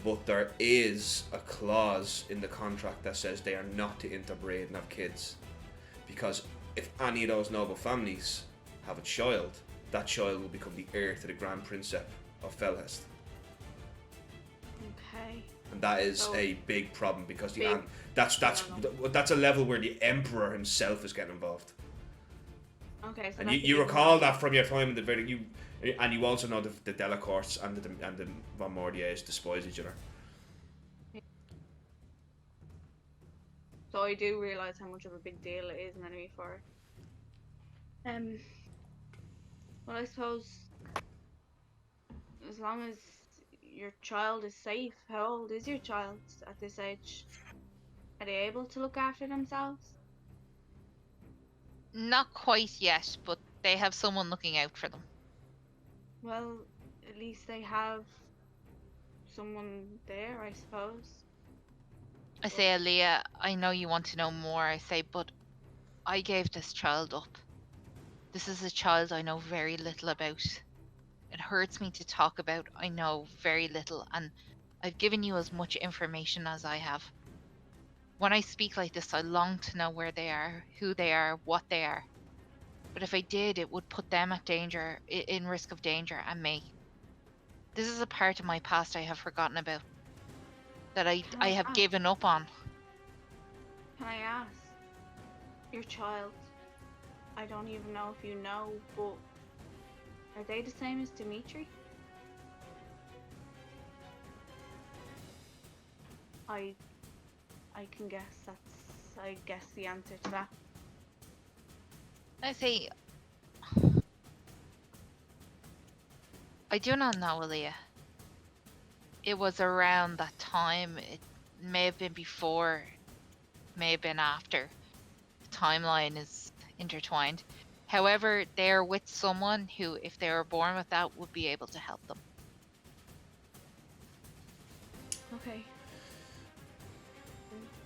But there is a clause in the contract that says they are not to interbreed and have kids, because if any of those noble families have a child, that child will become the heir to the Grand Princeps of Felhest. Okay. And that is So- a big problem because Big- that's a level where the emperor himself is getting involved. Okay. So And that's you a big recall one. that from your time in the Vedic, and you also know the Delacourts and the Von Mordiers despise each other. So I do realise how much of a big deal it is in Enemy for. Well, I suppose as long as your child is safe, how old is your child at this age? Are they able to look after themselves? Not quite yet, but they have someone looking out for them. Well, at least they have someone there, I suppose. I say, Aaliyah, I know you want to know more. I say, but I gave this child up. This is a child I know very little about. It hurts me to talk about. I know very little, and I've given you as much information as I have. When I speak like this, I long to know where they are, who they are, what they are. But if I did, it would put them at danger, in risk of danger, and me. This is a part of my past I have forgotten about, that I have given up on. Can I ask? Your child, I don't even know if you know, but are they the same as Dimitri? I can guess I guess the answer to that. I say, I do not know, Aaliyah. It was around that time. It may have been before, may have been after. The timeline is intertwined. However, they are with someone who, if they were born with that, would be able to help them. Okay.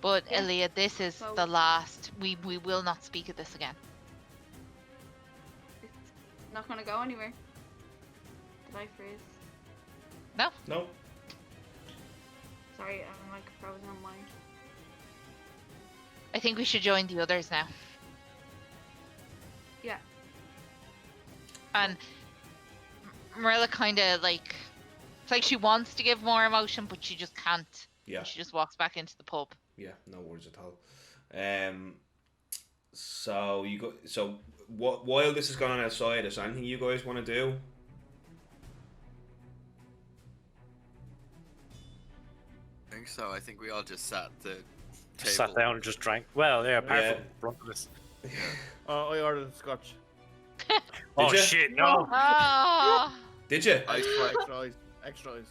But Yeah. Aaliyah, this is So- the last. We will not speak of this again. It's not gonna go anywhere. Did I freeze? No. No. Sorry, I'm like frozen on mine. I think we should join the others now. Yeah. And Marilla kind of like, it's like she wants to give more emotion, but she just can't. Yeah. She just walks back into the pub. Yeah, no worries at all. So you go. So while this is going on outside, is there anything you guys want to do? I think so. I think we all just sat at the table. Sat down and just drank. Well, yeah, apart Yeah. from Brooklyn's. I ordered scotch. Oh you? shit, no! Oh, Did you? I swiped. Extra ice. Extra ice.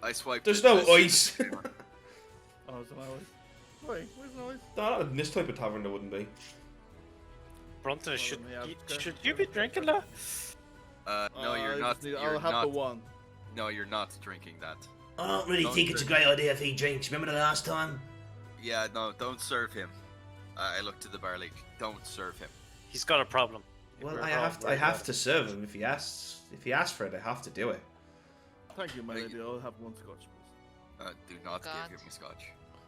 I swiped. There's it no as soon ice. as- Oh, is there no ice? Wait, where's no ice? Not in this type of tavern, there wouldn't be. Brunton, should yeah, should you be drinking that? No, you're I not. just need- You're I'll have not. the one. No, you're not drinking that. I don't really Don't think it's a drink. great idea if he drinks. Remember the last time? Yeah, no, don't serve him. I looked to the barley. Don't serve him. He's got a problem. Well, We're I wrong, have to. we're I have wrong. to serve him if he asks. If he asks for it, I have to do it. Thank you, my Thank lady. I'll have one scotch, please. Do not God. give him scotch.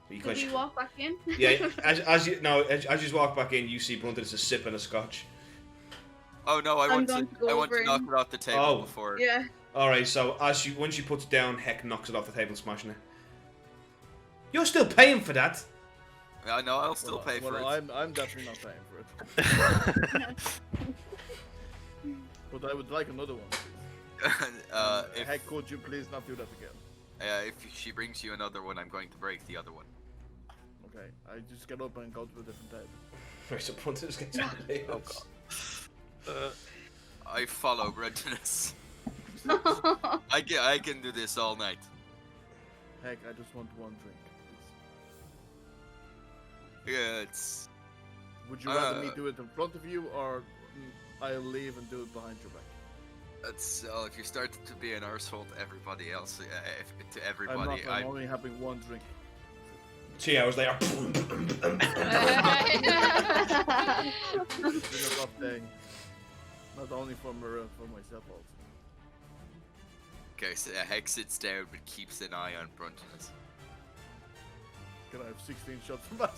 Because Did we walk back in? yeah, as you no, as you walk back in, you see Brunton is just sipping a scotch. Oh no, I I'm want to. going to go I want over to knock and- it off the table Oh. before. Yeah. All right, so when she puts it down, Heck knocks it off the table, smashing it. You're still paying for that. I know. I'll still pay for it. I'm definitely not paying for it. But I would like another one, please. If Heck, could you please not do that again? if she brings you another one, I'm going to break the other one. Okay, I just get up and go to a different table. Right, so Brunton just gets out of the Oh house. god. I follow Brendanus. I can do this all night. Heck, I just want one drink, please. Yeah, it's. Would you rather me do it in front of you, or I'll leave and do it behind your back? It's if you start to be an arsehole to everybody else, to I'm everybody, not. I'm only having one drink. 2 hours later. It's been a rough day. Not only for myself also. Okay, so Heck sits down but keeps an eye on Bruntonus. Can I have 16 shots from that?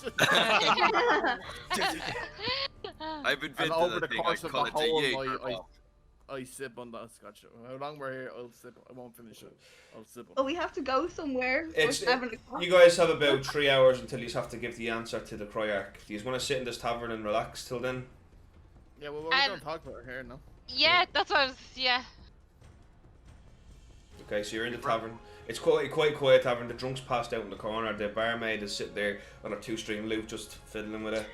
I've And invented over a the thing. I course of call the it a whole Jaeger night, ball. I sip on that scotch. How long we're here, I'll sip. I won't finish it. I'll sip Oh, on. we have to go somewhere. for It's 7 o'clock. you guys have about 3 hours until you have to give the answer to the Croyarch. Do you just want to sit in this tavern and relax till then? Yeah, well, we're gonna talk about it here now. yeah, that's what I was. Yeah. Okay, so you're in the tavern. It's quite quiet tavern. The drunk's passed out in the corner. The barmaid is sitting there on a 2-string lute, just fiddling with it.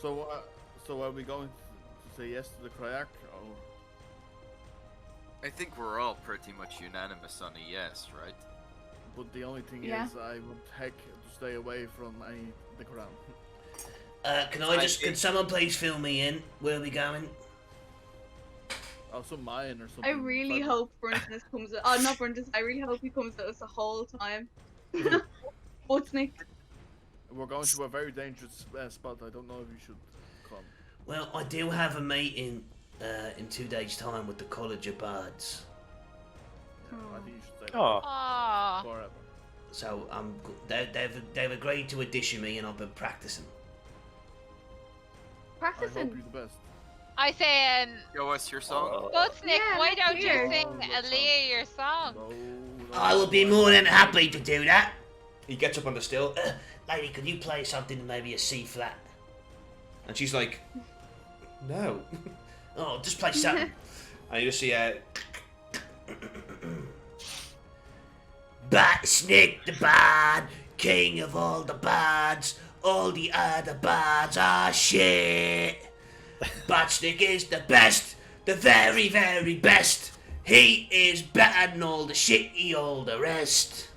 So are we going to say yes to the Kryak? Or... I think we're all pretty much unanimous on a yes, right? But the only thing Yeah. is, I would heck to stay away from the ground. Can someone please fill me in? Where are we going? Also mine or something. I really Like- hope Bruntus comes out. Oh, not Bruntus. I really hope he comes out us the whole time. Butnick. We're going to a very dangerous spot. I don't know if you should come. Well, I do have a meeting in 2 days' time with the College of Bards. Yeah, I think you should stay Oh, Aww. forever. So they've agreed to audition me, and I've been practicing. I hope Practicing. you're the best. I say, Show us your song. Butnick, Yeah, why let's don't you hear. sing Oh, that's Aaliyah your song? No, I will be more than happy to do that. He gets up on the still, Lady, could you play something maybe a C flat? and she's like, "No." Oh, just play something. And you just see Batsnick the Bard, king of all the bards. All the other bards are shit. Batsnick is the best, the very, very best. He is better than all the shitty all the rest.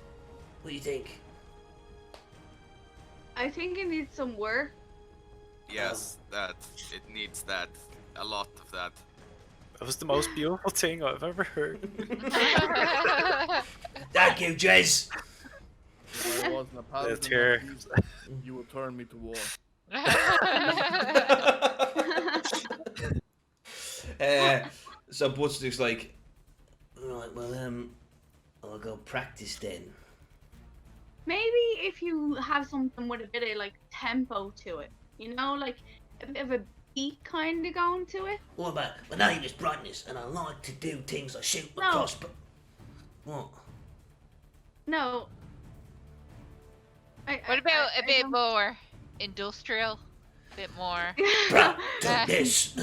What do you think? I think it needs some work. Yes, that it needs that. A lot of that. that was the most beautiful thing I've ever heard. Thank you, Jez. If I wasn't a paladin, tear. you would turn me to war. so Butstick's like, Right, well, I'll go practice then. Maybe if you have something with a bit of like tempo to it, you know, like a bit of a heat kind of going to it. What about my name is Brightness and I like to do things like shoot No. across. What? No. What about a bit more industrial? A bit more. Brightness.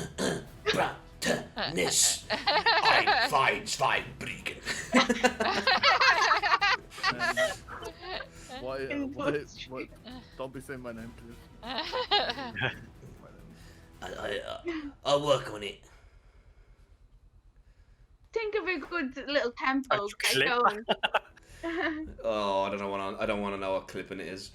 Brightness. I'm fine, Bregan. Why? Don't be saying my name, please. I'll work on it. Think of a good little tempo. Clip. Going. Oh, I don't want to know what clipping it is.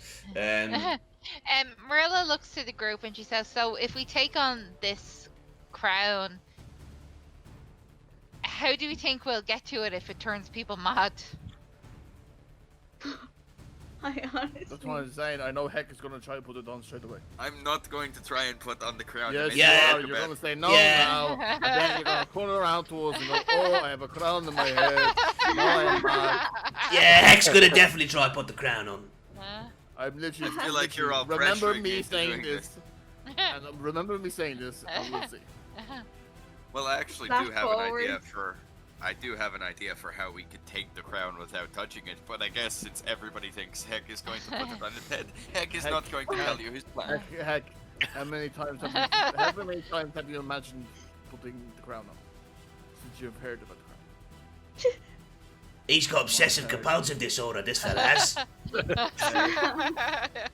Marilla looks to the group and she says, "So if we take on this crown, how do we think we'll get to it if it turns people mad?" I honestly. That's what I'm saying. I know Heck is gonna try to put it on straight away. I'm not going to try and put on the crown. Yes, Yeah. you are. You're gonna say no Yeah. now, and then you're gonna turn around to us and go, "Oh, I have a crown in my head. No, I am mad." Yeah, Heck's gonna definitely try to put the crown on. I'm literally. I feel like you're all remember pressuring me me into saying doing this, and remember me saying this, and we'll see. Well, I actually Flash do have forward. an idea for how we could take the crown without touching it, but I guess since everybody thinks Heck is going to put it on his head, Heck is not going to tell you his plan. Heck, how many times have you imagined putting the crown on? Since you've heard about the crown. He's got obsessive compulsive disorder, this fella has.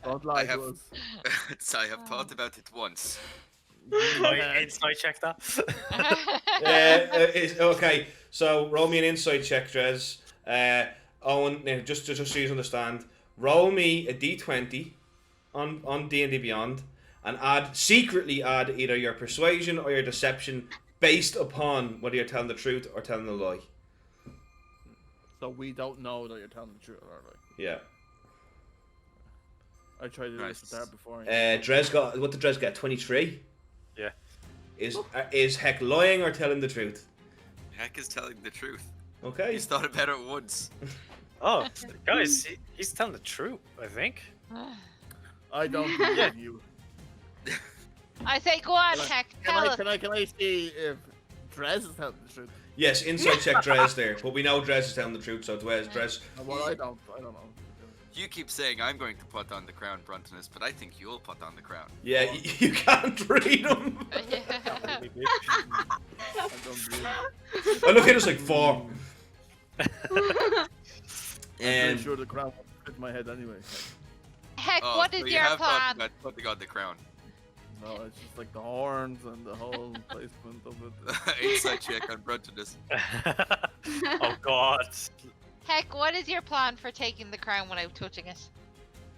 Don't lie I have- to us. I have thought about it once. Inside check that. Okay, so roll me an insight check, Drez. Owen, now just so you understand, roll me a d20 on D&D Beyond, and secretly add either your persuasion or your deception based upon whether you're telling the truth or telling a lie. So we don't know that you're telling the truth, are we? Yeah. I tried to do Nice. this with that before. Drez got, what did Drez get? 23. Yeah. Is Heck lying or telling the truth? Heck is telling the truth. Okay. He's thought about it once. Oh, guys, he's telling the truth, I think. I don't believe you. I say, go on, Heck, tell us. Can I see if Drez is telling the truth? Yes, inside check Drez there, but we know Drez is telling the truth, so Drez. Well, I don't know. You keep saying I'm going to put on the crown, Bruntonus, but I think you'll put on the crown. Yeah, you can't read him. I don't believe you. I look at us like 4. I'm And sure the crown won't fit my head anyway. Heck, Oh, what so is you your have thought plan? about putting on the crown. No, it's just like the horns and the whole placement of it. Inside check on Bruntonus. Oh God. Heck, what is your plan for taking the crown without touching it?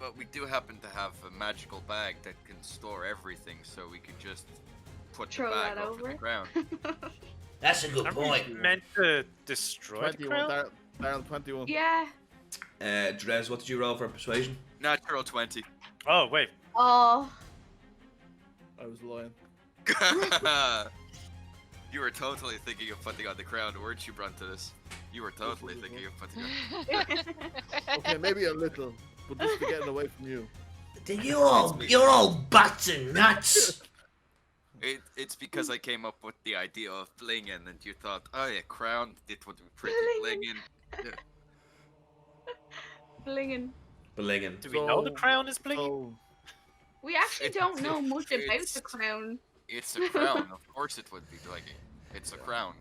But we do happen to have a magical bag that can store everything, so we could just put Throw the bag that over over. the ground. That's a good Are we point. meant to destroy the 21, crown? Darren 21. Yeah. Drez, what did you roll for persuasion? Natural 20. Oh wait. Oh. I was lying. You were totally thinking of putting on the crown, weren't you, Bruntonus? You were totally thinking of putting on. Okay, maybe a little, but just to get it away from you. Then you're all butts and nuts. It's because I came up with the idea of blinging, and you thought, oh yeah, crown, it would be pretty blinging. Yeah. Blinging. Belinging. Do we know the crown is blinking? So, We actually don't know much about It's- the crown. It's a crown, of course it would be blinging. It's a crown.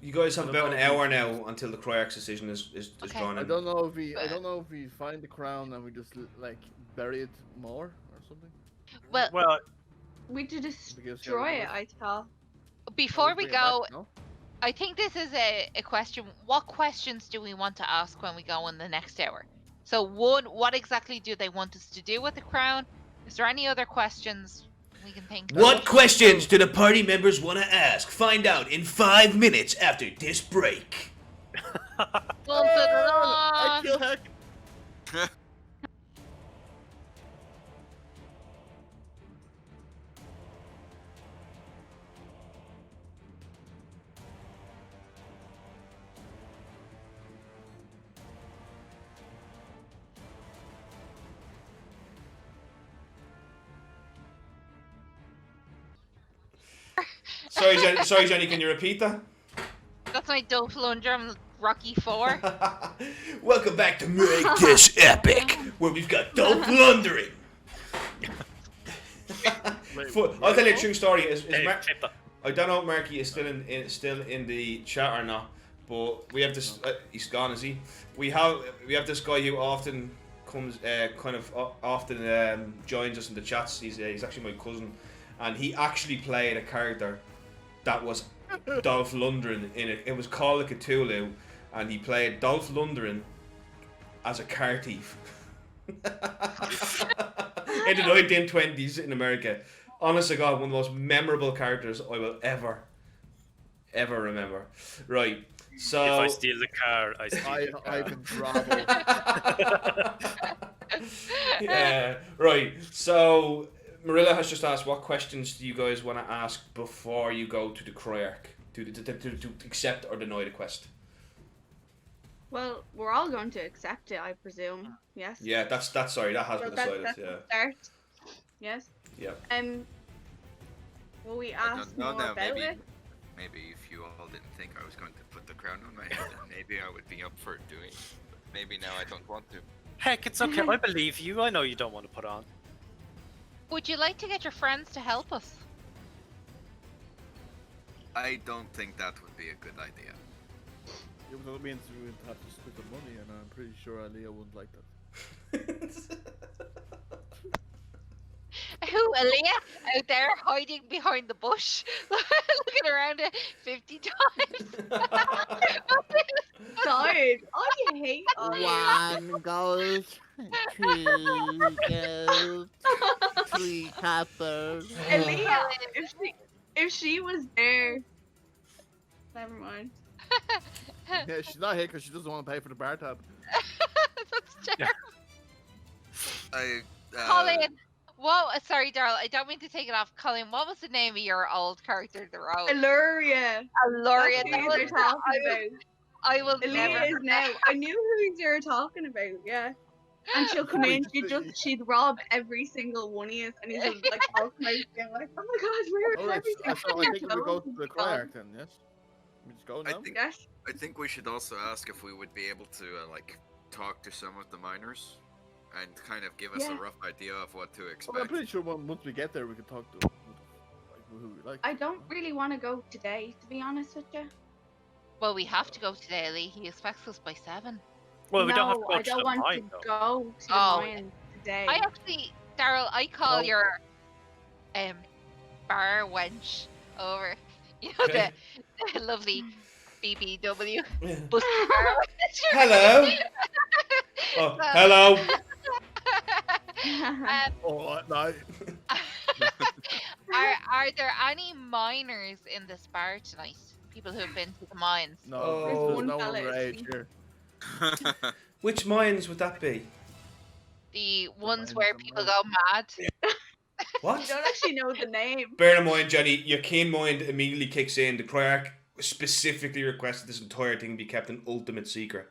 You guys have about an hour now until the Cryox decision is Okay. drawn I in. don't know if we find the crown and we just like bury it more or something. Well, Well, We did Because destroy it, I thought. before we Bring it back, go, no? I think this is a question. What questions do we want to ask when we go in the next hour? So one, what exactly do they want us to do with the crown? Is there any other questions we can think of? What questions do the party members want to ask? Find out in 5 minutes after this break. Dun, dun, dun, I dun. kill Heck. Sorry, Jenny. Can you repeat that? That's my Dolph Lundgren Rocky 4. Welcome back to Make This Epic, where we've got Dolph Lundgren. I'll tell you a true story. I don't know if Marky is still in the chat or not, but we have this. He's gone, is he? We have this guy who often comes, often joins us in the chats. He's actually my cousin, and he actually played a character that was Dolph Lundgren in it. It was called Cthulhu, and he played Dolph Lundgren as a car thief in the 1920s in America. Honest to God, one of the most memorable characters I will ever remember. Right, so If I steal the car, I steal Ivan Drago. yeah, right. So Marilla has just asked, what questions do you guys want to ask before you go to the Cryarch to accept or deny the quest? Well, we're all going to accept it, I presume. Yes. Yeah, that's sorry, that has been decided. That's Yeah. the start. Yes. Yeah. Will we I ask don't know more now, about it? maybe if you all didn't think I was going to put the crown on my head, then maybe I would be up for doing it. But maybe now I don't want to. Heck, it's okay. I believe you. I know you don't want to put on. Would you like to get your friends to help us? I don't think that would be a good idea. Yeah, but that means we would have to split the money, and I'm pretty sure Aaliyah wouldn't like that. Who, Aaliyah? Out there hiding behind the bush, looking around it 50 times. Tired. I hate Aaliyah. 1 gold, 2 gold, 3 coppers. Aaliyah, if she was there. Never mind. Yeah, she's not here because she doesn't want to pay for the bar tab. That's terrible. Colin. Colin, sorry, Daryl, I don't mean to take it off. Colin, what was the name of your old character, the road? Illuria. Alluria. That's who you're talking about. I will Aaliyah never. is now. I knew who you're talking about. Yeah. And she'll come in. She'd rob every single one of you, and he's like talking about being like, "Oh my God, where's Alright, everything?" so I think we go to the Cryarch then, yes? We just go now? Yes. I think we should also ask if we would be able to talk to some of the miners and kind of give us a rough idea of what to Well, I'm expect. pretty sure once we get there, we can talk to who we like. I don't really want to go today, to be honest with you. Well, we have to go today, Lee. He expects us by 7. Well, we don't have to go I to don't the want mine, to though. go to the Oh. mine today. I actually, Daryl, I call No. your bar wench over. You know, Okay. the lovely BBW. Yeah. Bus bar wench. Hello. Oh, hello. Oh, no. Are there any miners in this bar tonight? People who have been to the mines. No, Oh. there's One no fella underage asleep. here. Which mines would that be? The mines ones where are people mine. go mad. I What? don't actually know the name. Bear in mind, Jenny, your keen mind immediately kicks in. The Cryarch specifically requested this entire thing be kept an ultimate secret.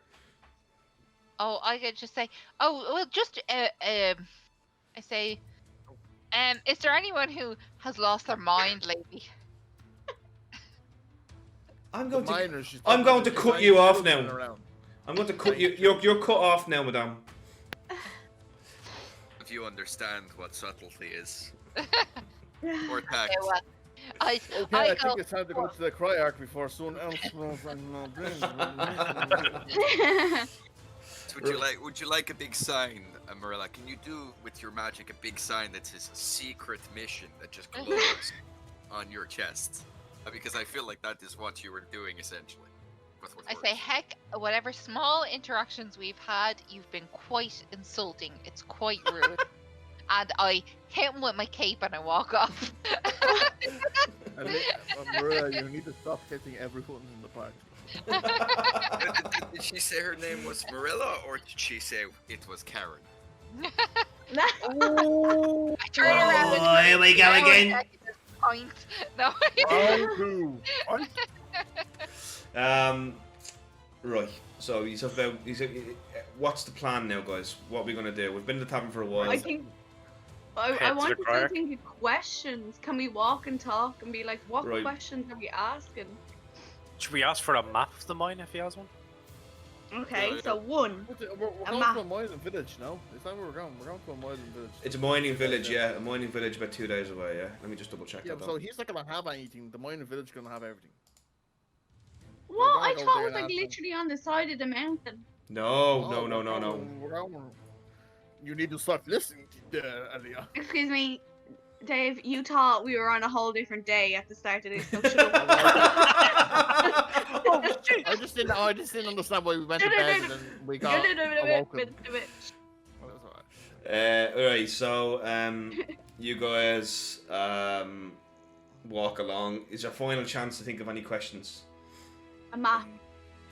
Oh, I could just say, well, just I say, is there anyone who has lost their mind lately? I'm The going to. miners, she's I'm talking going about to the cut giant you off building now. around. I'm going to cut you. You're cut off now, madame. If you understand what subtlety is, or Okay, tact. well, I Okay, I go. think it's time to go to the Cryarch before someone else knows I'm not Would you like a big sign, Marilla? Can you do with your magic a big sign that says secret mission that just glows on your chest? Because I feel like that is what you were doing essentially. With I say, heck, whatever small interactions we've had, you've been quite insulting. It's quite rude. And I hit him with my cape and I walk off. Maria, you need to stop hitting everyone in the park. Did she say her name was Marilla, or did she say it was Karen? I turn around and Oh, here we go again. point. No. Right. So he's about. What's the plan now, guys? What are we gonna do? We've been in the tavern for a while. I think I Head to wanted the to crier. think of questions. Can we walk and talk and be like, what Right. questions are we asking? Should we ask for a map of the mine if he has one? Okay, Yeah. so one. We're A going map. to a mining village, no? Is that where we're going? We're going to a mining village. It's a mining village, yeah. A mining village about 2 days away, yeah. Let me just double check Yeah, that. so though. he's not going to have anything. The mining village is going to have everything. What? gonna I go thought there it was and like ask them. literally on the side of the mountain. No, Oh, no, no, no, no. We're going. You need to start listening to Elia. Excuse me, Dave, you thought we were on a whole different day at the start of this, so shut up. I just didn't understand why we went to bed and then we got awoken. Well, that's alright. Alright, so you guys walk along. Is your final chance to think of any questions? A map.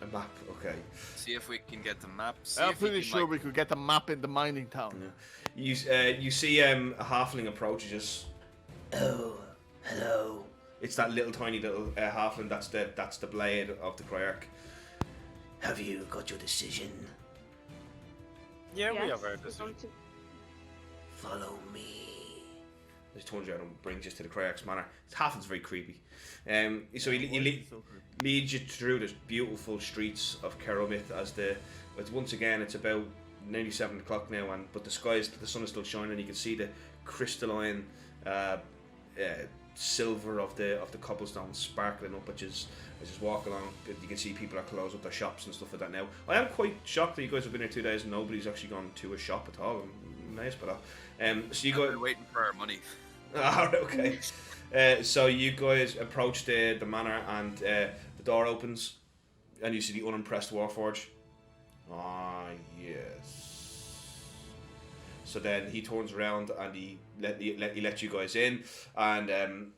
A map, okay. See if we can get the map. See I'm if we pretty can, sure like, we could get the map in the mining town. You see a halfling approaches us. Oh, hello. It's that little tiny little halfling. That's the blade of the Kryarch. Have you got your decision? Yeah, we Yes, have our we're decision. going to- Follow me. He turns you out and brings you to the Kryarch's manor. Halfling's very creepy. So he leads you through the beautiful streets of Keromith but once again it's about nearly 7 o'clock now, but the sun is still shining. You can see the crystalline silver of the cobblestone sparkling up as you walk along. You can see people are closing up their shops and stuff like that now. I am quite shocked that you guys have been here 2 days and nobody's actually gone to a shop at all. I'm amazed by that. So you we're go. waiting for our money. Alright, okay. So you guys approach the manor and the door opens and you see the unimpressed Warforge. Ah, yes. So then he turns around and he lets you guys in, and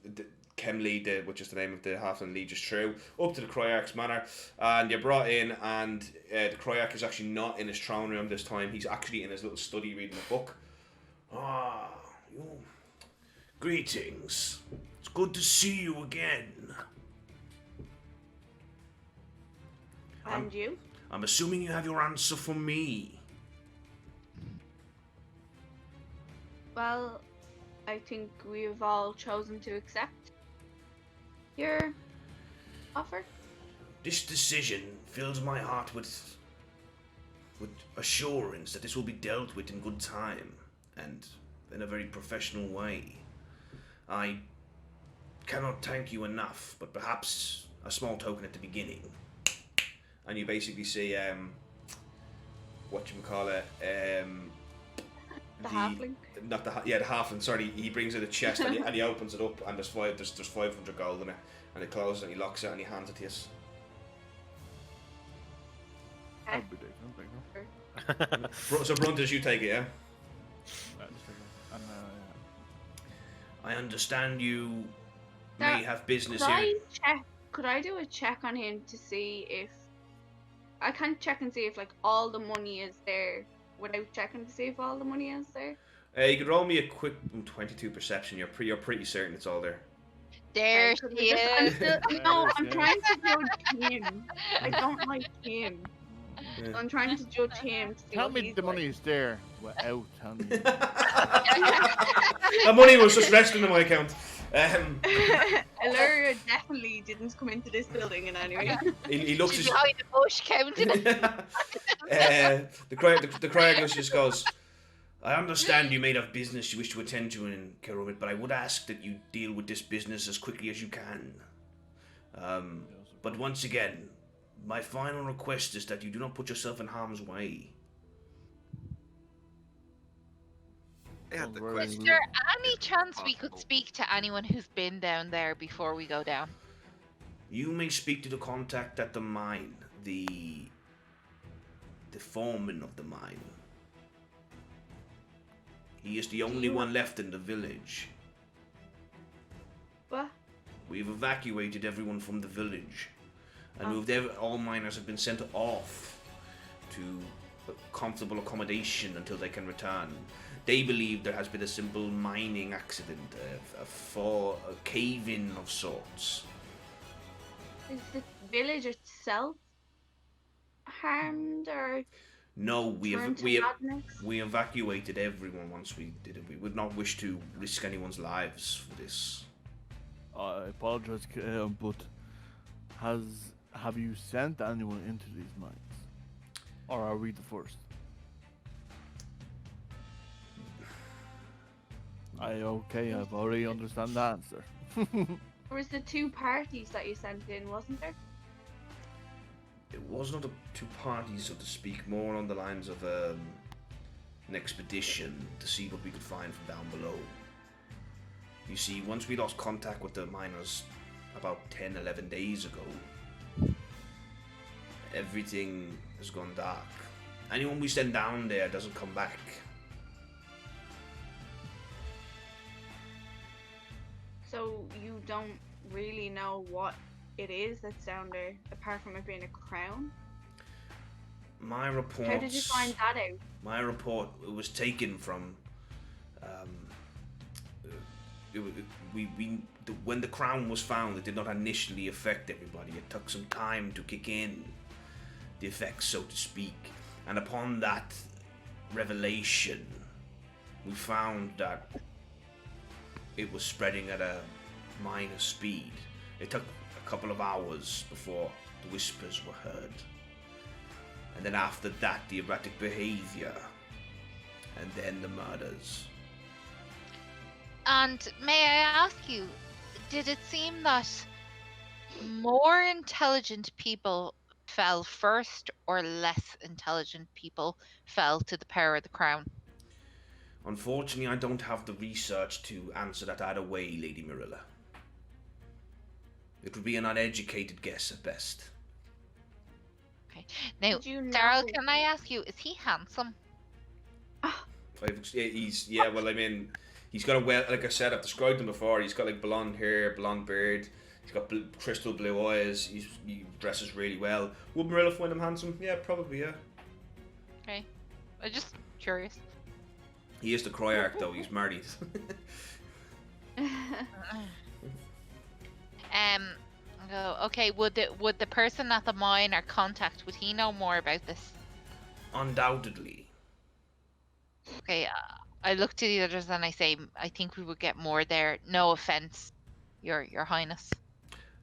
Kemley, which is the name of the halfling, leads us through up to the Kryarch's manor, and you're brought in, and the Kryarch is actually not in his throne room this time. He's actually in his little study reading a book. Ah, you. Greetings. It's good to see you again. And you? I'm assuming you have your answer for me. Well, I think we've all chosen to accept your offer. This decision fills my heart with assurance that this will be dealt with in good time and in a very professional way. I cannot thank you enough, but perhaps a small token at the beginning. And you basically see whatchamacallit, The halfling? Not the the halfling. Sorry, he brings out a chest and he opens it up and there's 500 gold in it, and it closes and he locks it and he hands it to you. That'd be decent, So Bruntus, you take it, yeah. I understand you Now, may have business Could here. I check? Could I do a check on him to see if I can check and see if like all the money is there without checking to see if all the money is there? You could roll me a quick 22 perception. You're pretty certain it's all there. There Could she we just- I'm is. still, There no, it I'm is. trying to judge him. I don't like him. Yeah. I'm trying to judge him. To see Tell what me he's the like. money is there without telling me. That money was just resting in my account. Illyria definitely didn't come into this building in any way. He looks She's at behind the bush counting it. the Kryarch just goes, I understand you may have business you wish to attend to in Keromith, but I would ask that you deal with this business as quickly as you can. But once again, my final request is that you do not put yourself in harm's way. Yeah, the Very Is question. there any chance we could Possible. speak to anyone who's been down there before we go down? You may speak to the contact at the mine, the foreman of the mine. He is the only one left in the village. What? We've evacuated everyone from the village, and all miners have been sent off to a comfortable accommodation until they can return. They believe there has been a simple mining accident, a cave-in of sorts. Is the village itself harmed or? No, Turn to madness? we evacuated everyone once we did it. We would not wish to risk anyone's lives for this. I apologize, but have you sent anyone into these mines, or are we the first? I've already understand the answer. There was the 2 parties that you sent in, wasn't there? It was not two parties, so to speak, more on the lines of an expedition to see what we could find from down below. You see, once we lost contact with the miners about 10, 11 days ago, everything has gone dark. Anyone we send down there doesn't come back. So you don't really know what it is that's down there, apart from it being a crown? My report. How did you find that out? My report was taken from. When the crown was found, it did not initially affect everybody. It took some time to kick in the effects, so to speak. And upon that revelation, we found that it was spreading at a minor speed. It took a couple of hours before the whispers were heard. And then after that, the erratic behavior. And then the murders. And may I ask you, did it seem that more intelligent people fell first, or less intelligent people fell to the power of the crown? Unfortunately, I don't have the research to answer that either way, Lady Marilla. It would be an uneducated guess at best. Okay. Now, Did you Daryl, know- can I ask you, is he handsome? He's got a like I said, I've described him before. He's got like blonde hair, blonde beard. He's got crystal blue eyes. He dresses really well. Would Marilla find him handsome? Yeah, probably, yeah. Okay. I'm just curious. He is the Croyarch, though. He's married. Okay, would the person at the mine or contact, would he know more about this? Undoubtedly. Okay, I look to the others and I say, I think we would get more there. No offense, Your Highness.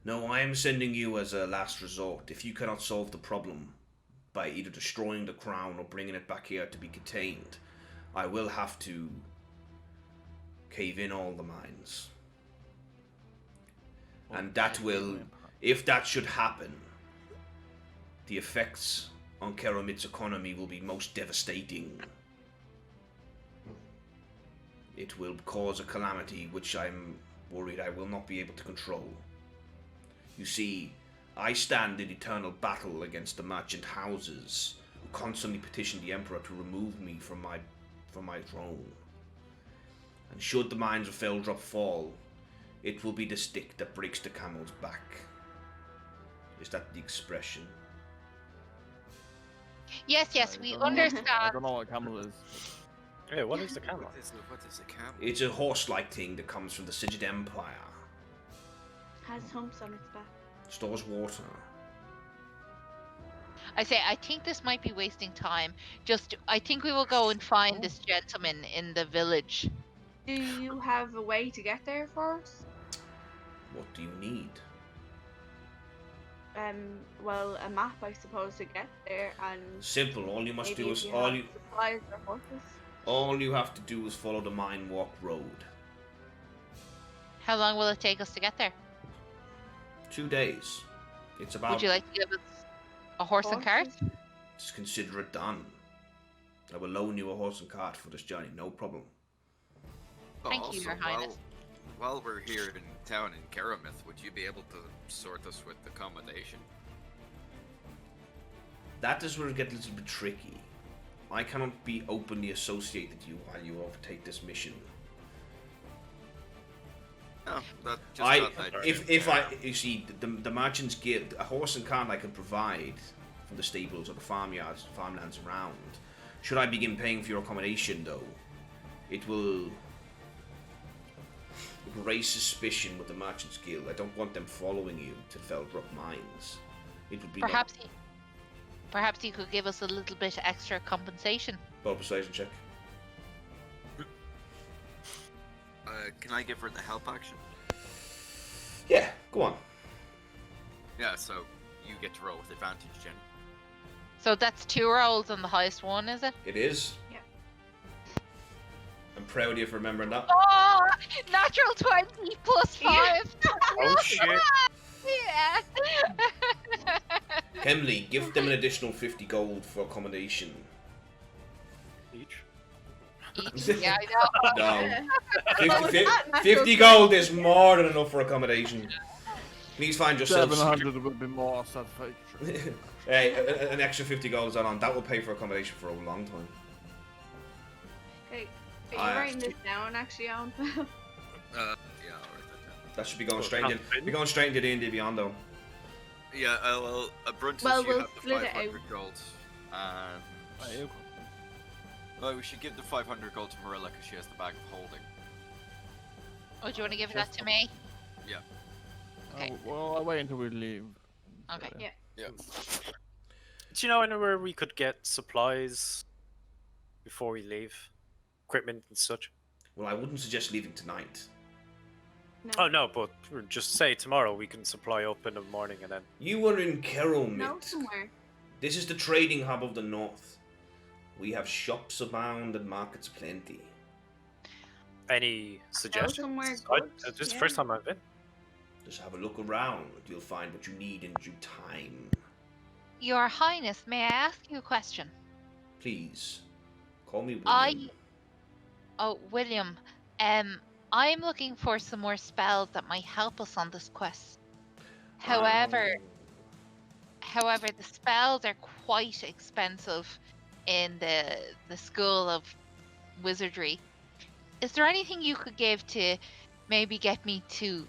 No, I am sending you as a last resort. If you cannot solve the problem by either destroying the crown or bringing it back here to be contained, I will have to cave in all the mines. And that will, if that should happen, the effects on Keramit's economy will be most devastating. It will cause a calamity which I'm worried I will not be able to control. You see, I stand in eternal battle against the merchant houses who constantly petition the Emperor to remove me from my throne. And should the mines of Feldrop fall, it will be the stick that breaks the camel's back. Is that the expression? Yes, we I understand. don't know what camel is. Yeah, what is the camel? What is a camel? It's a horse-like thing that comes from the Sigid Empire. Has humps on its back. Stores water. I say, I think this might be wasting time. I think we will go and find this gentleman in the village. Do you have a way to get there for us? What do you need? Well, a map, I suppose, to get there, and Simple. All you must maybe do if is you have supplies or horses. all you have to do is follow the Mine Walk Road. How long will it take us to get there? 2 days. It's about. Would you like to give us a horse and cart? Horses? Just consider it done. I will loan you a horse and cart for this journey. No problem. Oh, Thank you, Your Highness. While we're here in town in Karamith, would you be able to sort us with accommodation? That is where it gets a little bit tricky. I cannot be openly associated with you while you overtake this mission. No, that just You see, the Merchants Guild, a horse and cart I can provide from the stables or the farmlands around. Should I begin paying for your accommodation, though, it will raise suspicion with the Merchants Guild. I don't want them following you to Feldrop Mines. It would be Perhaps Perhaps you could give us a little bit extra compensation. Roll a persuasion check. Can I give her the help action? Yeah, go on. Yeah, so you get to roll with advantage, Jen. So that's 2 rolls on the highest one, is it? It is. Yeah. I'm proud of you for remembering that. Oh, natural 20 plus 5. Oh shit. Yeah. Hemley, give them an additional 50 gold for accommodation. Each. Yeah, I know. No. 50 gold is more than enough for accommodation. Please find yourself 700 would be more satisfactory. hey, an extra 50 gold is on. That will pay for accommodation for a long time. Okay. Are I you writing this down actually, Alan? Yeah, I'll write that down. That should be going So straight in. Be going straight into D&D Beyond though. Yeah, well, Bruntus, Well, you we'll have the split it 500 out. gold. And... There you go. Well, we should give the 500 gold to Marilla because she has the bag of holding. Oh, do you want to give that to me? Okay. Well, I'll wait until we leave. Okay. Yeah. Yeah. Do you know anywhere we could get supplies before we leave? Equipment and such? Well, I wouldn't suggest leaving tonight. No. Oh no, but just say tomorrow we can supply up in the morning and then. You were in No, Keromit. somewhere. This is the trading hub of the north. We have shops abound and markets plenty. Any suggestions? somewhere This is the good, first yeah. time I've been. Just have a look around. You'll find what you need in due time. Your Highness, may I ask you a question? Please, call me William. William, I'm looking for some more spells that might help us on this quest. However, the spells are quite expensive in the school of wizardry. Is there anything you could give to maybe get me to,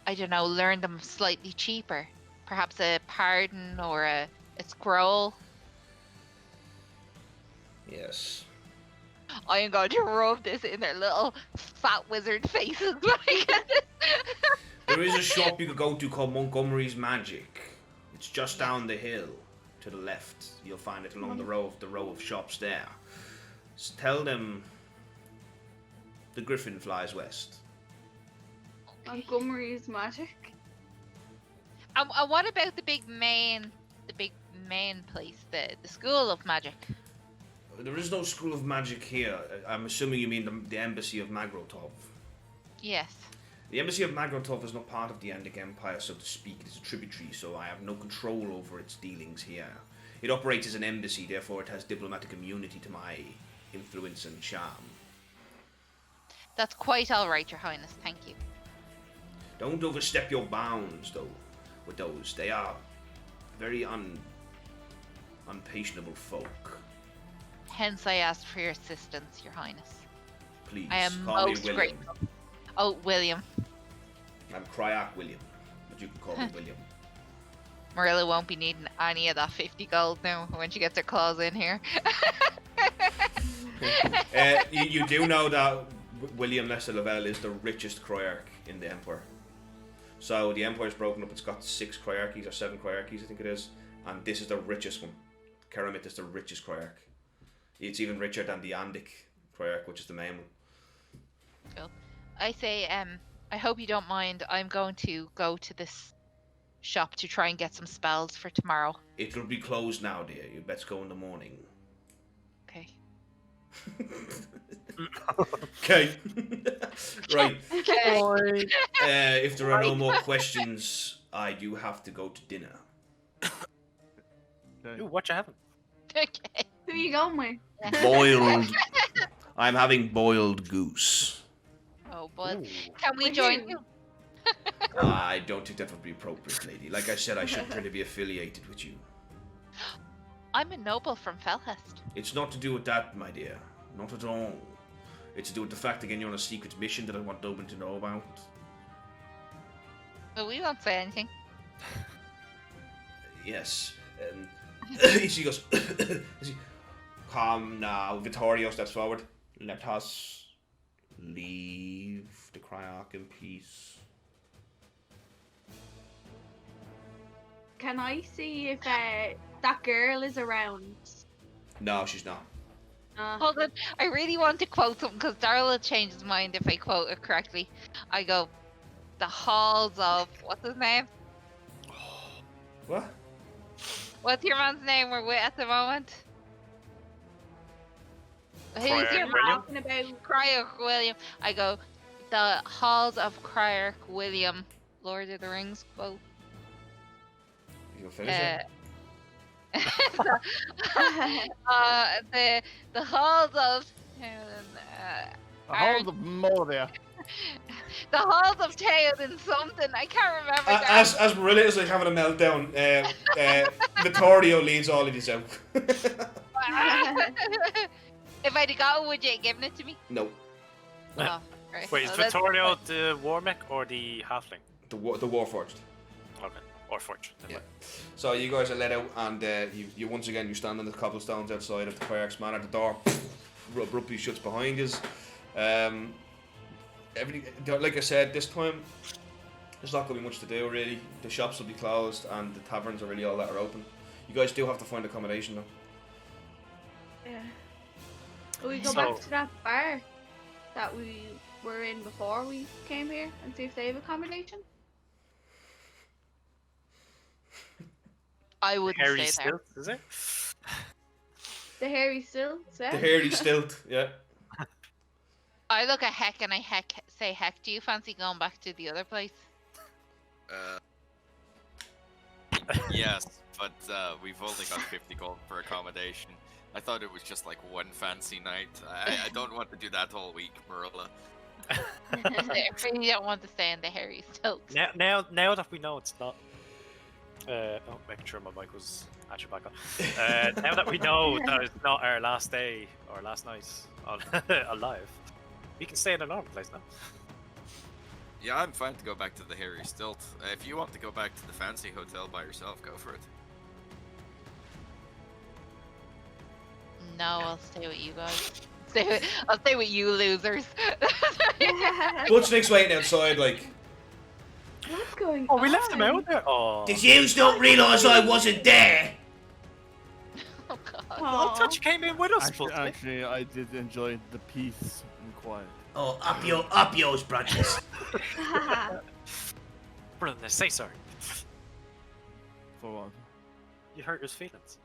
I don't know, learn them slightly cheaper? Perhaps a pardon or a scroll? Yes. I am going to rub this in their little fat wizard faces when I get this. There is a shop you could go to called Montgomery's Magic. It's just down the hill to the left. You'll find it along the row of shops there. Just tell them the Griffin flies west. Montgomery's magic. And what about the big main place, the School of Magic? There is no school of magic here. I'm assuming you mean the embassy of Magrotov. Yes. The embassy of Magrotov is not part of the Andic Empire, so to speak. It is a tributary, so I have no control over its dealings here. It operates as an embassy, therefore it has diplomatic immunity to my influence and charm. That's quite all right, Your Highness. Thank you. Don't overstep your bounds, though, with those. They are very unpatientable folk. Hence, I asked for your assistance, Your Highness. Please, I am call me most William. grateful. Oh, William. I'm Cryak William, but you can call me William. Marilla won't be needing any of that 50 gold now when she gets her claws in here. You do know that William Lester Lavelle is the richest Croyarch in the Empire. So the Empire's broken up, it's got 6 Croyarchies, or 7 Croyarchies I think it is, and this is the richest one. Keramit is the richest Croyarch. It's even richer than the Andic Croyarch, which is the main one. Cool. I say, I hope you don't mind. I'm going to go to this shop to try and get some spells for tomorrow. It'll be closed now, dear. You best go in the morning. Okay. Okay. Right. Okay. If there are no more questions, I do have to go to dinner. Okay. Ooh, what you having? Okay. Who are you going with? Boiled. I'm having boiled goose. Oh, but Ooh. can we With join who? you? I don't think that would be appropriate, lady. Like I said, I shouldn't really be affiliated with you. I'm a noble from Felhest. It's not to do with that, my dear. Not at all. It's to do with the fact, again, you're on a secret mission that I want Dublin to know about. But we won't say anything. Yes. She goes, come now, Vittorio steps forward. Let us leave the Cryarch in peace. Can I see if that girl is around. No, she's not. Hold on, I really want to quote something because Darryl will change his mind if I quote it correctly. I go, the halls of what's his name? What? What's your man's name we're with at the moment? Who's Criark your William? man? Talking about Criark William. I go, the halls of Criark William. Lord of the Rings quote. You can finish it. The halls of The whole of Moria. the halls of Theoden something. I can't remember. As Marilla is like having a meltdown, Vittorio leads all of these out. If I'd got it, would you have given it to me? No, Oh, right. Wait, is Well, that's Vittorio the war mech or the halfling? the Warforged. Okay, or forge. Yeah. So you guys are let out, and you once again you stand on the cobblestones outside of the Criarch's Manor. The door abruptly shuts behind you. Everything, like I said, this time there's not going to be much to do really. The shops will be closed, and the taverns are really all that are open. You guys do have to find accommodation though. Yeah. Will we go So- back to that bar that we were in before we came here and see if they have accommodation? I wouldn't Harry stay there. Stilt, is it? The hairy still The said. hairy stilt, yeah. I look at Heck and I say, Heck, do you fancy going back to the other place? Yes, but we've only got 50 gold for accommodation. I thought it was just like one fancy night. I don't want to do that all week, Marilla. I really don't want to stay in the Harry Stilt. Now that we know it's not. Making sure my mic was actually back on. Now that we know that it's not our last day or last night on alive, we can stay in a normal place now. Yeah, I'm fine to go back to the Harry Stilt. If you want to go back to the fancy hotel by yourself, go for it. No, I'll stay with you guys. I'll stay with you losers. Butchnick's waiting outside like, What's going Oh, on? we left him out there. Oh, did yous not realise I wasn't there? Oh god. I Aw. thought you came in with us. Actually, I did enjoy the peace and quiet. Oh, up yours, branches. Brother, say sorry. For what? You hurt his feelings.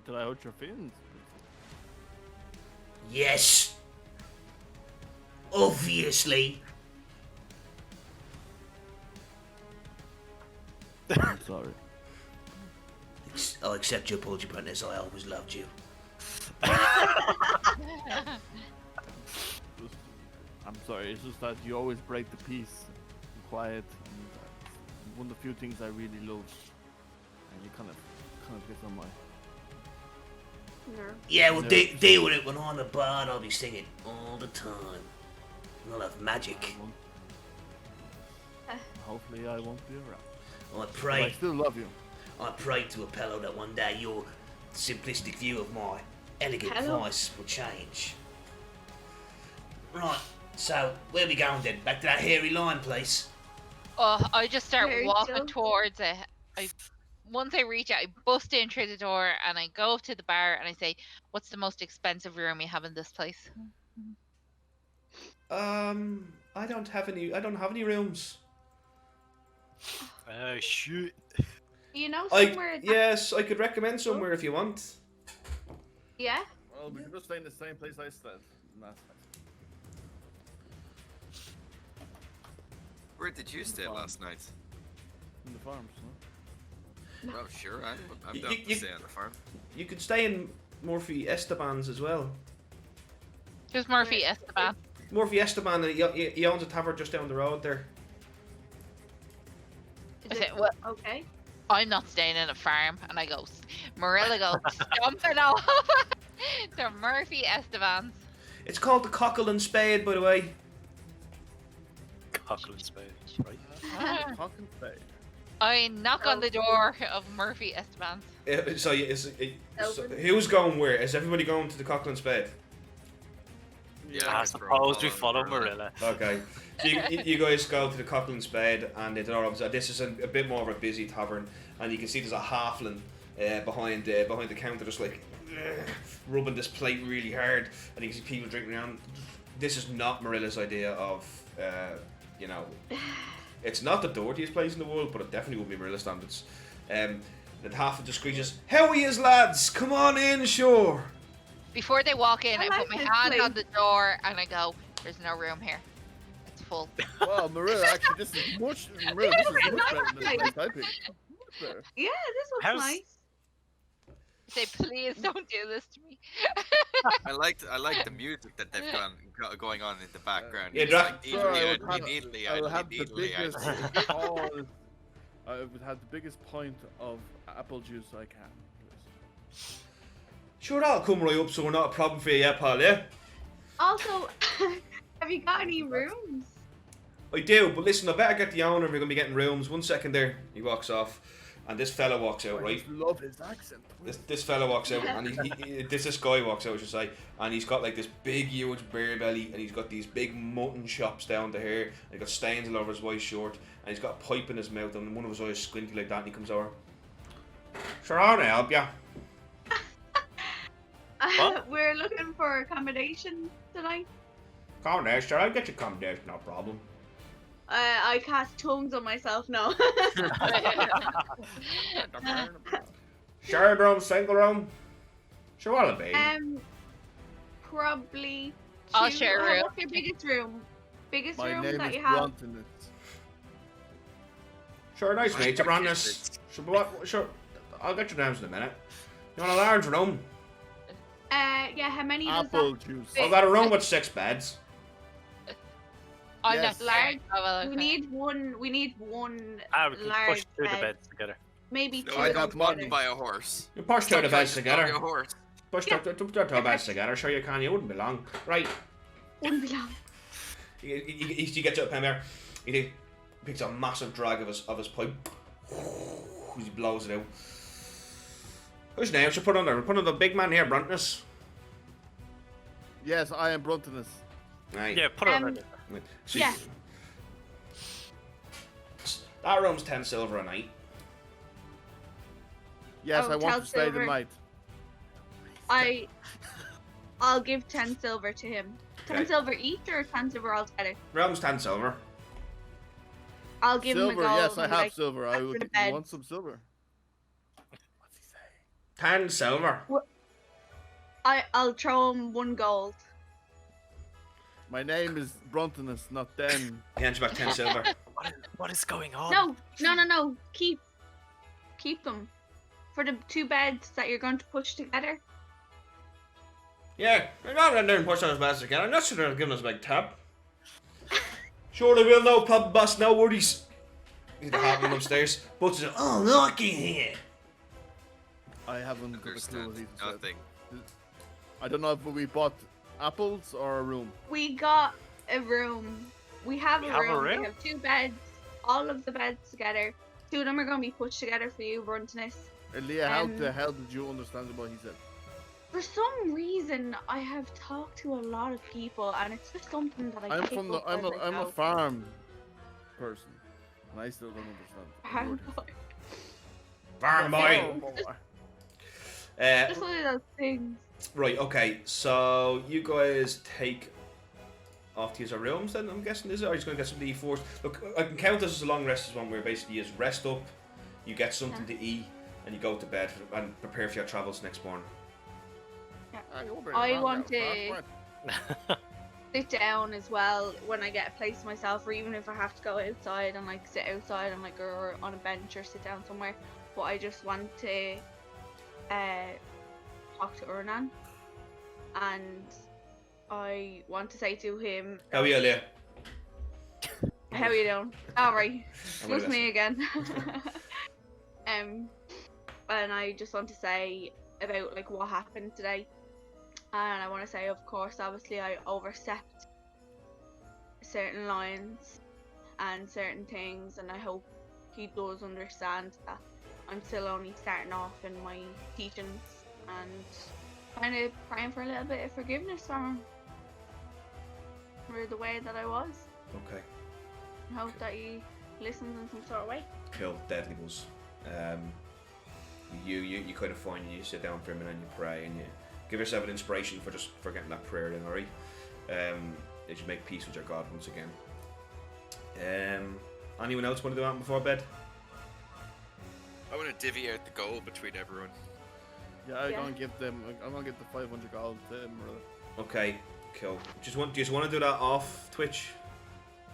Did I hurt your feelings? Yes. Obviously. I'm sorry. I'll accept your apology, Brandis. I always loved you. I'm sorry. It's just that you always break the peace and quiet. And one of the few things I really love, and you kind of get on my. No. Yeah, well, No. deal with it. When I'm a bard, I'll be singing all the time. And I'll have magic. Hopefully, I won't be around. I But I pray. still love you. I pray to Apollo that one day your simplistic view of my elegant Hello. voice will change. Right. So where we going then? Back to that hairy lion place. Oh, I just start Very walking chill. towards it. Once I reach it, I bust in through the door and I go up to the bar and I say, "What's the most expensive room you have in this place?" I don't have any rooms. Shoot. You know somewhere that- Yes, I could recommend somewhere if you want. Yeah? Well, we can just stay in the same place I stayed last night. Where did you stay last night? In the farms, no? Oh, sure, I'm You- down you- to stay on the farm. You could stay in Murphy Esteban's as well. Who's Murphy Esteban? Murphy Esteban, he owns a tavern just down the road there. I Is say, it "Well, okay? I'm not staying in a farm." And I go, Marilla goes stomping off to Murphy Esteban's. It's called the Cockle and Spade, by the way. Cockle and spade, right? Fucking spade. I knock on the door of Murphy Esteban's. So who's going where? Is everybody going to the Cockle and Spade? Yeah, I suppose we follow Marilla. Okay. So you guys go to the Cockle and Spade, and the door opens. This is a bit more of a busy tavern, and you can see there's a halfling behind the counter, just like rubbing this plate really hard, and you can see people drinking around. This is not Marilla's idea of, you know, it's not the dirtiest place in the world, but it definitely would be Marilla's standards. And half of the screeches, "How are yous, lads? Come on in, sure." Before they walk in, I I like put my this hand place. on the door and I go, "There's no room here. It's full." Well, Marilla, actually, this is much better than the place I picked. Much better. Yeah, this looks How's- nice. Say, "Please don't do this to me." I like the music that they've going on in the background. Yeah, It's Dra- like Sure, I would have the needly. biggest all, I would have the biggest pint of apple juice I can. Please. Sure, that'll come right up, so we're not a problem for you yet, pal, yeah? Also, have you got any rooms? I do, but listen, I better get the owner, we're going to be getting rooms. 1 second there. He walks off, and this fella walks out, I right? just love his accent. This fella walks out, and this guy walks out, I should say, and he's got like this big, huge beer belly, and he's got these big mutton chops down to here, and he's got stains all over his white shirt, and he's got a pipe in his mouth, and one of his eyes squinty like that, and he comes over. Sure, I'll help ya. What? We're looking for accommodation tonight. Come there, sure, I'll get you accommodation, no problem. I cast tongues on myself now. Shared room, single room? Sure, what'll it be? Probably. I'll two- share a room. What's your biggest room? Biggest My room name that is you have? Brunton. Sure, nice to meet you, Brandis. Sure, but what, sure, I'll get your names in a minute. You want a large room? Yeah. How many does Apple that? juice. I've got a room with 6 beds. I'm Yes. not Large. Oh, well, We okay. need one. We need one We can large push two of the bed. beds together. Maybe No, two. I got together. one by a horse. You push two of the beds together. A horse. Push Yeah. two beds together. Sure you can. You wouldn't be long. Right. Wouldn't be long. He gets up pen there. He picks a massive drag of his pipe. He blows it out. Whose name should put on there? Put on the big man here, Bruntness. Yes, I am Bruntonus. Right. Yeah, put it on Um, there. So Yeah. that room's 10 silver a night. Yes, Oh, I want tell to stay the Silver. night. I'll give 10 silver to him. 10 Okay. silver each or 10 silver altogether? Room's 10 silver. I'll give him a Silver, gold. yes, I and have like, silver. I after would the bed. want some silver. What's he saying? 10 silver. I'll throw him 1 gold. My name is Bruntonus, not Den. He hands you back 10 silver. What is going on? No. Keep them for the 2 beds that you're going to push together. Yeah, we're not running there and pushing those beds together. I'm not sure they're giving us a big tap. Sure they will, no problem, boss, no worries. He's the happening upstairs. Butch is oh, look in here. I haven't got a clue Understand what he said. nothing. I don't know if we bought apples or a room. We got a room. We have We a have a room. room? We have 2 beds. All of the beds together. 2 of them are going to be pushed together for you, Bruntonus. Leah, how Um, the hell did you understand what he said? For some reason, I have talked to a lot of people, and it's just something that I I'm pick from the up I'm as a I I'm a go. farm person, and I still don't understand. Farm boy. Farm boy. Just one of those things. Right, okay, so you guys take off to use our rooms then, I'm guessing, is it? Or are you just going to get some D4s? Look, I can count this as a long rest as one where basically you just rest up, you get something to eat, and you go to bed and prepare for your travels next morning. I want to sit down as well when I get a place myself, or even if I have to go outside and like sit outside and like or on a bench or sit down somewhere. But I just want to talk to Urnan, and I want to say to him, How are you, Leah? "How are you doing? Alright, I'm gonna just me again." And I just want to say about like what happened today. And I want to say, of course, obviously I overstepped certain lines and certain things, and I hope he does understand that I'm still only starting off in my teachings, and kind of praying for a little bit of forgiveness from him for the way that I was. Okay, I hope that he listens in some sort of way. cool, deadly buzz. you kind of find you sit down for a minute and you pray and you give yourself an inspiration for getting that prayer in, alright? As you make peace with your God once again. Anyone else want to do that before bed? I want to divvy out the gold between everyone. Yeah, I'm gonna give the 500 gold to Marilla. Okay, cool. Do you just want to do that off Twitch?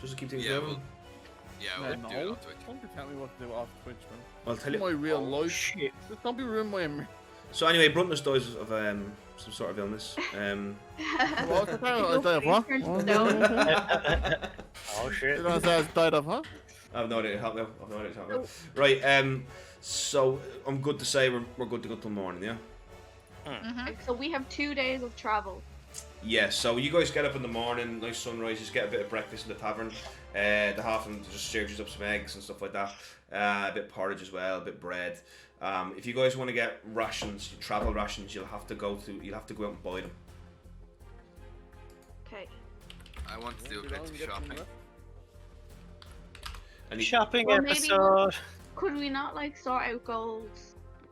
Just to keep things going? We'll do it on Twitch. Don't tell me what to do off Twitch, man. I'll tell you. My real life. Shit. Just don't be ruining my memory. So anyway, Bruntus dies of some sort of illness. What? I died of what? Oh shit. You know what I died of, huh? I have no idea how now. Right. So I'm good to say we're good to go till morning, yeah. So we have 2 days of travel. Yeah. So you guys get up in the morning, nice sunrise, just get a bit of breakfast in the tavern. The halfling just serves you up some eggs and stuff like that. A bit of porridge as well, a bit of bread. If you guys want to get rations, travel rations, you'll have to go out and buy them. Okay. I want to do a bit of shopping. And Shopping Well, maybe- episode. Could we not like sort out gold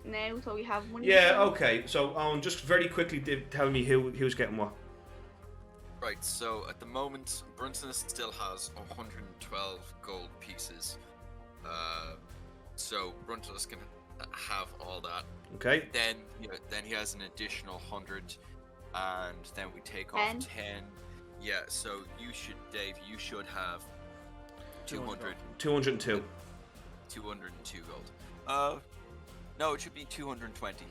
now so we have money? yeah. Okay. So just very quickly, tell me who's getting what. Right, so at the moment, Brunson still has 112 gold pieces. So Brunson can have all that. Okay. Then he has an additional 100, and then we take off 10. Yeah, so Dave, you should have 200. 202. 202 gold. No, it should be 220.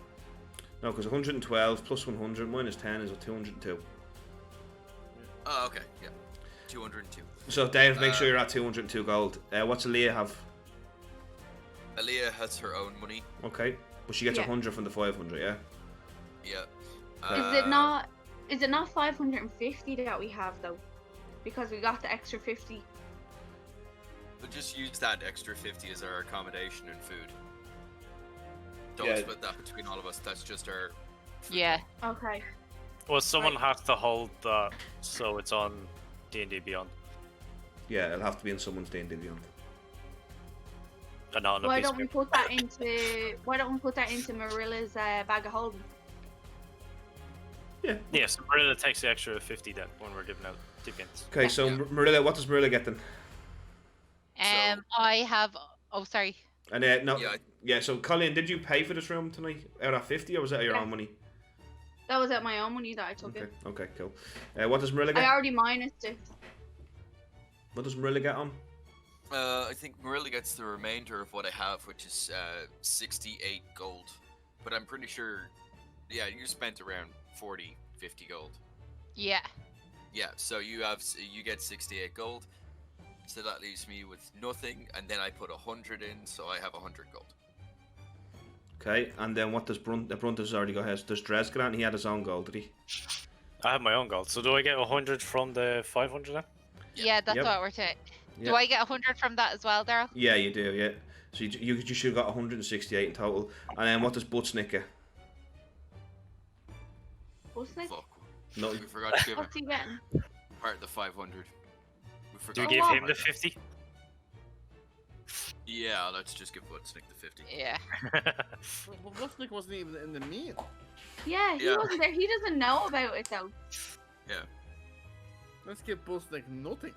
No, because 112 plus 100 minus 10 is a 202. Oh, okay, yeah. 202. So Dave, make sure you're at 202 gold. What's Aaliyah have? Aaliyah has her own money. Okay, but she gets 100 from the 500, yeah? Yeah. Is it not 550 that we have though? Because we got the extra 50. We'll just use that extra 50 as our accommodation and food. Don't Yeah. split that between all of us. That's just our food. Yeah. Okay. Well, someone has to hold that, so it's on D&D Beyond. Yeah, it'll have to be in someone's D&D Beyond. And not on a Why piece don't we of put that into Marilla's bag of holding? Yeah. Yeah, so Marilla takes the extra 50 then when we're giving out tickets. Okay, so Yeah. Marilla, what does Marilla get then? I have. Oh, sorry. And no, Yeah. yeah. So Colleen, did you pay for this room tonight out of 50, or was that your Yeah. own money? That was at my own money that I took Okay, it. okay, cool. What does Marilla I get? already minused it. What does Marilla get on? I think Marilla gets the remainder of what I have, which is 68 gold. But I'm pretty sure, yeah, you spent around 40, 50 gold. Yeah. Yeah, so you get 68 gold. So that leaves me with nothing, and then I put 100 in, so I have 100 gold. Okay, and then what does Bruntus already got his? Does Dres get on? He had his own gold, did he? I have my own gold. So do I get 100 from the 500 then? Yeah, that's Yep. what we're saying. Yeah. Do I get 100 from that as well, Daryl? Yeah, you do. Yeah. So you should have got 168 in total. And then what does Butsnick get? Wasn't it? Fuck. No. We forgot to give him What's he getting? part of the 500. We Do forgot. we give wow. him the 50? Yeah, let's just give Woodsnick the 50. Yeah. Well, Butsnick wasn't even in the meal. Yeah, he Yeah. wasn't there. He doesn't know about it though. Let's give Butsnick nothing.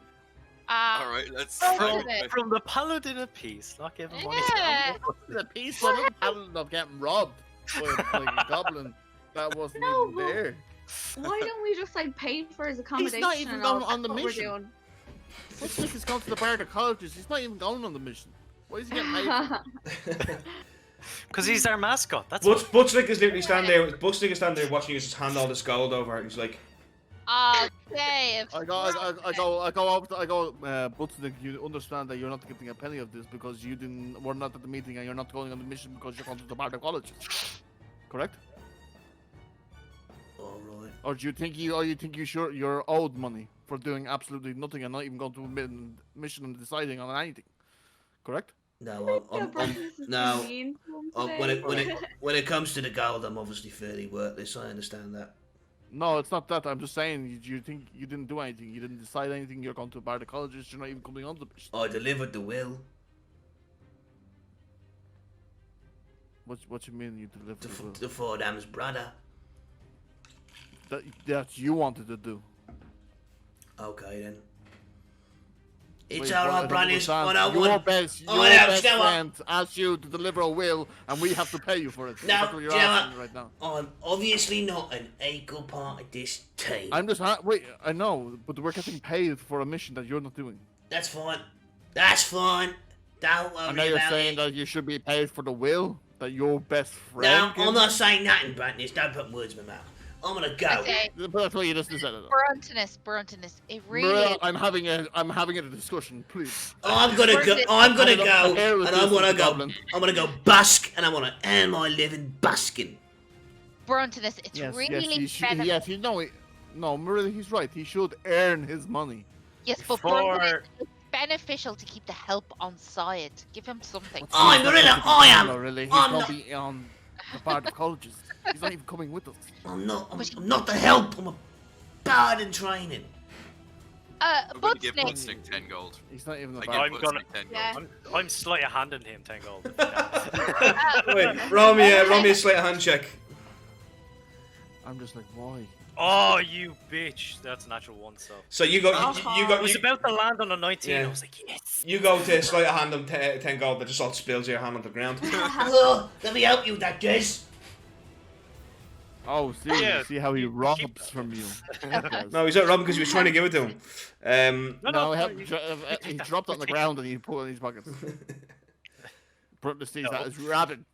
Alright, let's Oh, try did it? it. From the Paladin of Peace, not giving money Yeah. The piece of the paladin of getting robbed by like, a goblin that wasn't No, even but- there. Why don't we just like pay for his accommodation? not even and all? going on the That's what we're mission. doing. Butsnick has gone to the bar of colleges. He's not even going on the mission. Why is he getting paid? Because he's our mascot. That's Butsnick is literally standing there. Butsnick is standing there watching you just hand all this gold over. And he's like, Oh, Dave. I go, Butsnick, you understand that you're not getting a penny of this because we're not at the meeting and you're not going on the mission because you're going to the bar of colleges. Correct? All right. Or do you think you're owed money for doing absolutely nothing and not even going to a mission and deciding on anything? Correct? No, Yeah, I'm, Brandon, this is no. mean to him when today. it comes to the gold, I'm obviously fairly worthless. I understand that. No, it's not that. I'm just saying, you think you didn't do anything. You didn't decide anything. You're going to bar the colleges. You're not even coming on the mission. I delivered the will. What you mean you delivered the will? The Fordham's brother. That you wanted to do. Okay then. It's Wait, alright, I don't Brandis. understand. I don't Your want. best, I your know, best you know what? friend asked you to deliver a will, and we have to pay you for it. No, That's what you're do you know asking what? right now. I'm obviously not an equal part of this team. I'm just wait. I know, but we're getting paid for a mission that you're not doing. That's fine. That's fine. Don't worry And now you're about saying it. that you should be paid for the will that your best No, friend. I'm not saying nothing, Brandis. Don't put words in my mouth. I'm gonna go. Okay, But that's what you just said. Bruntonus, it really Maria, is. I'm having a discussion, please. I'm gonna go. I'm gonna go, Here with and I'm this gonna go. goblin. I'm gonna go busk, and I'm gonna earn my living busking. Bruntonus, it's really yes, you know it. No, Maria, he's right. He should earn his money. Yes, but Bruntonus, it's beneficial to keep the help on side. Give him something. I'm Marilla. I am. Really, he's I'm gonna not- be on the part of colleges. He's not even coming with us. I'm not. I'm not the help. I'm a bard in training. I'm gonna give Butsnick, Butsnick 10 gold. He's not even the I part. give I'm gonna- Butsnick 10 gold. Yeah. I'm slightly handing him 10 gold. Wait, roll me a sleight of hand check. I'm just like, why? Oh, you bitch! That's a natural one. So So you go. You I go. was You, about to land on a 19. Yeah. I was like, yes. you go to sleight of hand him 10 gold. That just all spills your hand on the ground. Oh, let me help you with that, Jez. Oh, see, Yeah, see how he keep robs that. from you. No, he's not robbing because he was trying to give it to him. No, you- he dropped it on the ground and he put it in his pockets. Brooklyn sees that as rabid.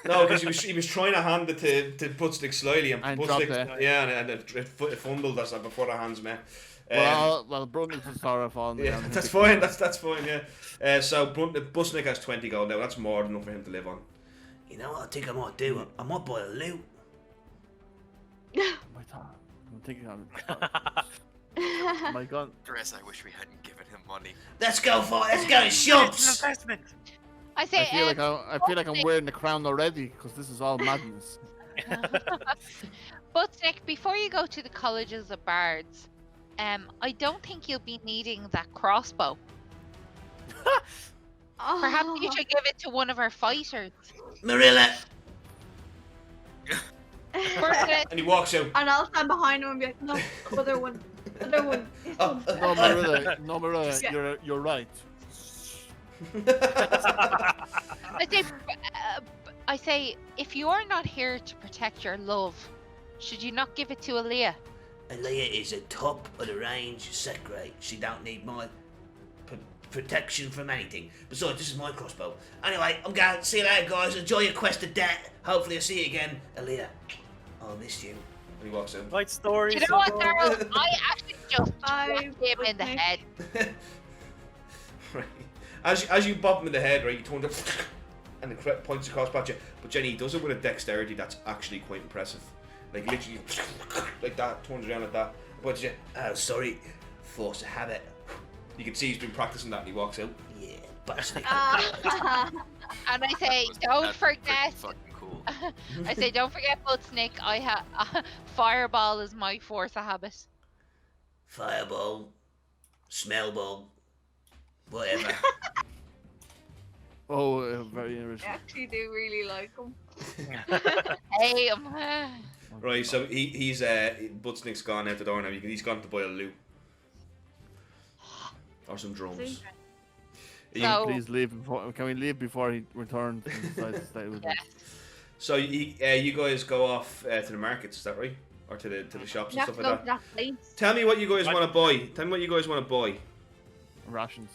No, because he was trying to hand it to Butsnick slyly, and And Butsnick, dropped it. yeah, and it fumbled us before the hands met. Well, Brooklyn's just sorrowful. Yeah, that's fine. That's fine. Yeah. So Butsnick has 20 gold now. That's more than enough for him to live on. You know what I think I might do? I might buy a loot. My God. I'm thinking on it. My God. Dress, I wish we hadn't given him money. Let's go in shops. investment. I say, I feel like I'm wearing the crown already because this is all madness. Butsnick, before you go to the colleges of bards, I don't think you'll be needing that crossbow. Perhaps you should give it to one of our fighters. Marilla. Butsnick, And he walks out. And I'll stand behind him and be like, no, other one. Other one. This one. No, Marilla, Yeah. you're right. I say, if you're not here to protect your love, should you not give it to Aaliyah? Aaliyah is a top of the range secret. She don't need my protection from anything. Besides, this is my crossbow. Anyway, I'm going. See you later, guys. Enjoy your quest of death. Hopefully, I'll see you again. Aaliyah, I missed you. And he walks out. Right story. You know what, Daryl? I actually just whacked him in the Butsnick. head. Right. As you bop him in the head, right, you turn to and the points across at you. But Jenny does it with a dexterity that's actually quite impressive. Like literally, like that, turns around like that, but you. Oh, sorry. Force of habit. You can see he's been practicing that, and he walks out. Yeah, bastard. And I say, That's don't pretty forget. fucking cool. I say, don't forget, Butsnick. I have fireball is my force of habit. Fireball. Smell ball. Whatever. Oh, very I interesting. actually do really like him. Hey, Right, so he's Butsnick's gone out the door now. He's gone to buy a loot or some drums. So- Please leave before. Can we leave before he returns and decides to stay with us? So you guys go off to the markets, is that right? Or to the shops You and have stuff to like go that? to that place. Tell me what you guys want to buy. Tell me what you guys want to buy. Rations.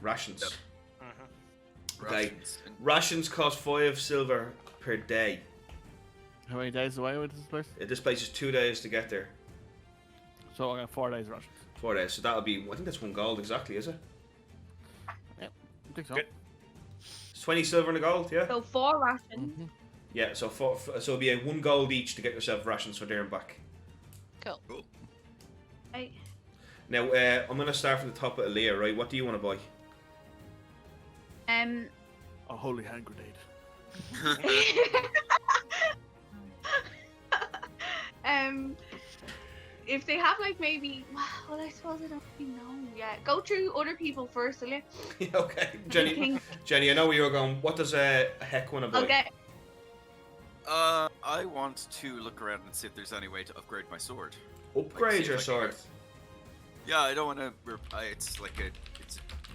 Rations. Mhm. Okay. Rations. And Rations cost 5 silver per day. How many days away with this place? This place is 2 days to get there. So I got 4 days rations. 4 days. So that'll be, I think that's 1 gold exactly, is it? I think so. Good. It's 20 silver and a gold, yeah? So 4 rations. Mhm. Yeah, so so it'll be a 1 gold each to get yourself rations for there and back. cool. Right. Now, I'm going to start from the top of Aaliyah, right? What do you want to buy? A holy hand grenade. If they have like maybe, well, I suppose I don't really know. Yeah, go through other people first, will you? Okay, Jenny. think- Jenny, I know where you're going. What does a heck want to buy? I'll get I want to look around and see if there's any way to upgrade my sword. Upgrade your Like, sword. Yeah, I don't want to. It's like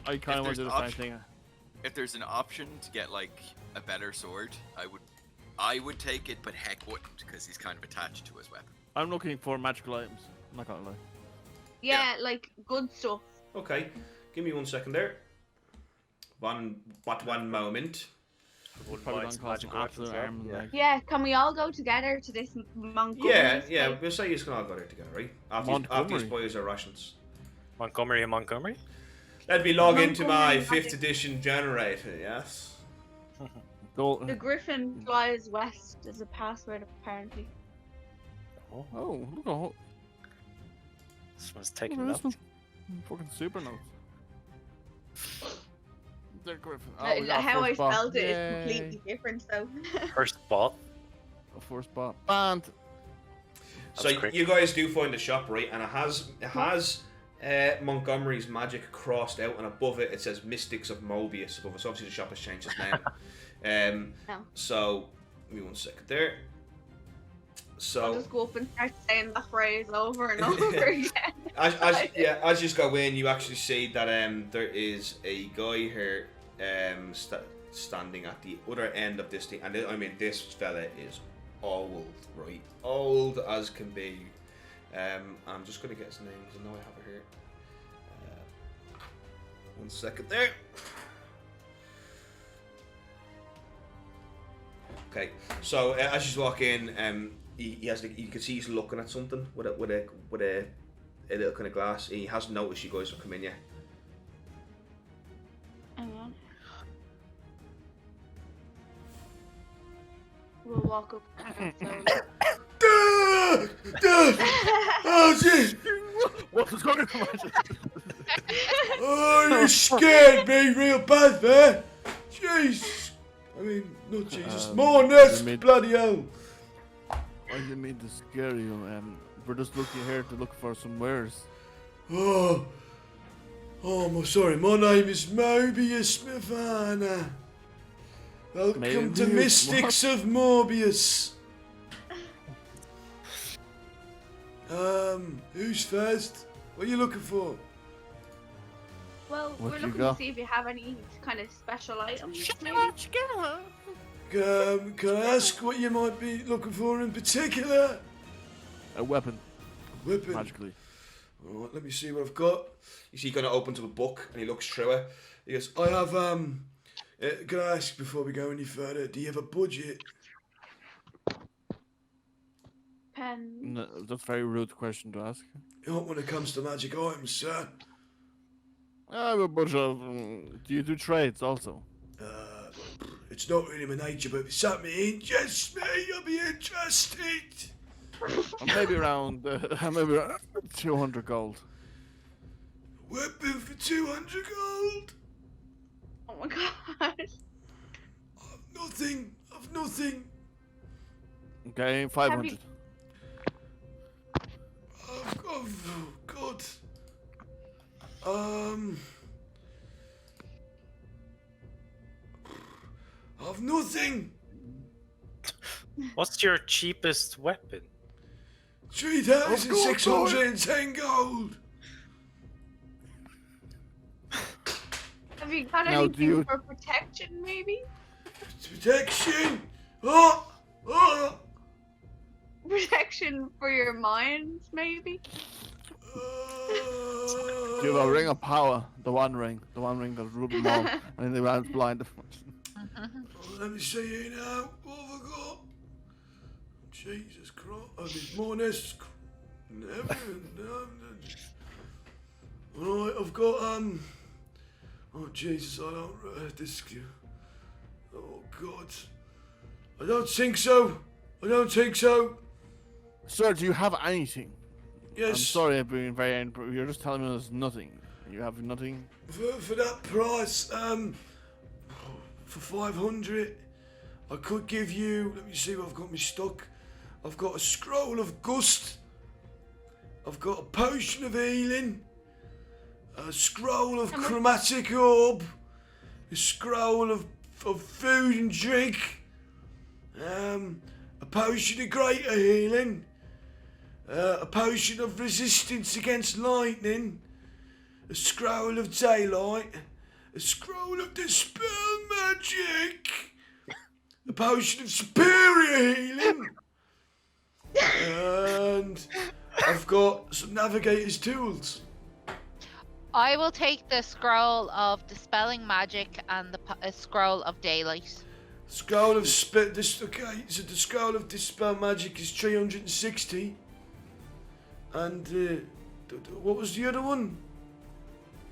I kind of want to do the same option- thing. if there's an option to get like a better sword, I would take it, but Heck wouldn't because he's kind of attached to his weapon. I'm looking for magical items. I'm not gonna lie. Yeah, like good stuff. Okay, give me 1 second there. One moment. Wouldn't Probably mind gonna some cost an magic weapons absolute there. arm and Yeah. leg. Yeah, can we all go together to this Montgomery? Yeah, we'll say you can all go there together, right? After you Montgomery. buy your rations. Montgomery and Montgomery. Let me log into my Montgomery 5th edition generator, yes? Go. The Griffin flies west is a password apparently. Oh, Oh, look at this one's taking look it at up. this one. Fucking super notes. They're Griffin. Oh, we Like, got how I first spot. spelled it is Yay. completely different though. First spot. First spot. Band. So That's quick. you guys do find the shop, right? And it has Montgomery's magic crossed out, and above it says Mystics of Mobius above it. So obviously the shop has changed its name. No. So give me 1 second there. I'll So just go up and start saying that phrase over and over again. as you go in, you actually see that there is a guy here standing at the other end of this thing, and I mean this fella is old, right? Old as can be. I'm just gonna get his name because I know I have it here. 1 second there. Okay, so as you walk in, he has you can see he's looking at something with a little kind of glass. He hasn't noticed you guys have come in yet. Hang on. We'll walk up slowly. Oh, gee. What is going on? Oh, you scared me real bad, man. Jeez. I mean, not Jesus. More than this, you mean- bloody hell. I didn't mean to scare you. We're just looking here to look for some wares. Oh, I'm sorry. My name is Mobius Mavana. Welcome to Mobius, Mystics of Morbius. Who's first? What are you looking for? Well, What we're you looking got? to see if you have any kind of special items. Maybe. Can I ask what you might be looking for in particular? A weapon, Weapon. magically. Alright, let me see what I've got. You see, he kind of opens up a book and he looks through it. He goes, I have, can I ask before we go any further, do you have a budget? Pen. No, that's a very rude question to ask. Not when it comes to magic items, sir. I have a bunch of. Do you do trades also? It's not really my nature, but if it's something that interests me, I'll be interested. Maybe around 200 gold. Weapon for 200 gold? Oh my god. I've nothing. Okay, 500. Oh, God. I've nothing. What's your cheapest weapon? 3,610 gold. Have you got Now, anything do you- for protection, maybe? Protection. Oh. Protection for your minds, maybe? Do you have a ring of power? The one ring that ruled them all, and they ran blind. Let me see here now. What have I got? Jesus Christ. I need more than this. Never. Alright, I've got, oh, Jesus, I don't, this, oh, God. I don't think so. Sir, do you have anything? Yes. I'm sorry, I've been very. You're just telling me there's nothing. You have nothing. For that price, for 500, I could give you, let me see what I've got in my stock. I've got a scroll of gust. I've got a potion of healing. A scroll of chromatic orb. A scroll of food and drink. a potion of greater healing, a potion of resistance against lightning, a scroll of daylight, a scroll of dispel magic, a potion of superior healing, and I've got some navigator's tools. I will take the scroll of dispelling magic and the scroll of daylight. Scroll of okay, so the scroll of dispel magic is 360, and what was the other one?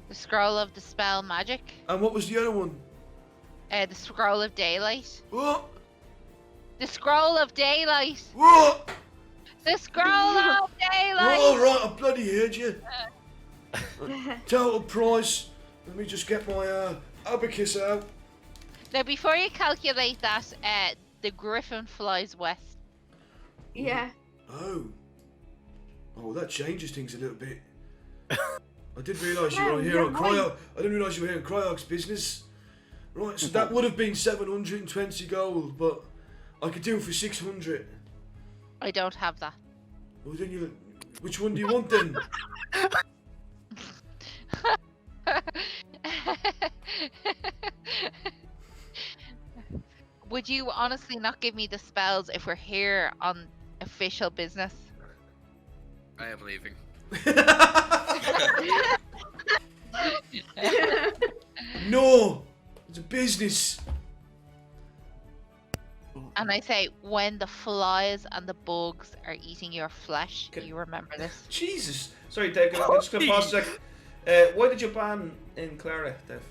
The scroll of dispel magic. And what was the other one? The scroll of daylight. What? The scroll of daylight. What? The scroll of daylight. Oh, right, I bloody heard you. Total price. Let me just get my abacus out. Now, before you calculate that, the griffin flies west. Yeah. Oh, that changes things a little bit. I didn't realise you were here on Cryog. I didn't realise you were here on Cryog's business. Right, so that would have been 720 gold, but I could do it for 600. I don't have that. Well, then which one do you want then? Would you honestly not give me the spells if we're here on official business? I am leaving. No, it's a business. And I say, when the flies and the bugs are eating your flesh, Okay. you remember this. Jesus. Sorry, Dave. I'm just gonna pause a sec. Why did you ban in Clara, Dave?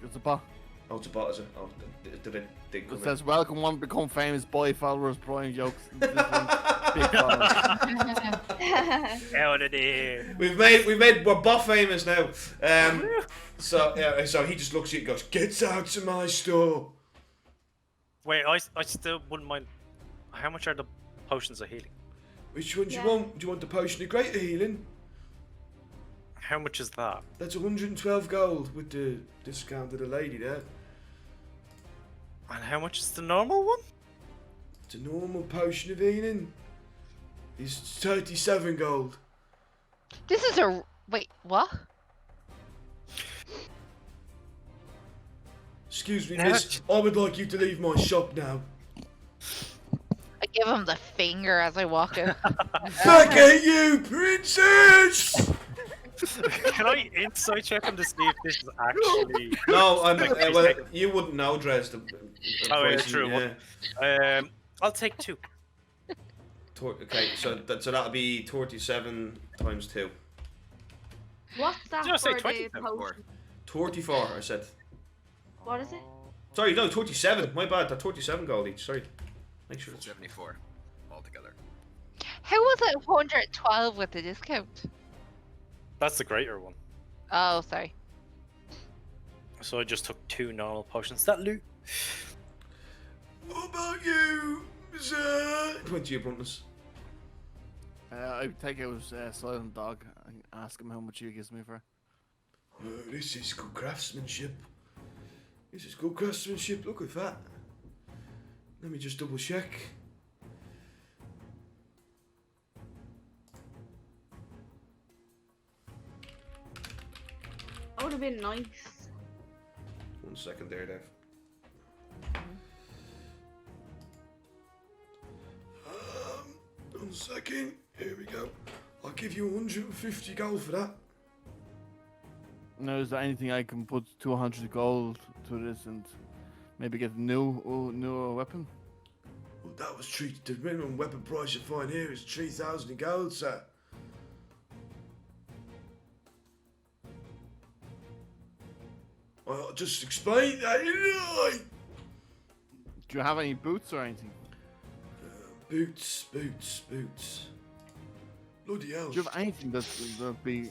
It's a bot. Oh, it's a bot, is it? Oh, did it? It says, welcome one become famous boy followers, Brian jokes. This one's big followers. Out of there. We're bot famous now. So he just looks at you and goes, "Get out of my store." Wait, I still wouldn't mind. How much are the potions of healing? Which one do you want? Do you want the potion of greater healing? How much is that? That's 112 gold with the discount of the lady there. And how much is the normal one? It's a normal potion of healing. It's 37 gold. This is a... Wait, what? Excuse me, miss. I would like you to leave my shop now. I give him the finger as I walk in. Back at you, princess! Can I insight check him to see if this is actually... No, well, you wouldn't know, Dres. Oh, yeah, true. Yeah. I'll take 2. Okay, so that'll be 37 times 2. What's that Did I say for 20 the times four? potion? 24, I said. What is it? Sorry, no, 27. My bad. That's 27 gold each. Sorry. Make sure it's 74 altogether. How was it 112 with the discount? That's the greater one. Oh, sorry. So I just took 2 normal potions. That loot. What about you, sir? 20 your bruntness. I take out Silent Dog and ask him how much he gives me for. This is good craftsmanship. This is good craftsmanship. Look at that. Let me just double check. That would have been nice. 1 second there, Dave. 1 second. Here we go. I'll give you 150 gold for that. Now, is there anything I can put 200 gold to this and maybe get a new weapon? Well, that was treated. The minimum weapon price you find here is 3,000 gold, sir. I'll just explain that, didn't I? Do you have any boots or anything? Boots. Bloody hell. Do you have anything that'd be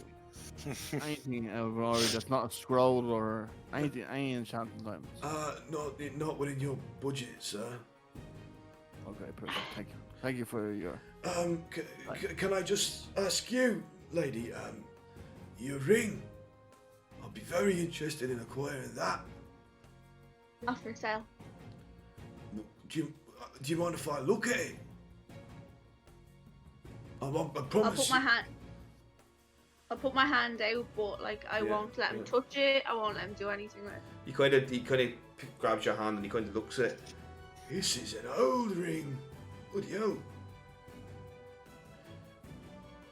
anything or that's not a scroll or anything, any enchanting items? Not within your budget, sir. Okay, perfect. Thank you. Thank you for your. Can I just ask you, lady, your ring? I'll be very interested in acquiring that. Not for sale. Do you mind if I look at it? I promise. I'll put my hand out, but like I won't let him touch it. I won't let him do anything with it. He kind of grabs your hand and he kind of looks at it. This is an old ring. Bloody hell.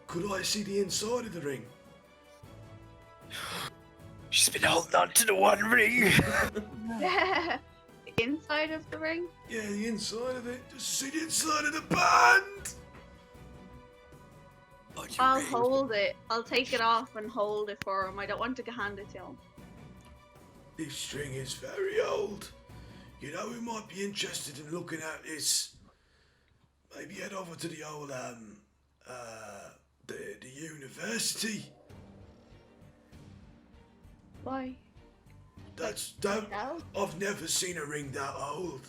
Could I see the inside of the ring? She's been holding on to the one ring. The inside of the ring? Yeah, the inside of it. Just see the inside of the band. I'll hold it. I'll take it off and hold it for him. I don't want to hand it to him. This string is very old. You know who might be interested in looking at this? Maybe head over to the old the university. Why? I've never seen a ring that old.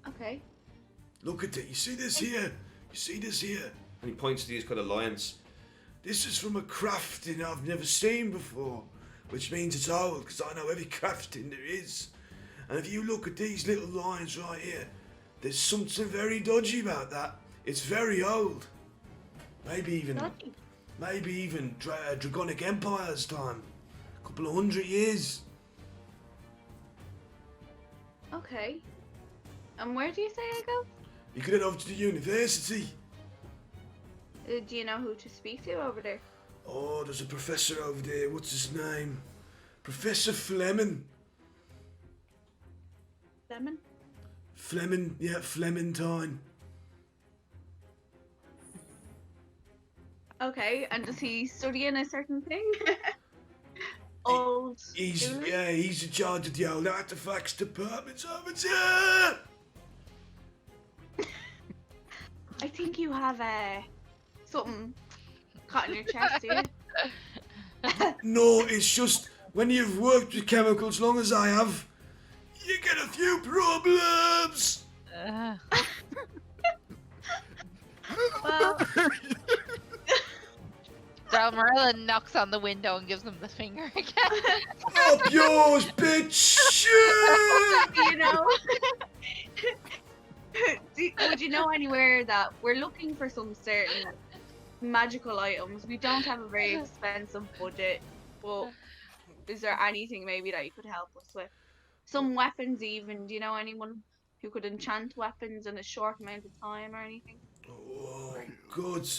Okay. Look at it. You see this here? You see this here? And he points to these kind of lions. This is from a crafting I've never seen before, which means it's old, because I know every crafting there is. And if you look at these little lines right here, there's something very dodgy about that. It's very old. Maybe even Dragonic Empire's time. A couple of 100 years. Okay. And where do you say I go? You could head over to the university. Do you know who to speak to over there? Oh, there's a professor over there. What's his name? Professor Fleming. Lemon? Fleming, yeah, Flemingtine. Okay, and does he study in a certain thing? Old. He's in charge of the old artifacts department over there. I think you have something caught in your chest, do you? No, it's just when you've worked with chemicals long as I have, you get a few problems. Well, Marilla knocks on the window and gives him the finger again. Up yours, bitch! you know, would you know anywhere that we're looking for some certain magical items? We don't have a very expensive budget, but is there anything maybe that you could help us with? Some weapons even. Do you know anyone who could enchant weapons in a short amount of time or anything? Oh, good.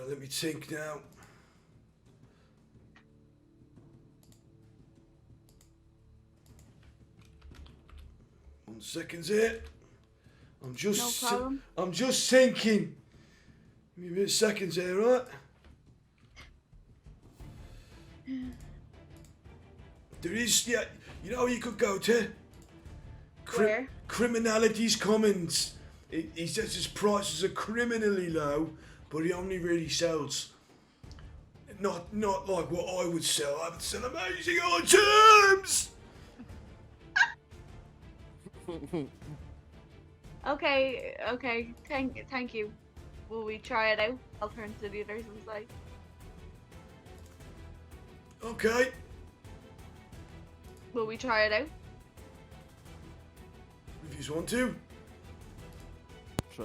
Let me think now. One second here. I'm just thinking. Give me a bit of seconds here, right? There is, yeah, you know, you could go to Where? Criminality's Commons. He says his prices are criminally low, but he only really sells not like what I would sell. I would sell amazing items. Okay. Thank you. Will we try it out? I'll turn to the others and say. Okay. Will we try it out? If you want to.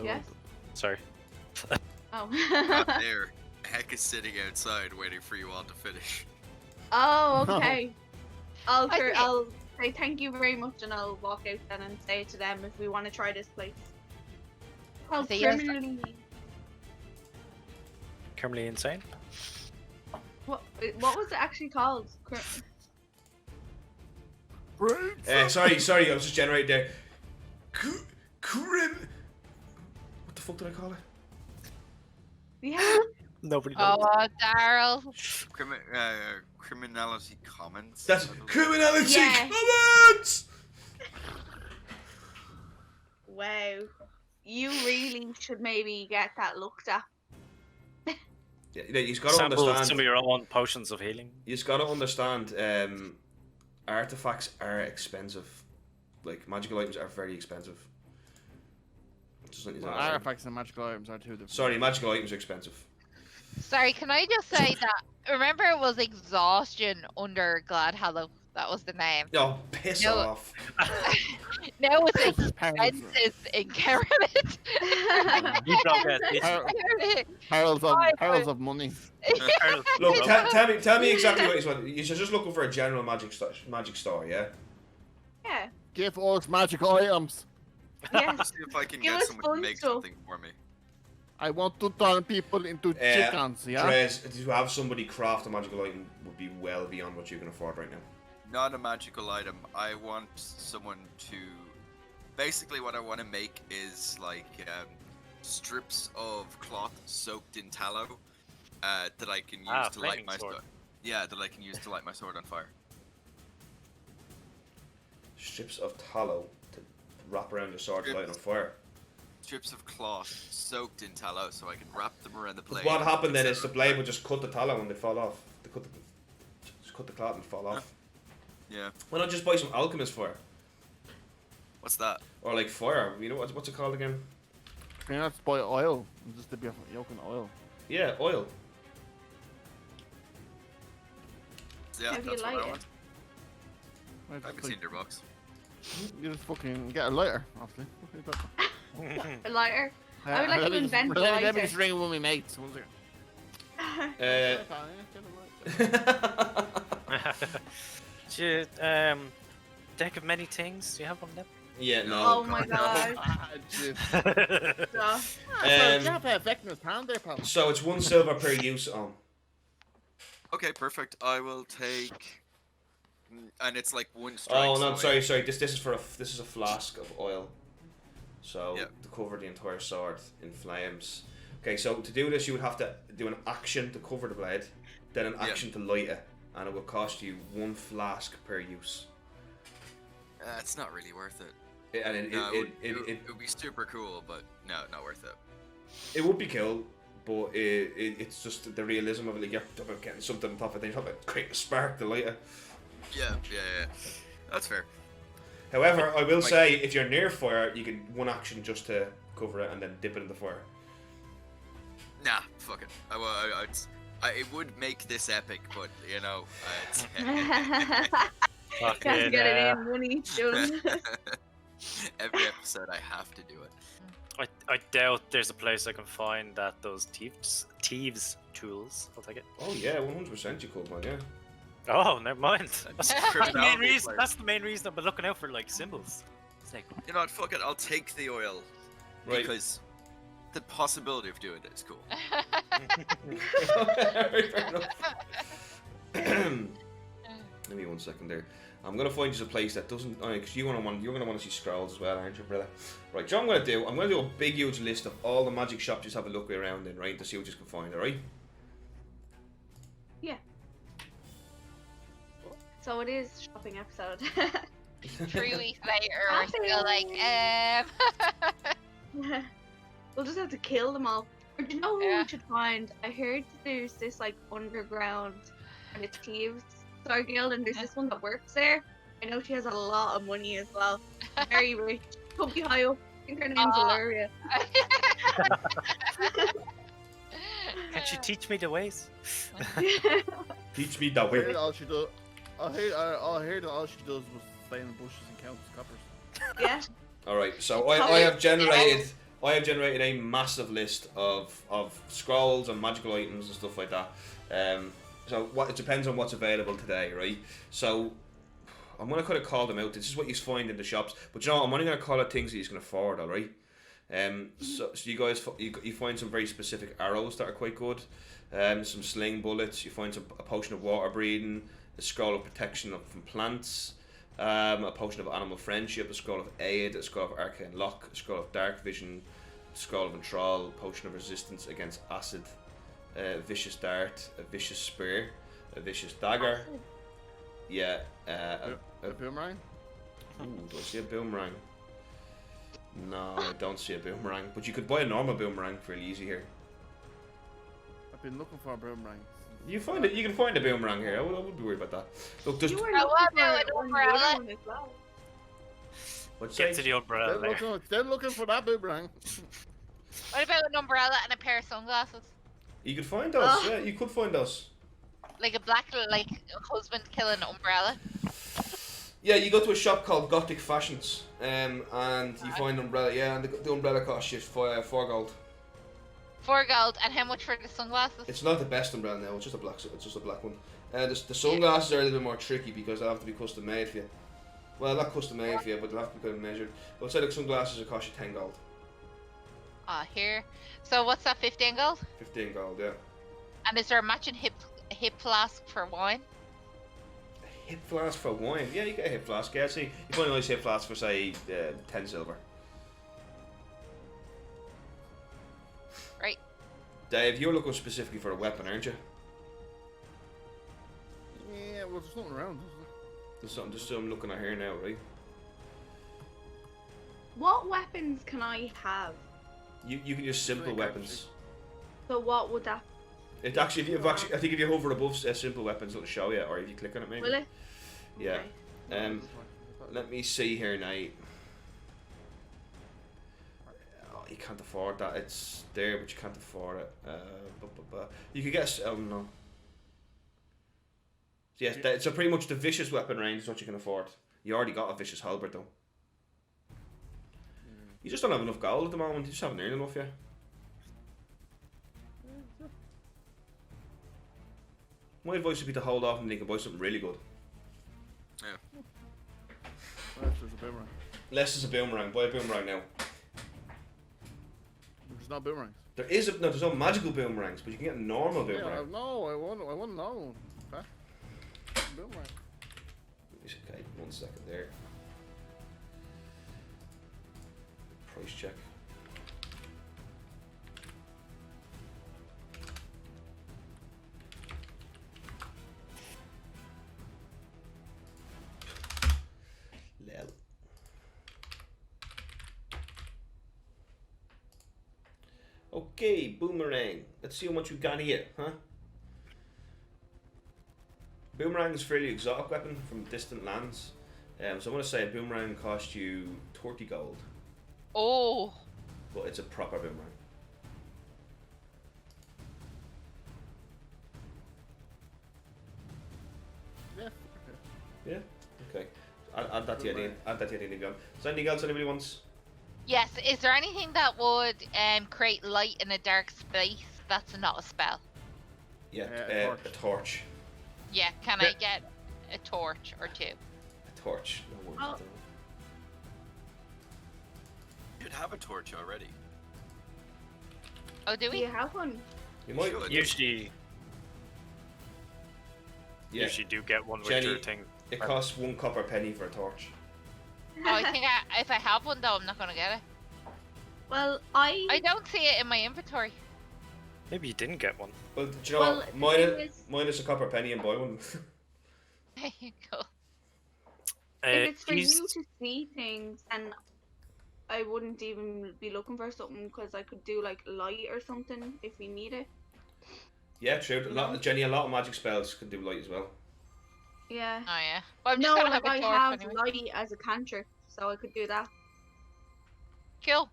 Yes. Sorry. Oh. Not there. Heck is sitting outside waiting for you all to finish. Oh, okay. I'll say thank you very much, and I'll walk out then and say to them if we want to try this place. Called So yes. Criminally insane. What was it actually called? Sorry, I was just generating there. What the fuck did I call it? Yeah. Nobody knows. Oh, Daryl. Criminality Commons. That's Criminality Yeah. Commons! Wow. You really should maybe get that looked at. Yeah, you've got to Sample understand. some of your own potions of healing. You've got to understand. Artifacts are expensive. Like magical items are very expensive. Just let you know. Artifacts and magical items are two different. Sorry, magical items are expensive. Sorry, can I just say that? Remember, it was exhaustion under Glad Hollow. That was the name. Oh, piss No. off. Now it's This is parents. expenses in Kermit. You don't get this. Perils of money. Look, tell me exactly what you want. You're just looking for a general magic store, yeah? Yeah. Give us magic items. Yes. See if I can Give get us someone to fun make stuff. something for me. I want to turn people into chickens, yeah? Trez, to have somebody craft a magical item would be well beyond what you can afford right now. Not a magical item. I want someone to. Basically, what I want to make is like strips of cloth soaked in tallow that I can use to light flaming my sword. sword. Yeah, that I can use to light my sword on fire. Strips of tallow to wrap around your sword to light it on fire. Strips of cloth soaked in tallow, so I can wrap them around the blade. What happened then is the blade would just cut the tallow and they fall off. Just cut the cloth and fall off. Yeah. Why not just buy some alchemist fire? What's that? Or like fire, you know what's it called again? Can you not buy oil? Just to be yoking oil. Yeah, oil. Yeah, How do you that's what light I it? want. I haven't seen their box. You just fucking get a lighter, obviously. A lighter. I would like to invent a Let me lighter. just ring one of my mates. One second. Shit, deck of many things. Do you have one of them? Yeah, no. Oh my god. Ah, shit. Stuff. So, you have a effectiveness hand there, pal. So it's 1 silver per use on. Okay, perfect. I will take. And it's like one strike. Oh no, so sorry. This is this is a flask of oil. So Yeah. to cover the entire sword in flames. Okay, so to do this you would have to do an action to cover the blade, then an Yeah. action to light it, and it will cost you 1 flask per use. It's not really worth it. And it would be super cool, but no, not worth it. it would be cool, but it's just the realism of it. Like you're getting something on top of it, then you have to create a spark to light it. Yeah. That's fair. However, I will Like- say if you're near fire, you can 1 action just to cover it and then dip it in the fire. Nah, fuck it. It would make this epic, but you know, it's Got to get it in one each done. every episode I have to do it. I doubt there's a place I can find that does thieves tools. I'll take it. Oh yeah, 100% you could, man. Yeah. Oh, never mind. That's the main criminality reason. player. That's the main reason I've been looking out for like symbols. It's like, You know what? Fuck it. I'll take the oil Right. because the possibility of doing it is cool. Fair enough. Give me 1 second there. I'm gonna find you a place that doesn't. Because you're gonna want to see scrolls as well, aren't you, brother? Right. So I'm gonna do a big, huge list of all the magic shops. Just have a look around in, right, to see what you can find. All right. Yeah. So it is shopping episode. 3 weeks later, we're still like, We'll just have to kill them all. Or do you know who Yeah. we should find? I heard there's this like underground and it's thieves Star Guild, and there's this one that works there. I know she has a lot of money as well. Very rich. Could be high up. I think her name's Ilaria. can she teach me the ways? Teach me that I heard way. all she does. I heard all she does was stay in the bushes and count coppers. Yeah. All right. So I have generated a massive list of scrolls and magical items and stuff like that. So it depends on what's available today, right? So I'm gonna kind of call them out. This is what you find in the shops, but you know I'm only gonna call it things that you can afford, all right? So you guys you find some very specific arrows that are quite good. Some sling bullets. You find a potion of water breathing, a scroll of protection from plants. A potion of animal friendship, a scroll of aid, a scroll of arcane lock, a scroll of dark vision, a scroll of enthrall, a potion of resistance against acid, a vicious dart, a vicious spear, a vicious dagger. Yeah. A boomerang? Ooh, do I see a boomerang? No, I don't see a boomerang. But you could buy a normal boomerang fairly easy here. I've been looking for a boomerang. You can find a boomerang here. I wouldn't be worried about that. Look, there's You were Oh, looking well, for no, one umbrella. other one as well. what's Get to the umbrella there. They're looking for that boomerang. What about an umbrella and a pair of sunglasses? You could find those. Yeah, you could find those. Like a black, like husband killing umbrella. Yeah, you go to a shop called Gothic Fashions, and you find an umbrella. Yeah, and the umbrella costs you 4 gold. 4 gold, and how much for the sunglasses? It's not the best umbrella now. It's just a black. It's just a black one. The sunglasses are a little bit more tricky because they have to be custom made for you. Well, not custom made for you, but they'll have to be kind of measured. But say the sunglasses will cost you 10 gold. Ah, here. So what's that? 15 gold. 15 gold, yeah. And is there a matching hip flask for wine? A hip flask for wine? Yeah, you get a hip flask. Yeah, see, you find a nice hip flask for say 10 silver. Right. Dave, you're looking specifically for a weapon, aren't you? Yeah, well, there's nothing around, is there? There's something just I'm looking at here now, right? What weapons can I have? You can use simple weapons. So what would that? It actually, I think if you hover above simple weapons, it'll show you, or if you click on it, maybe. Will it? Yeah. Okay. Let me see here now. Oh, you can't afford that. It's there, but you can't afford it. You could get. Oh no. Yes, so pretty much the vicious weapon range is what you can afford. You already got a vicious halberd though. You just don't have enough gold at the moment. You just haven't earned enough yet. My advice would be to hold off and you can buy something really good. Yeah. Unless there's a boomerang. Less is a boomerang. Buy a boomerang now. There's no boomerangs. There's no magical boomerangs, but you can get a normal boomerang. Yeah, no, I want no. Okay. Boomerang. Okay, 1 second there. Price check. Lel. Okay, boomerang. Let's see how much we got here, huh? Boomerang is a fairly exotic weapon from distant lands. So I want to say a boomerang costs you 30 gold. Oh. But it's a proper boomerang. Yeah. Yeah? Okay. Add that to your idea. Add that to your idea. Is there anything else anybody wants? Yes. Is there anything that would create light in a dark space that's not a spell? Yeah, a a torch. Yeah. Can I get a torch or two? A torch. No worries. Oh. You'd have a torch already. Oh, do Do we? you have one? You might. Should. Usually Yeah. do get one with Jenny, your thing. It costs 1 copper penny for a torch. Oh, I think if I have one though, I'm not gonna get it. Well, I don't see it in my inventory. Maybe you didn't get one. Well, do you know Well, what? the thing is- Minus a copper penny and buy one. There you go. If it's for he's- you to see things, and I wouldn't even be looking for something because I could do like light or something if we need it. Yeah, true. Jenny, a lot of magic spells can do light as well. Yeah. Oh yeah. Well, I'm just No, gonna like have a I torch have anyway. light as a cantrip, so I could do that. Cool.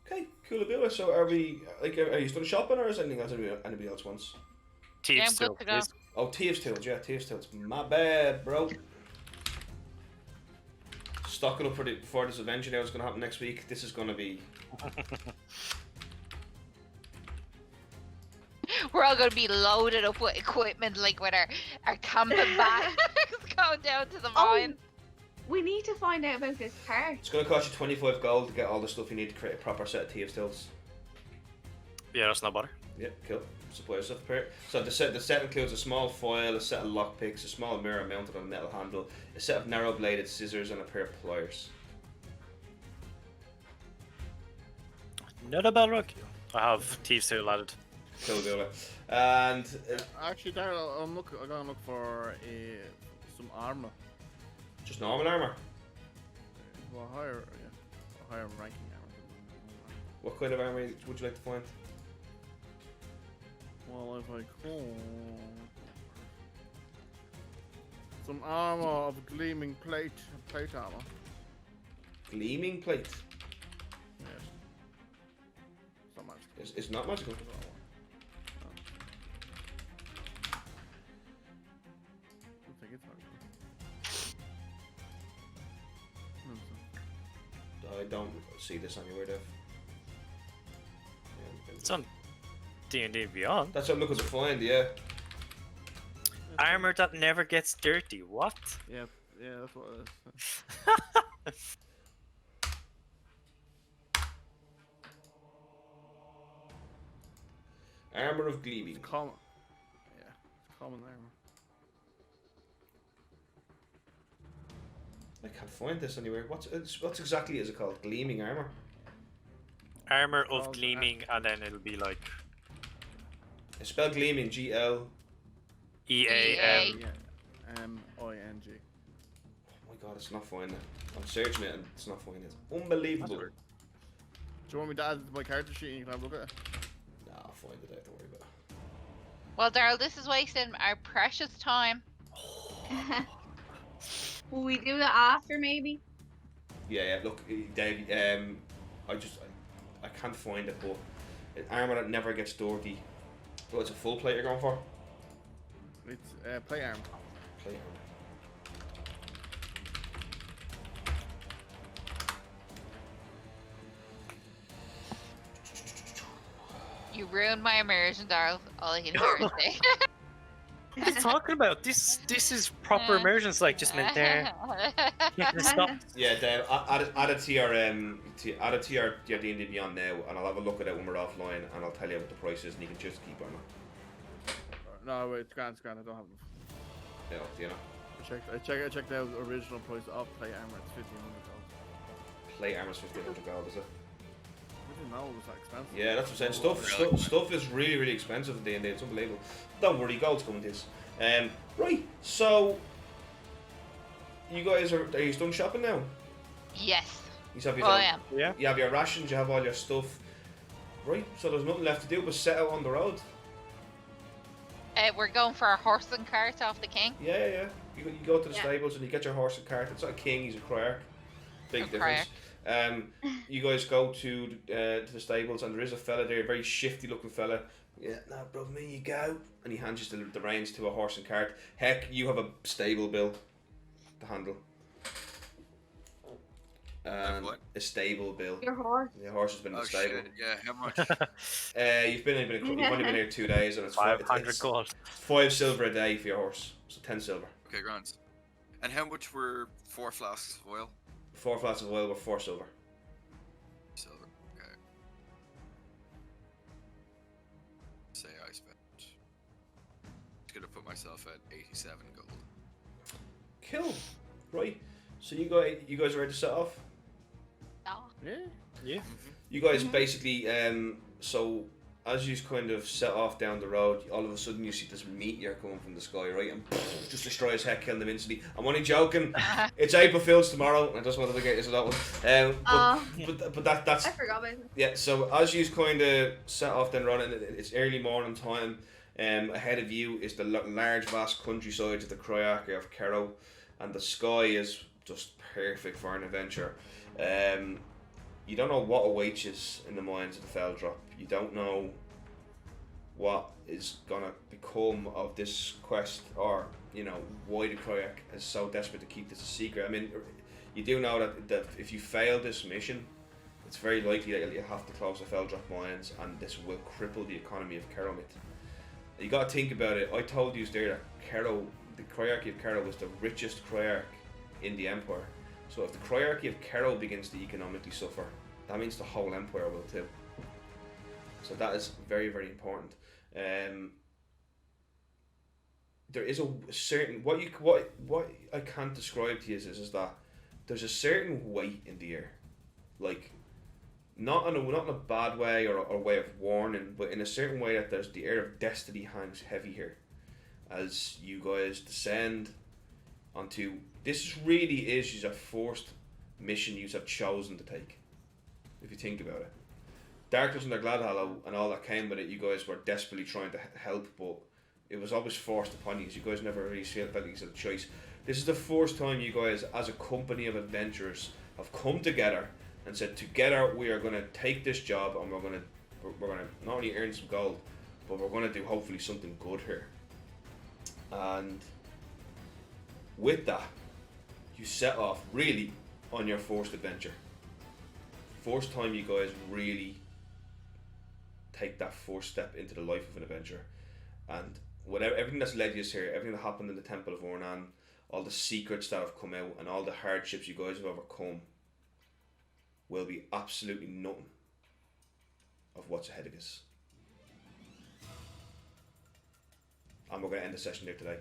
Okay, cool about it. So are we, like, are you still shopping or is anything else anybody else wants? Yeah, I'm Thieves good too, to go. please. Oh, Thieves' Tales, yeah, Thieves' Tales. My bad, bro. Stock it up for this adventure now. It's going to happen next week. This is going to be... We're all gonna be loaded up with equipment, like with our camping bags going down to the mine. We need to find out about this part. It's going to cost you 25 gold to get all the stuff you need to create a proper set of Thieves' Tales. Yeah, that's no bother. Yeah, cool. Supply yourself prepared. So the set includes a small foil, a set of lockpicks, a small mirror mounted on a metal handle, a set of narrow bladed scissors, and a pair of pliers. Not a bad rock. I have thieves too added. Cool, Viola. And Actually, Daryl, I'm gonna look for some armor. just normal armor. Well, a higher ranking armor. What kind of armor would you like to find? Well, if I could, some armor of gleaming plate armor. Gleaming plate. Yes. So much. It's not magical. I think it's magical. I don't see this anywhere, Dev. It's on D&D Beyond. That's what I'm looking to find, yeah. Armor that never gets dirty. What? Yeah, that's what it is. Armor of Gleaming. Common. Yeah, it's common armor. I can't find this anywhere. What's exactly is it called? Gleaming armor? Armor Oh, of Gleaming, and then it'll be like It's spelled Gleaming, GL. EAM. Yeah, MING. Oh my god, it's not finding it. I'm searching it and it's not finding it. Unbelievable. Do you want me to add it to my character sheet and you can have a look at it? Nah, I'll find it out, don't worry about it. Well, Daryl, this is wasting our precious time. Will we do that after, maybe? Yeah, look, Dave, I can't find it, but armor that never gets dirty. Oh, it's a full plate you're going for? It's plate armor. Plate armor. You ruined my immersion, Daryl. All I can hear is say. What are you talking about? This is proper immersion. It's like just meant there. Getting stuff. Yeah, Dave, add it to your D&D Beyond now, and I'll have a look at it when we're offline, and I'll tell you what the price is, and you can just keep on it. No, wait, it's grand, I don't have them. Yeah, you know. I checked out the original price of plate armor, it's 1,500 gold. Plate armor's 1,500 gold, is it? I didn't know it was that expensive. Yeah, that's what I'm saying. Stuff is really, really expensive in D&D. It's unbelievable. Don't worry, gold's coming to this. Right, so you guys are you done shopping now? Yes. You have your Oh, I am. Yeah. You have your rations. You have all your stuff. Right, so there's nothing left to do but set out on the road. We're going for a horse and cart off the king. Yeah. You go to the Yeah. stables and you get your horse and cart. It's not a king, he's a criarch. Big A difference. You guys go to the stables and there is a fella there, a very shifty looking fella. Yeah, no, bro, me you go. And he hands you the reins to a horse and cart. Heck, you have a stable bill to handle. What? A stable bill. Your horse. The horse has been in Oh the stable. shit! Yeah, how much? You've only been here 2 days and it's 500 gold. 5 silver a day for your horse. So 10 silver. Okay, grand. And how much were 4 flasks of oil? 4 flasks of oil were 4 silver. Silver. Okay. Say I spent. Just gonna put myself at 87 gold. Cool. Right. So you guys are ready to set off? Yeah? Yeah. You guys basically, so as you kind of set off down the road, all of a sudden you see this meteor coming from the sky, right? And just destroys heck, killing them instantly. I'm only joking. It's April Fool's tomorrow. I just wanted to get into that one. But that's I forgot about it. yeah. So as you kind of set off then running, it's early morning time. Ahead of you is the large, vast countryside of the Criarchy of Kerrow, and the sky is just perfect for an adventure. You don't know what awaits you in the mines of the Fell Drop. You don't know what is gonna become of this quest, or why the Criarch is so desperate to keep this a secret. I mean, you do know that if you fail this mission, it's very likely that you'll have to close the Fell Drop mines, and this will cripple the economy of Kerrowmith. You got to think about it. I told you there that the Criarchy of Kerrow was the richest Criarch in the Empire. So if the Criarchy of Kerrow begins to economically suffer, that means the whole Empire will too. So that is very, very important. There is a certain what I can't describe to you is that there's a certain weight in the air, like not in a bad way or way of warning, but in a certain way that there's the air of destiny hangs heavy here, as you guys descend onto. This really is your first mission you have chosen to take, if you think about it. Darkness and the Gladhallow and all that came with it, you guys were desperately trying to help, but it was always forced upon you. You guys never really felt like you had a choice. This is the first time you guys, as a company of adventurers, have come together and said, together we are going to take this job and we're we're gonna not only earn some gold, but we're gonna do hopefully something good here. And with that, you set off really on your first adventure. First time you guys really take that first step into the life of an adventure, and whatever everything that's led you here, everything that happened in the Temple of Ornan, all the secrets that have come out, and all the hardships you guys have overcome, will be absolutely nothing of what's ahead of us. And we're going to end the session there today.